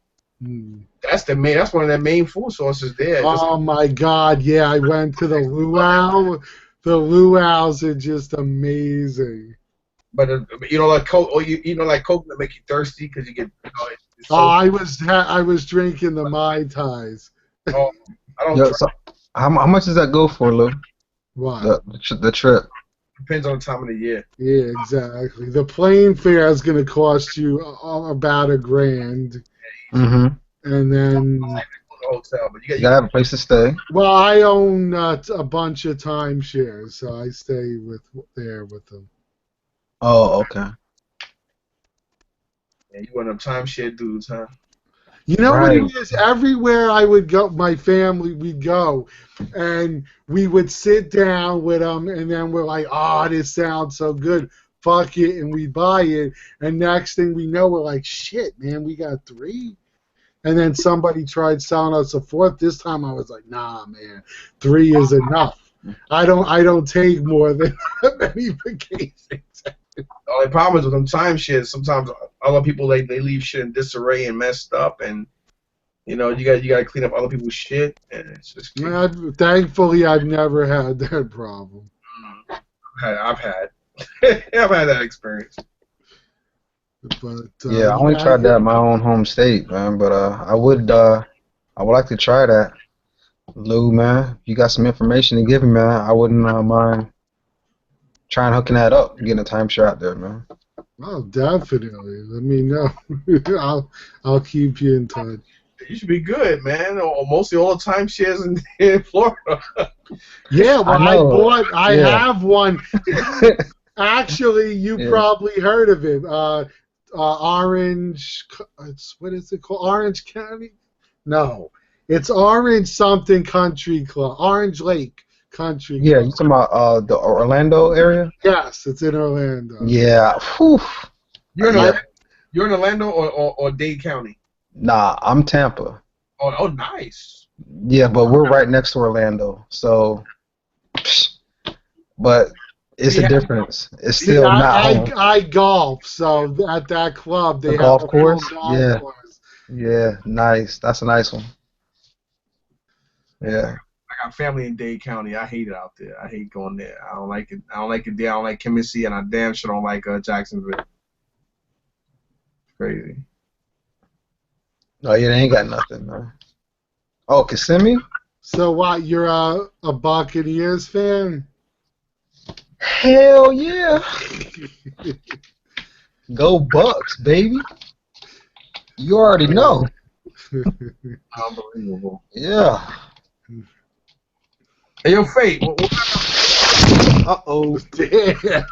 That's one of their main food sources there. Oh my God, yeah! I went to the luau. The luau's are just amazing. But you know, like Coke, or like Coke that make you thirsty because you get. I was drinking the Mai Tais. Oh, I don't. So how much does that go for, Lou? What? The trip. Depends on the time of the year. Yeah, exactly. The plane fare is going to cost you about $1,000. Mm-hmm. And then hotel, but you gotta have a place to stay. Well, I own a bunch of timeshares, so I stay there with them. Oh, okay. Yeah, you one of them timeshare dudes, huh? You know what it is? Everywhere I would go, my family, we'd go, and we would sit down with them, and then we're like, oh, this sounds so good. Fuck it, and we buy it, and next thing we know, we're like, shit, man, we got 3? And then somebody tried selling us a 4th. This time I was like, nah, man, 3 is enough. I don't take more than many vacations. The only problem is with them timeshares. Sometimes other people they leave shit in disarray and messed up, and you know you got to clean up other people's shit, and it's just. Thankfully, I've never had that problem. I've had that experience. But yeah, I only tried that in my own home state, man. But I would like to try that. Lou, man, if you got some information to give me, man, I wouldn't mind trying hooking that up, getting a timeshare out there, man. Oh, definitely. Let me know. I'll keep you in touch. You should be good, man. Or mostly all the timeshares in Florida. Yeah, well, I have one. Actually, you probably heard of it. Orange. What is it called? Orange County? No. It's Orange something Country Club. Orange Lake Country Club. Yeah, you talking about the Orlando area? Yes, it's in Orlando. Yeah. Whew. You're in Orlando or Dade County? Nah, I'm Tampa. Oh, nice. Yeah, but we're right next to Orlando, so. But it's a difference. It's still not home. I golf, so at that club they have golf a course. Golf course. Yeah, nice. That's a nice one. Yeah. I got family in Dade County. I hate it out there. I hate going there. I don't like it. I don't like it there. I don't like Kissimmee, and I damn sure don't like Jacksonville. Crazy. Oh yeah, they ain't got nothing, man. Oh, Kissimmee? So what? You're a Buccaneers fan? Hell yeah! Go Bucks, baby! You already know. Unbelievable. Yeah. Hey, yo, Fate. Uh-oh. Damn.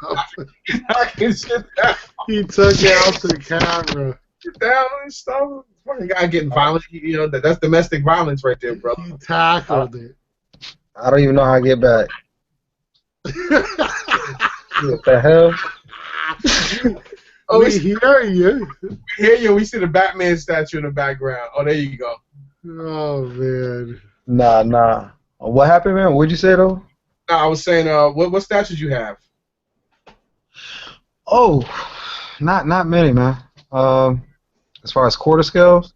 I can sit down. He took out the camera. Sit down and stuff. Fucking guy getting violent. You know, that's domestic violence right there, brother. He tackled it. I don't even know how to get back. What the hell? Oh, we hear you. We hear you. We see the Batman statue in the background. Oh, there you go. Oh, man. Nah. What happened, man? What'd you say, though? No, I was saying, what statues you have? Oh, not many, man. As far as quarter scales?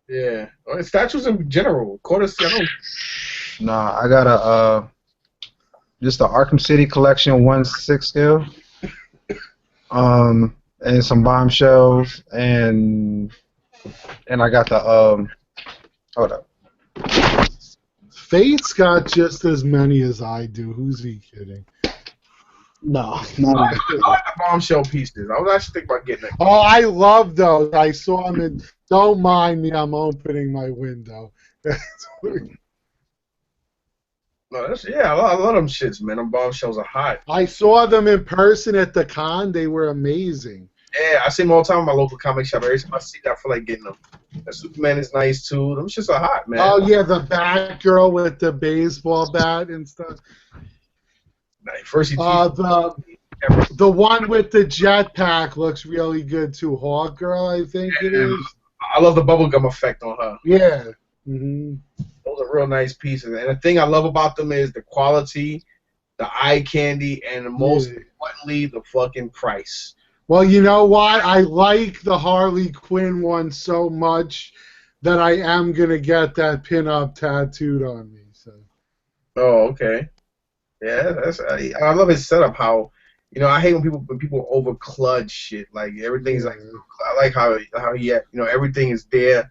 Yeah. Well, statues in general. Quarter scale. Nah, I got just the Arkham City collection 1/6 scale. And some Bombshells, and I got the hold up. Fate's got just as many as I do. Who's he kidding? No, I like the Bombshell pieces. I was actually thinking about getting it. Oh, I love those. I saw them in. Don't mind me. I'm opening my window. No, I love them shits, man. Them Bombshells are hot. I saw them in person at the con. They were amazing. Yeah, I see them all the time in my local comic shop. Every time I see that, I feel like getting them. The Superman is nice too. Them shits are hot, man. Oh yeah, the Batgirl with the baseball bat and stuff. First, the one with the jetpack looks really good too. Hawk Girl, I think it is. I love the bubblegum effect on her. Yeah. Mm-hmm. Those are real nice pieces. And the thing I love about them is the quality, the eye candy, and most importantly, the fucking price. Well, you know what? I like the Harley Quinn one so much that I am going to get that pinup tattooed on me. So. Oh, okay. Yeah, I love his setup. How, you know, I hate when people over clutch shit. Like everything's like, I like how he, you know, everything is there,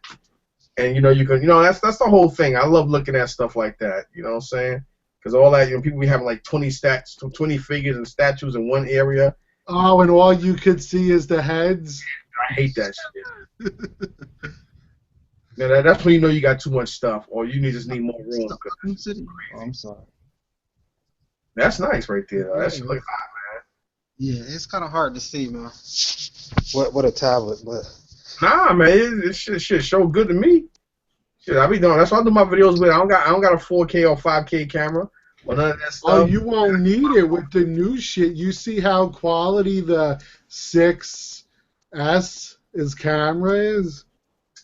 and you know you can, you know, that's the whole thing. I love looking at stuff like that. You know what I'm saying? Because all that, you know, people be having like 20 figures and statues in one area. Oh, and all you could see is the heads. I hate that shit. Now that's when you know you got too much stuff, or you just need more room. Oh, I'm sorry. That's nice right there. That shit look hot, man. Yeah, it's kind of hard to see, man. What a tablet, but. Nah, man, this shit show good to me. Shit, I be doing. That's what I do my videos with. I don't got a 4K or 5K camera or none of that stuff. Oh, you won't need it with the new shit. You see how quality the 6S is camera is.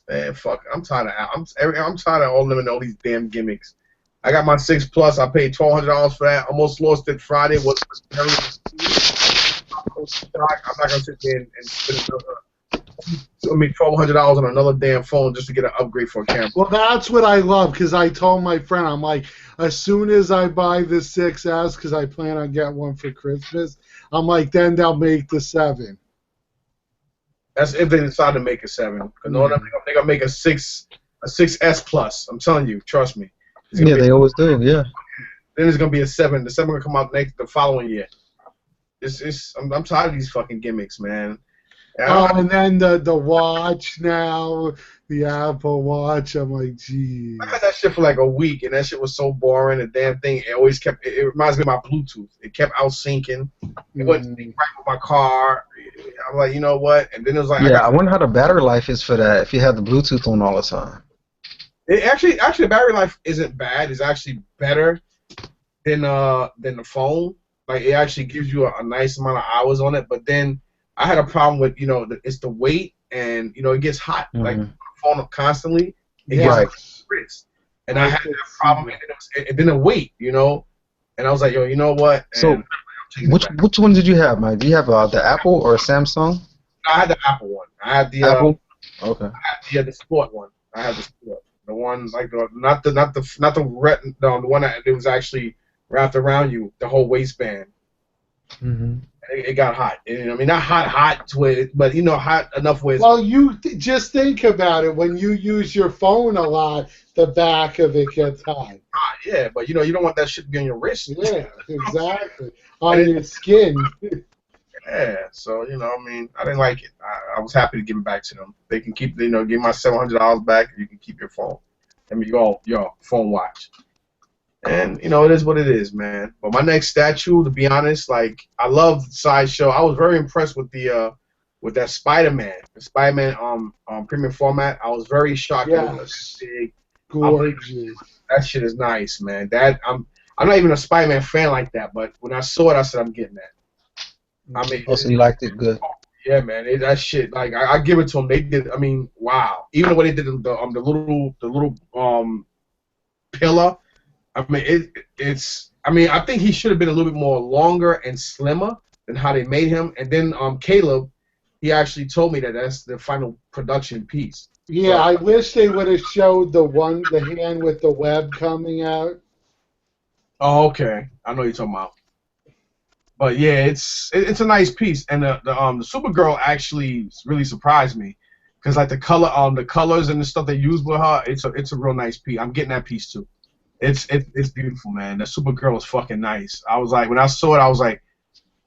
Man, fuck. I'm tired of all living all these damn gimmicks. I got my 6 Plus. I paid $1,200 for that. Almost lost it Friday. I'm not gonna sit there and spend $1,200 on another damn phone just to get an upgrade for a camera. Well, that's what I love, because I told my friend, I'm like, as soon as I buy the 6S, because I plan on getting one for Christmas, I'm like, then they'll make the 7. That's if they decide to make a 7. Because no, they're gonna make a 6S Plus. I'm telling you, trust me. Yeah, they always do. Yeah. Then it's gonna be a 7. The 7 gonna come out the following year. I'm tired of these fucking gimmicks, man. And then the watch now, the Apple Watch. I'm like, geez. I had that shit for like a week, and that shit was so boring. The damn thing, it reminds me of my Bluetooth. It kept out syncing. It wouldn't sync right with my car. I'm like, you know what? And then it was like, I wonder how the battery life is for that if you have the Bluetooth on all the time. It actually, the battery life isn't bad. It's actually better than the phone. Like, it actually gives you a nice amount of hours on it. But then I had a problem with, you know, it's the weight, and you know, it gets hot. Like, phone up constantly. It gets frizz. And I had that problem, and then the weight, you know. And I was like, yo, you know what? And so, which one did you have, Mike? Do you have the Apple or Samsung? I had the Apple one. I had the Apple. Okay. I had the sport one. I had the sport. The one like not the one that it was actually wrapped around you, the whole waistband. Mm-hmm. It got hot. I mean, not hot to where, but hot enough where. Well, just think about it. When you use your phone a lot, the back of it gets hot. Yeah, but you don't want that shit to be on your wrist. Yeah, exactly. On your skin. Yeah, so I mean, I didn't like it. I was happy to give it back to them. They can keep, give my $700 back. You can keep your phone. I mean, your phone watch. And it is what it is, man. But my next statue, to be honest, like I love Sideshow. I was very impressed with with that Spider-Man, the Spider-Man premium format. I was very shocked. Yes. Gorgeous. That shit is nice, man. I'm not even a Spider-Man fan like that, but when I saw it, I said I'm getting that. I mean, also you liked it good. Yeah, man. That shit, like I give it to them. They did. I mean, wow. Even the way they did the little pillar. I mean, it's. I mean, I think he should have been a little bit more longer and slimmer than how they made him. And then Caleb, he actually told me that that's the final production piece. Yeah, I wish they would have showed the hand with the web coming out. Oh, okay. I know what you're talking about. But yeah, it's a nice piece, and the Supergirl actually really surprised me, because like the colors and the stuff they use with her, it's a real nice piece. I'm getting that piece too. It's beautiful, man. The Supergirl is fucking nice. I was like, when I saw it, I was like,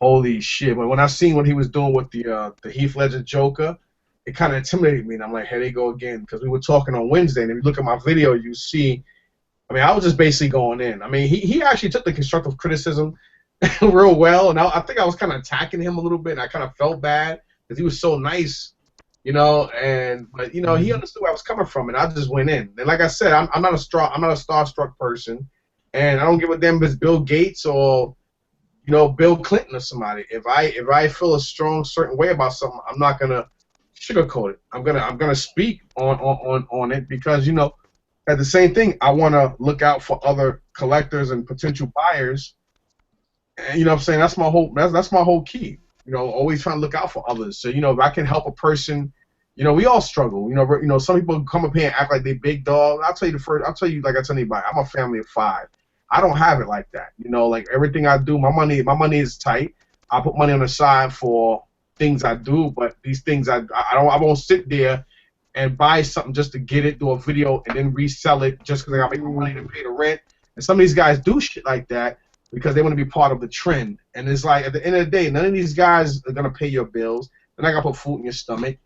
holy shit. But when I seen what he was doing with the Heath Ledger Joker, it kind of intimidated me, and I'm like, here they go again, because we were talking on Wednesday, and if you look at my video, you see, I mean, I was just basically going in. I mean, he actually took the constructive criticism real well, and I think I was kind of attacking him a little bit, and I kind of felt bad because he was so nice, but he understood where I was coming from, and I just went in. And like I said, I'm not a starstruck person, and I don't give a damn if it's Bill Gates or Bill Clinton or somebody. If I feel a strong certain way about something, I'm not gonna sugarcoat it. I'm gonna speak on it, because at the same thing, I want to look out for other collectors and potential buyers. And what I'm saying? That's my whole key. Always trying to look out for others. So if I can help a person, we all struggle. Some people come up here and act like they big dog. I'll tell you like I tell anybody, I'm a family of 5. I don't have it like that. Like everything I do, my money is tight. I put money on the side for things I do, but these things I won't sit there and buy something just to get it, do a video, and then resell it just because I got to make money to pay the rent. And some of these guys do shit like that because they want to be part of the trend. And it's like, at the end of the day, none of these guys are going to pay your bills. They're not going to put food in your stomach.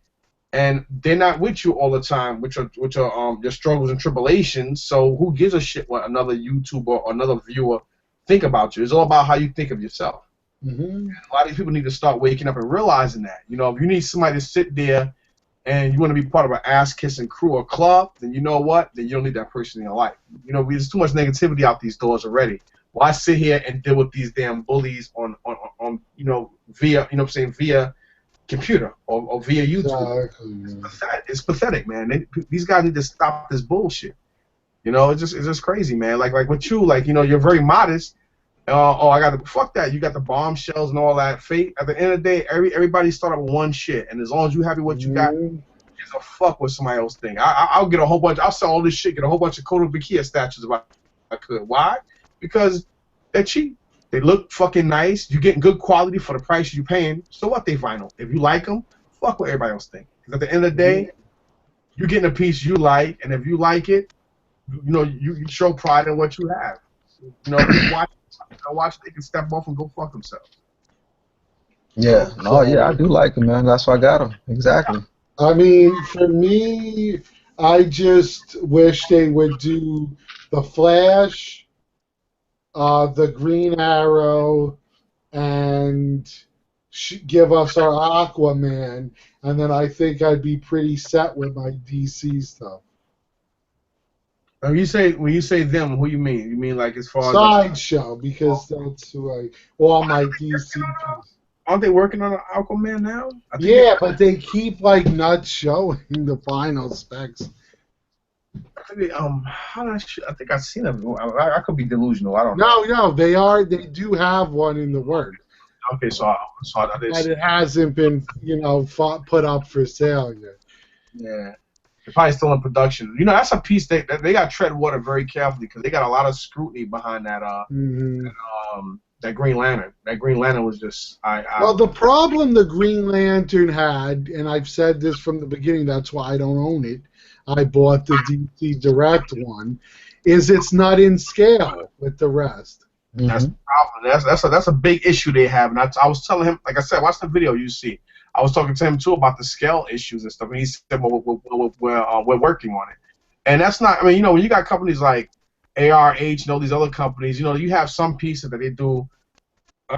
And they're not with you all the time, which are your struggles and tribulations. So who gives a shit what another YouTuber or another viewer think about you? It's all about how you think of yourself. Mm-hmm. A lot of these people need to start waking up and realizing that. If you need somebody to sit there and you want to be part of an ass-kissing crew or club, then you know what? Then you don't need that person in your life. There's too much negativity out these doors already. Why sit here and deal with these damn bullies on via via computer or via YouTube? Exactly. It's pathetic, man. These guys need to stop this bullshit. It's just crazy, man. Like with you, you're very modest. I got to fuck that. You got the Bombshells and all that. Fate. At the end of the day, everybody start up with one shit, and as long as you happy with what you got, it's a fuck with somebody else thing. I'll get a whole bunch. I'll sell all this shit. Get a whole bunch of Kodo Bakia statues if I could. Why? Because they're cheap. They look fucking nice. You're getting good quality for the price you're paying. So what? They vinyl. If you like them, fuck what everybody else thinks. Because at the end of the day, you're getting a piece you like, and if you like it, you show pride in what you have. Watch they can step off and go fuck themselves. Yeah. No, yeah, I do like them, man. That's why I got them. Exactly. I mean, for me, I just wish they would do the Flash, the Green Arrow, and give us our Aquaman, and then I think I'd be pretty set with my DC stuff. When you say them, who you mean? You mean like as far as Sideshow, because that's who all my DC pieces. Aren't they working on an Aquaman now? Yeah, but they keep not showing the final specs. I think I've seen them. I could be delusional. I don't know. No, they do have one in the works. Okay, so but it hasn't been put up for sale yet. Yeah. They're probably still in production. You know, that's a piece they got to tread water very carefully because they got a lot of scrutiny behind that. That Green Lantern. That Green Lantern was just. Well, the problem the Green Lantern had, and I've said this from the beginning, that's why I don't own it. I bought the DC Direct one. Is it's not in scale with the rest. That's the problem. That's a big issue they have. And I was telling him, like I said, watch the video. You see. I was talking to him too about the scale issues and stuff, and he said, "Well, we're working on it." And that's not. I mean, you know, when you got companies like ARH and all these other companies, you know, you have some pieces that they do.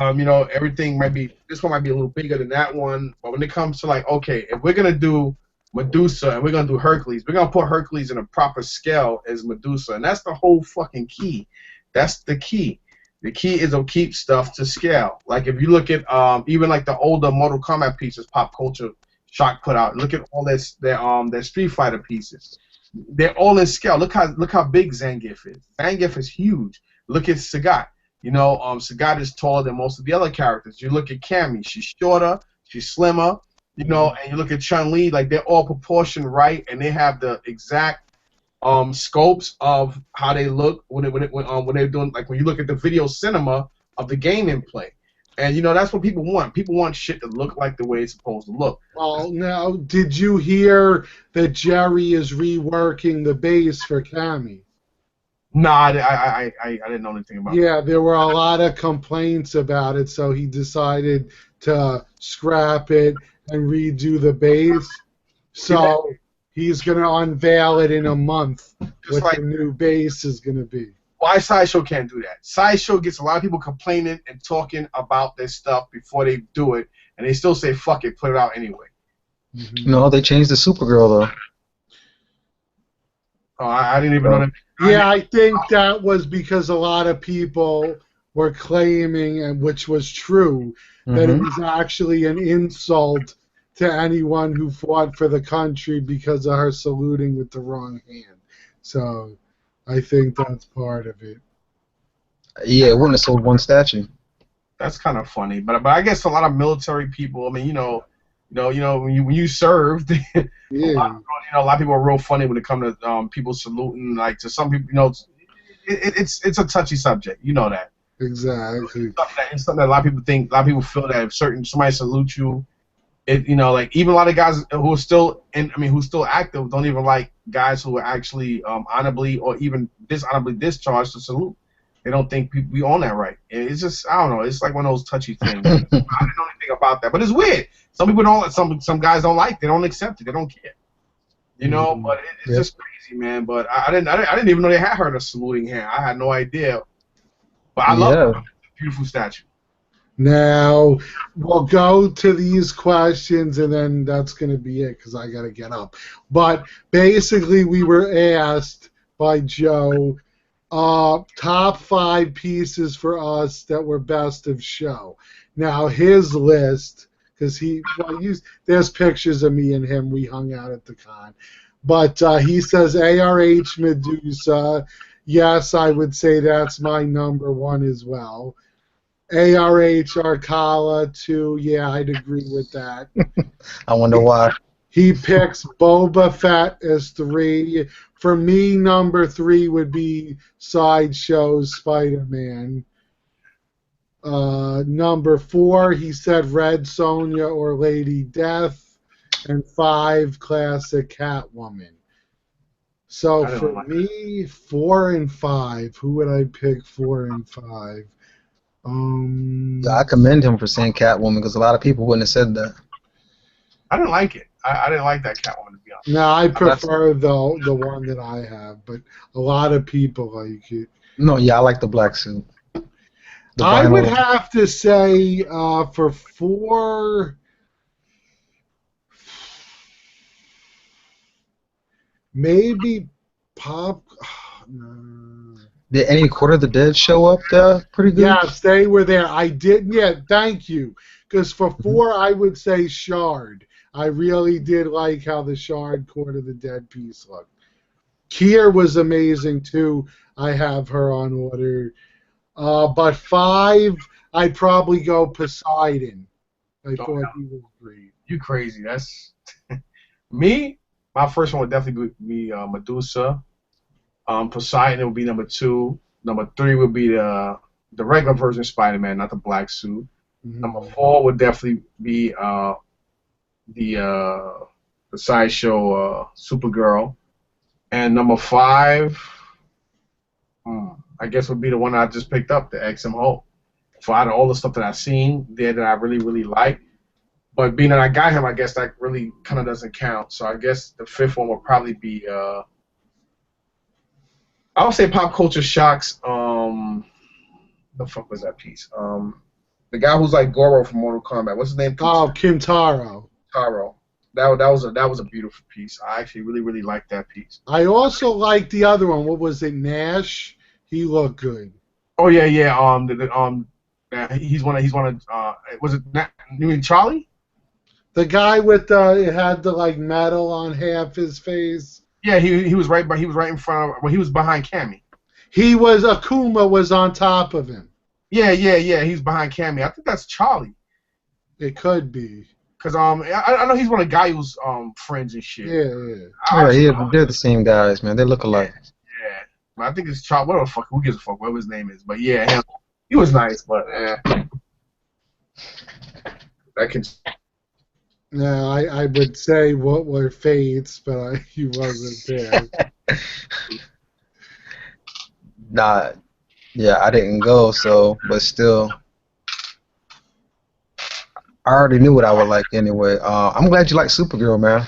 You know, everything might be. This one might be a little bigger than that one, but when it comes to like, okay, if we're gonna do Medusa and we're gonna do Hercules, we're gonna put Hercules in a proper scale as Medusa, and that's the whole fucking key. That's the key. The key is to keep stuff to scale. Like if you look at even like the older Mortal Kombat pieces, Pop Culture Shock put out. Look at all their Street Fighter pieces. They're all in scale. Look how big Zangief is. Zangief is huge. Look at Sagat. You know, Sagat is taller than most of the other characters. You look at Cammy, she's shorter, she's slimmer. You know, and you look at Chun-Li, like they're all proportioned right, and they have the exact scopes of how they look when they're doing, like when you look at the video cinema of the game in play. And you know that's what people want. People want shit to look like the way it's supposed to look. Well, now, did you hear that Jerry is reworking the base for Cammy? Nah, I didn't know anything about it. Yeah, there were a lot of complaints about it, so he decided to scrap it and redo the base. So he's going to unveil it in a month. What like, the new base is going to be. Why Sideshow can't do that? Sideshow gets a lot of people complaining and talking about their stuff before they do it, and they still say, fuck it, put it out anyway. No, they changed the Supergirl, though. Oh, I didn't even know that. Yeah, I think that was because a lot of people were claiming, and which was true, that it was actually an insult to anyone who fought for the country because of her saluting with the wrong hand. So I think that's part of it. Yeah, it wouldn't have sold one statue. That's kind of funny, but I guess a lot of military people. I mean, you know, when you served, yeah. A lot of people are real funny when it comes to people saluting. Like to some people, you know, it's a touchy subject. You know that. Exactly. It's something that a lot of people think. A lot of people feel that if somebody salutes you, you know, like even a lot of guys who are still who's still active don't even like guys who are actually honorably or even dishonorably discharged to salute. They don't think we own that right. It's just, I don't know. It's like one of those touchy things. I didn't know anything about that, but it's weird. Some people don't. Some guys don't like. They don't accept it. They don't care. You know, but it's just crazy, man. But I didn't even know they had her saluting hand. I had no idea. But I love it. It's a beautiful statue. Now, we'll go to these questions, and then that's going to be it because I got to get up. But basically, we were asked by Joe top 5 pieces for us that were best of show. Now, his list, because there's pictures of me and him. We hung out at the con. But he says ARH Medusa. Yes, I would say that's my number 1 as well. ARH Arcala 2. Yeah, I'd agree with that. I wonder why. He picks Boba Fett as 3. For me, number 3 would be Sideshow's Spider-Man. Number 4, he said Red Sonja or Lady Death. And 5, classic Catwoman. So for me, 4 and 5. Who would I pick 4 and 5? I commend him for saying Catwoman because a lot of people wouldn't have said that. I didn't like it. I didn't like that Catwoman, to be honest. No, I prefer the one that I have, but a lot of people like it. No, yeah, I like the black suit. I would have to say for 4, maybe Pop. No. Did any Quarter of the Dead show up there? Pretty good. Yes, they were there. I did. Yeah, thank you. Because for 4, I would say Shard. I really did like how the Shard Court of the Dead piece looked. Kier was amazing too. I have her on order. But 5, I'd probably go Poseidon. I thought he was great. You crazy? That's me. My first one would definitely be Medusa. Poseidon would be number 2. Number 3 would be the regular version of Spider-Man, not the black suit. Number 4 would definitely be the sideshow Supergirl, and number 5, I guess would be the one I just picked up, the XM Hulk. For out of all the stuff that I've seen there that I really, really like, but being that I got him, I guess that really kind of doesn't count. So I guess the 5th one would probably be I would say Pop Culture Shocks. The fuck was that piece? The guy who's like Goro from Mortal Kombat. What's his name? Oh, Kintaro. Taro. That was a beautiful piece. I actually really, really liked that piece. I also liked the other one. What was it? Nash. He looked good. Oh yeah. He's one of was it you mean Charlie? The guy with it had the like metal on half his face. Yeah, he was right in front of. Well, he was behind Cammy. He was Akuma was on top of him. Yeah. He's behind Cammy. I think that's Charlie. It could be. Cause I know he's one of Guyu's friends and shit. Yeah, they're the same guys, man. They look alike. Yeah, but I think it's Charlie. What the fuck? Who gives a fuck? Whatever his name is. But yeah, he was nice, but that can. No, I would say what were fates, but he wasn't there. Nah, yeah, I didn't go, so, but still, I already knew what I would like anyway. I'm glad you like Supergirl, man,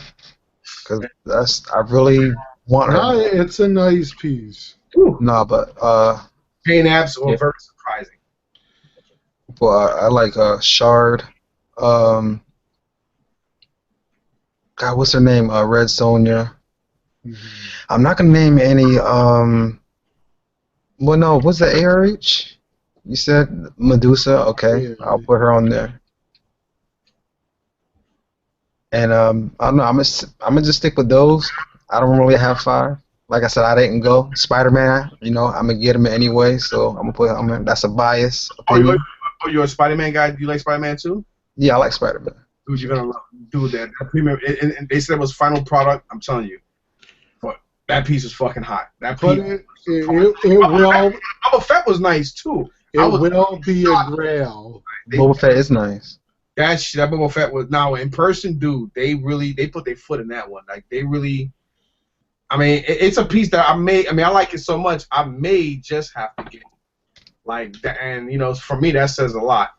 because I really want her. No, it's a nice piece. No, but pain apps or very surprising. Well, I like Shard. God, what's her name? Red Sonja. I'm not gonna name any. Well, no, what's the ARH? You said Medusa. Okay, I'll put her on there. And I don't know. I'm gonna just stick with those. I don't really have 5. Like I said, I didn't go. Spider-Man, I'm gonna get him anyway, so I'm gonna put him in. That's a bias opinion. Oh, you're a Spider-Man guy? Do you like Spider-Man too? Yeah, I like Spider-Man. Dude, you're gonna love that premium. And they said it was final product. I'm telling you, but that piece is fucking hot. That piece. It will. Boba Fett was nice too. It will be a grail. Boba Fett is nice. That Boba Fett was now in person, dude. They put their foot in that one. Like they really. I mean, it's a piece that I made. I mean, I like it so much. I may just have to get it. Like that, and for me that says a lot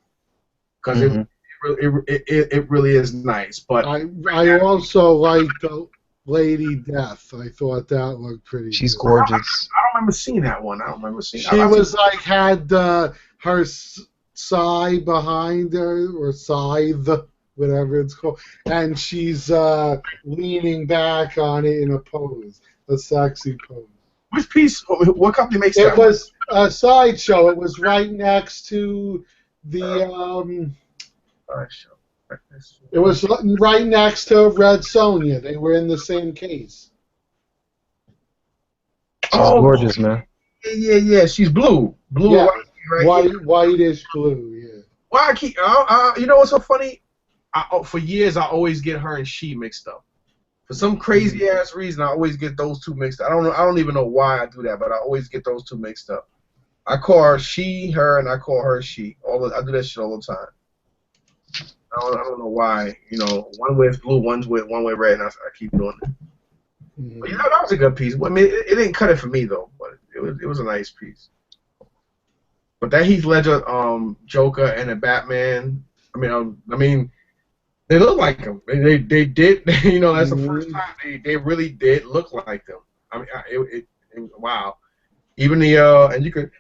because it really is nice. But I also like the Lady Death. I thought that looked pretty. She's good. gorgeous. I don't remember seeing that one. She was like had her side behind her or scythe, whatever it's called, and she's leaning back on it in a pose, a sexy pose. Which piece? What company makes it? That? It was a sideshow. It was right next to the. It was right next to Red Sonja. They were in the same case. She's gorgeous, man. Yeah. She's blue. Yeah. Right whitish blue. Yeah. Well, I keep. You know what's so funny? For years, I always get her and she mixed up. For some crazy ass reason, I always get those two mixed up. I don't even know why I do that, but I always get those two mixed up. I call her she, her, and I call her she. I do that shit all the time. I don't know why. One way is blue, one way red, and I keep doing it. But, that was a good piece. I mean, it didn't cut it for me though, but it was a nice piece. But that Heath Ledger, Joker, and the Batman. I mean, they look like them. They did. That's the first time they really did look like them. I mean, it wow. Even the and you could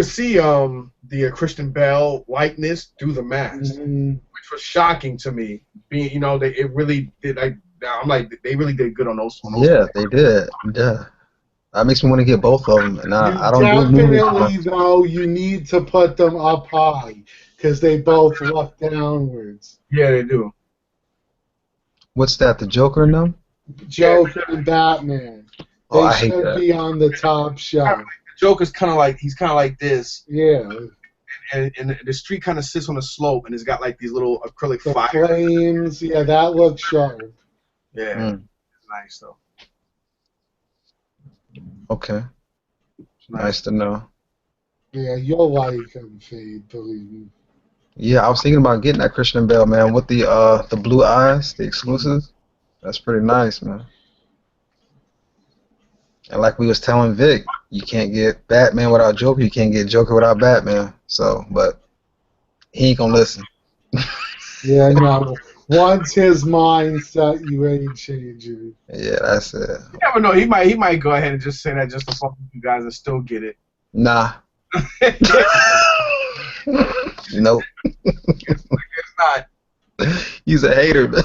see the Christian Bale likeness through the mask, which was shocking to me. Being they really did. I'm like they really did good on those. Yeah, they did. Yeah. That makes me want to get both of them, and I don't definitely though you need to put them up high because they both look downwards. Yeah, they do. What's that? The Joker and them? Joker and Batman. They should be on the top shelf. The Joker's kind of like this. Yeah. And the street kind of sits on a slope, and it's got like these little acrylic fire flames. Yeah, that looks sharp. Yeah, nice though. Okay. It's Nice to know. Yeah, you'll like him, Fade, believe me. Yeah, I was thinking about getting that Christian Bale, man, with the blue eyes, the exclusive. That's pretty nice, man. And like we was telling Vic, you can't get Batman without Joker. You can't get Joker without Batman. So, but he ain't gonna listen. Yeah, no. Once his mind set, you ain't changing. Yeah, that's it. You never know. He might go ahead and just say that just to fuck with you guys and still get it. Nah. Nope. It's not. He's a hater, man.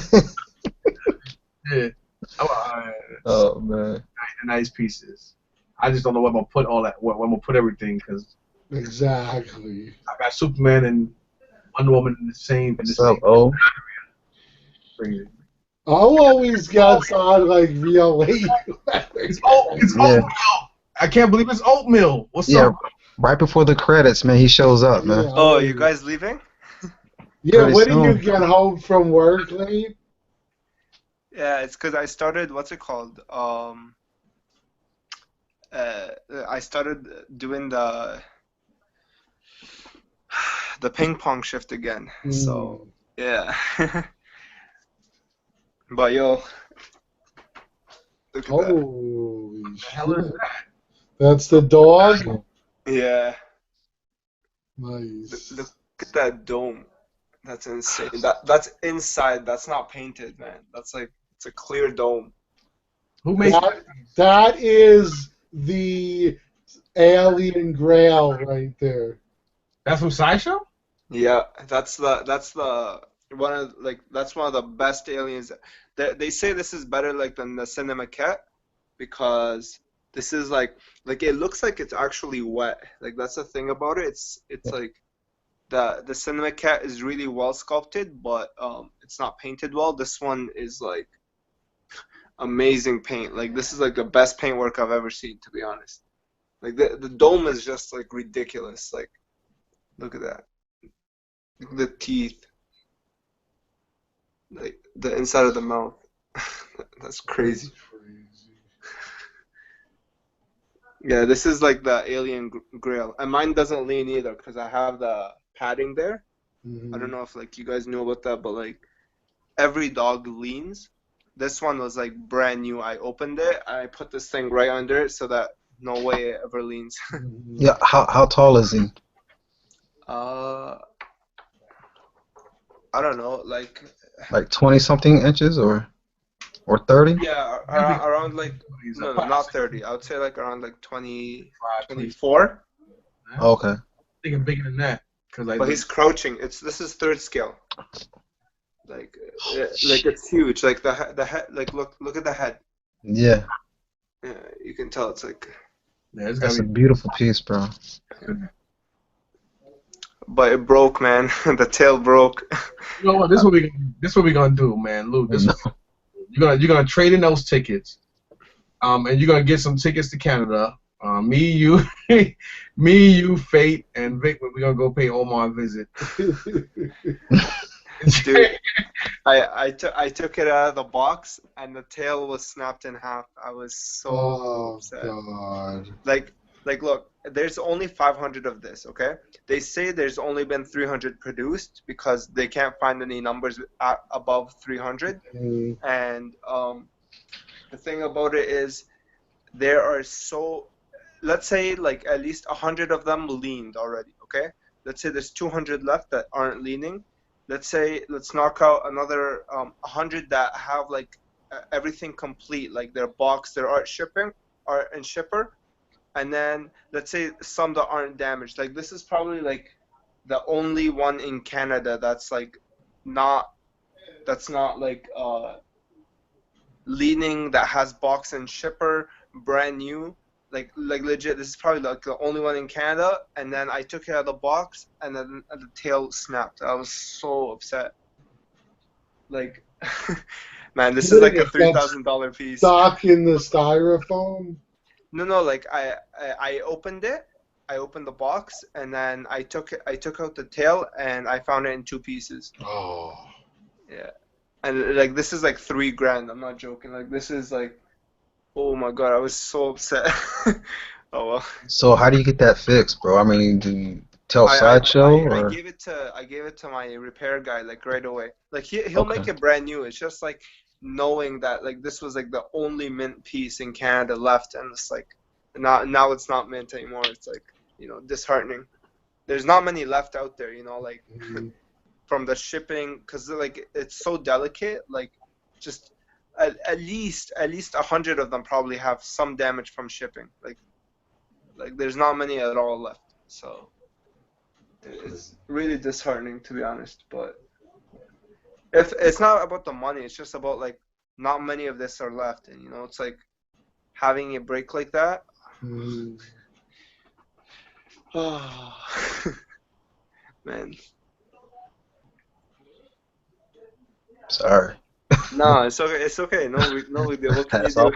Yeah. Oh man. Nice pieces. I just don't know where I'm gonna put all that. Where I'm gonna put everything because Exactly. I got Superman and Wonder Woman in the same. What's up, O? Crazy. I'll always get on like real late. It's oatmeal. I can't believe it's oatmeal. What's up? Right before the credits, man, he shows up, man. Yeah, Oh, you guys leaving? Yeah, Pretty when did you soon. get home from work late? Yeah, it's because I started, what's it called? I started doing the ping pong shift again. So, yeah. But yo, look at that. Holy What the hell is shit. that? That's the dog? Yeah. Nice. Look at that dome. That's insane. That's inside. That's not painted, man. That's like, it's a clear dome. Who makes that is the alien grail right there. That's from Sideshow? Yeah, that's one of the best aliens. They say this is better like than the Cinema Cat because this is like it looks like it's actually wet. Like that's the thing about it. It's like the Cinema Cat is really well sculpted, but it's not painted well. This one is like amazing paint. Like this is like the best paint work I've ever seen, to be honest. Like the dome is just like ridiculous. Like look at that. The teeth, like the inside of the mouth. That's crazy. Yeah, this is like the alien grail, and mine doesn't lean either because I have the padding there. I don't know if like you guys knew about that, but like every dog leans. This one was like brand new. I opened it. I put this thing right under it so that no way it ever leans. Yeah, how tall is he? I don't know, like 20 something inches or 30? yeah, around like no, not 30. I would say like around like 24. Oh, okay. I'm thinking bigger than that. But he's crouching. This is third scale. Like it's huge. Like the head. Like look at the head. Yeah. Yeah, you can tell it's like. Yeah, it's That's a beautiful piece, bro. But it broke, man. The tail broke. You know what? This what we gonna do, man, Luke. You're gonna trade in those tickets, and you're gonna get some tickets to Canada. Me, you, Fate, and Vic. We're gonna go pay Omar a visit. Dude, I took it out of the box and the tail was snapped in half. I was so upset. God. Like look, there's only 500 of this, okay? They say there's only been 300 produced because they can't find any numbers above 300. And the thing about it is there are let's say like at least 100 of them leaned already, okay? Let's say there's 200 left that aren't leaning. Let's knock out another 100 that have like everything complete, like their box, their art and shipper, and then let's say some that aren't damaged. Like this is probably like the only one in Canada that's like not like leaning, that has box and shipper, brand new. Like legit, this is probably like the only one in Canada. And then I took it out of the box, and then the tail snapped. I was so upset. Like, man, this is like a $3,000 piece. Stock in the styrofoam? No, like I opened it. I opened the box, and then I took out the tail, and I found it in two pieces. Oh. Yeah. And like this is like $3,000. I'm not joking. Like this is like, oh my God, I was so upset. Oh well. So how do you get that fixed, bro? I mean, do you tell Sideshow I or? gave it to my repair guy like right away. Like he'll Okay. make it brand new. It's just like knowing that like this was like the only mint piece in Canada left, and it's like now it's not mint anymore. It's like, you know, disheartening. There's not many left out there, you know, like from the shipping, because like it's so delicate. Like just at least 100 of them probably have some damage from shipping. Like there's not many at all left. So it's really disheartening, to be honest. But if it's not about the money, it's just about like not many of this are left, and you know, it's like having it break like that. Oh, man. Sorry. No, it's okay. It's okay. No big deal. What can you That's do? all.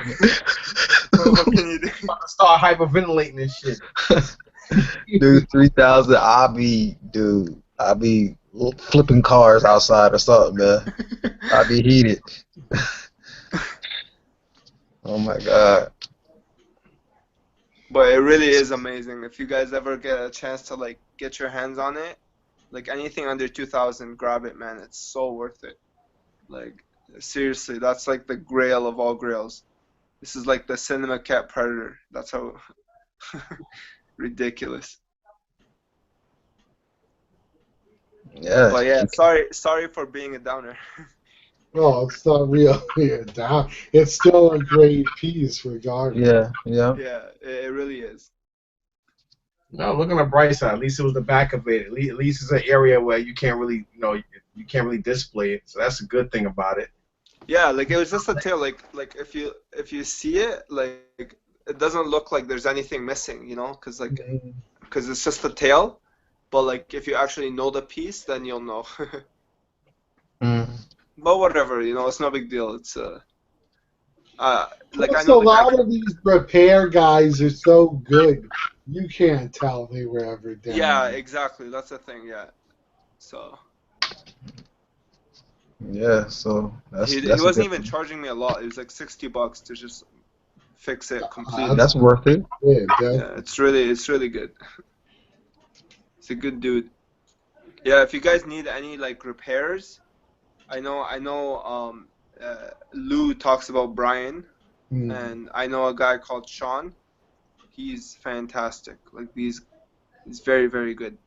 What can you do? Start hyperventilating this shit. Dude, 3,000. I'll be flipping cars outside or something, man. I'll be heated. Oh my God. But it really is amazing. If you guys ever get a chance to like get your hands on it, like anything under 2,000, grab it, man. It's so worth it. Like seriously, that's like the grail of all grails. This is like the Cinema Cat Predator. That's how ridiculous. Yeah. But yeah, sorry for being a downer. Oh, it's not really down. It's still a great piece, regardless. Yeah. Yeah, it really is. No, look on the bright side. At least it was the back of it. At least it's an area where you can't really, you can't really display it. So that's a good thing about it. Yeah, like it was just a tail. Like if you see it, like it doesn't look like there's anything missing, you know, because it's just the tail. But like if you actually know the piece, then you'll know. But whatever, you know, it's no big deal. It's like Plus, a lot of these repair guys are so good, you can't tell they were ever down. Yeah, exactly. That's the thing. Yeah. So. Yeah. So He wasn't even charging me a lot. It was like $60 to just fix it completely. That's worth it. Yeah, it's really good. It's a good dude. Yeah, if you guys need any like repairs, I know Lou talks about Brian, and I know a guy called Sean. He's fantastic. Like he's very, very good.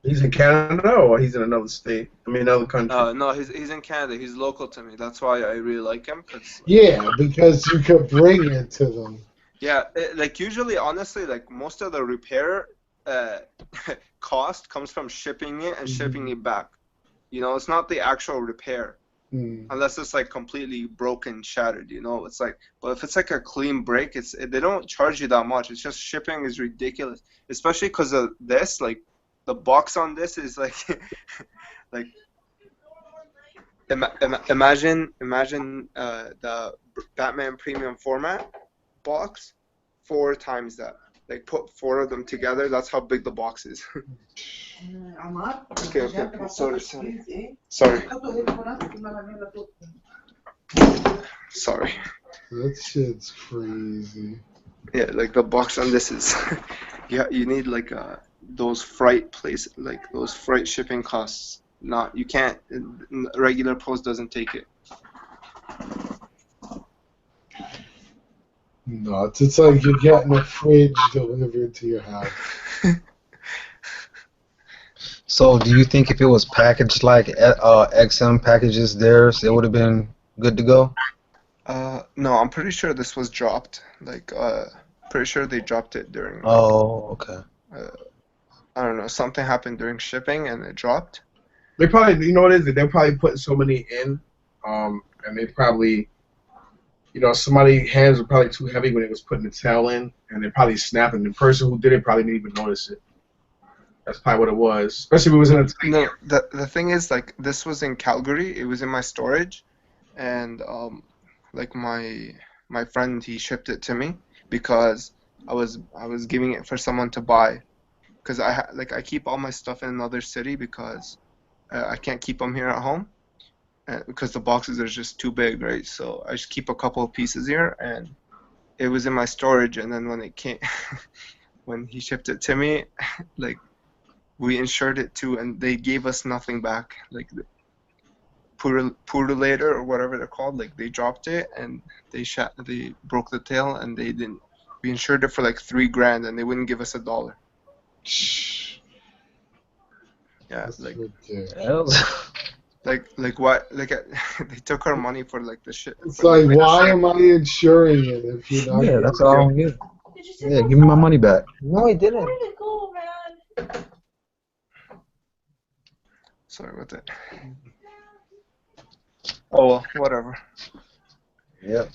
He's in Canada or he's in another state? I mean, another country. No, he's in Canada. He's local to me. That's why I really like him. Yeah, because you could bring it to them. Yeah, like usually, honestly, like most of the repair cost comes from shipping it and shipping it back. You know, it's not the actual repair, unless it's like completely broken, shattered. You know, it's like, but if it's like a clean break, they don't charge you that much. It's just shipping is ridiculous, especially because of this. Like, the box on this is like, like, imagine the Batman Premium Format box, 4 times that. Like put 4 of them together. That's how big the box is. Okay. Sorry. That shit's crazy. Yeah, like the box on this is. Yeah, you need like those freight shipping costs. You can't. Regular post doesn't take it. No, it's like you're getting a fridge delivered to your house. So, do you think if it was packaged like XM packages theirs, it would have been good to go? No, I'm pretty sure this was dropped. Like, pretty sure they dropped it during. Oh, okay. I don't know. Something happened during shipping and it dropped. They probably, you know what it is? They're probably putting so many in, and they probably. Somebody's hands were probably too heavy when it was putting the tail in, and they probably snapped, and the person who did it probably didn't even notice it. That's probably what it was, especially if it was in a... No, the thing is, like, this was in Calgary. It was in my storage, and, like, my friend, he shipped it to me because I was giving it for someone to buy, because I keep all my stuff in another city because I can't keep them here at home because the boxes are just too big, right? So I just keep a couple of pieces here, and it was in my storage. And then when it came, when he shipped it to me, like we insured it too, and they gave us nothing back. Like purulator or whatever they're called, like they dropped it and they broke the tail, and they didn't. We insured it for like $3,000, and they wouldn't give us $1. Yeah, That's like ridiculous. like what? Like they took our money for like the shit. It's for, like, why am I insuring it if you're not? Yeah, that's all I don't get. Yeah, give me my money back. No, he didn't. Where did it go, man? Sorry about that. Oh well, whatever. Yep.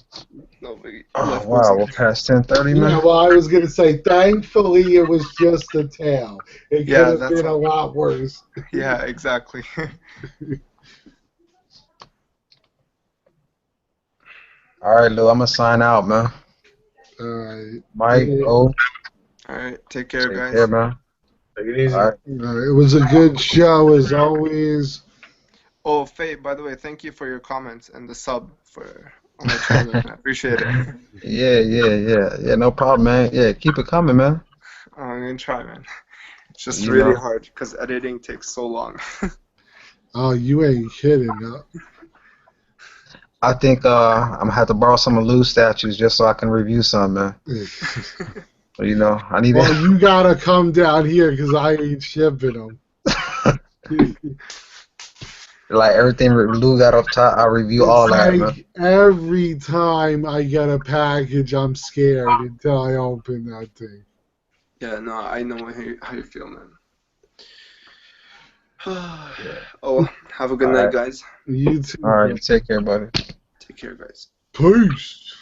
No biggie. Oh wow, we're past 10:30, man. Yeah, well, I was gonna say, thankfully, it was just a tail. It Yeah, could have that's been a lot worse. Yeah, exactly. All right, Lou, I'm gonna sign out, man. All right, Mike, O, All right, take care, take guys. care, man. Take it easy. All right. it was a good show as always. Oh, Faye, by the way, thank you for your comments and the sub on my channel. I appreciate it. Yeah. No problem, man. Yeah, keep it coming, man. I'm gonna try, man. It's just You really know. hard because editing takes so long. Oh, you ain't kidding. Huh? I think I'm gonna have to borrow some of Lou's statues just so I can review some, man. You know, I need Well, it. you gotta come down here because I ain't shipping them. Like everything Lou got up top, I review all that, man. Every time I get a package, I'm scared until I open that thing. Yeah, no, I know how you feel, man. Oh, have a good night, guys. You too. All right, take care, buddy. Take care, guys. Peace.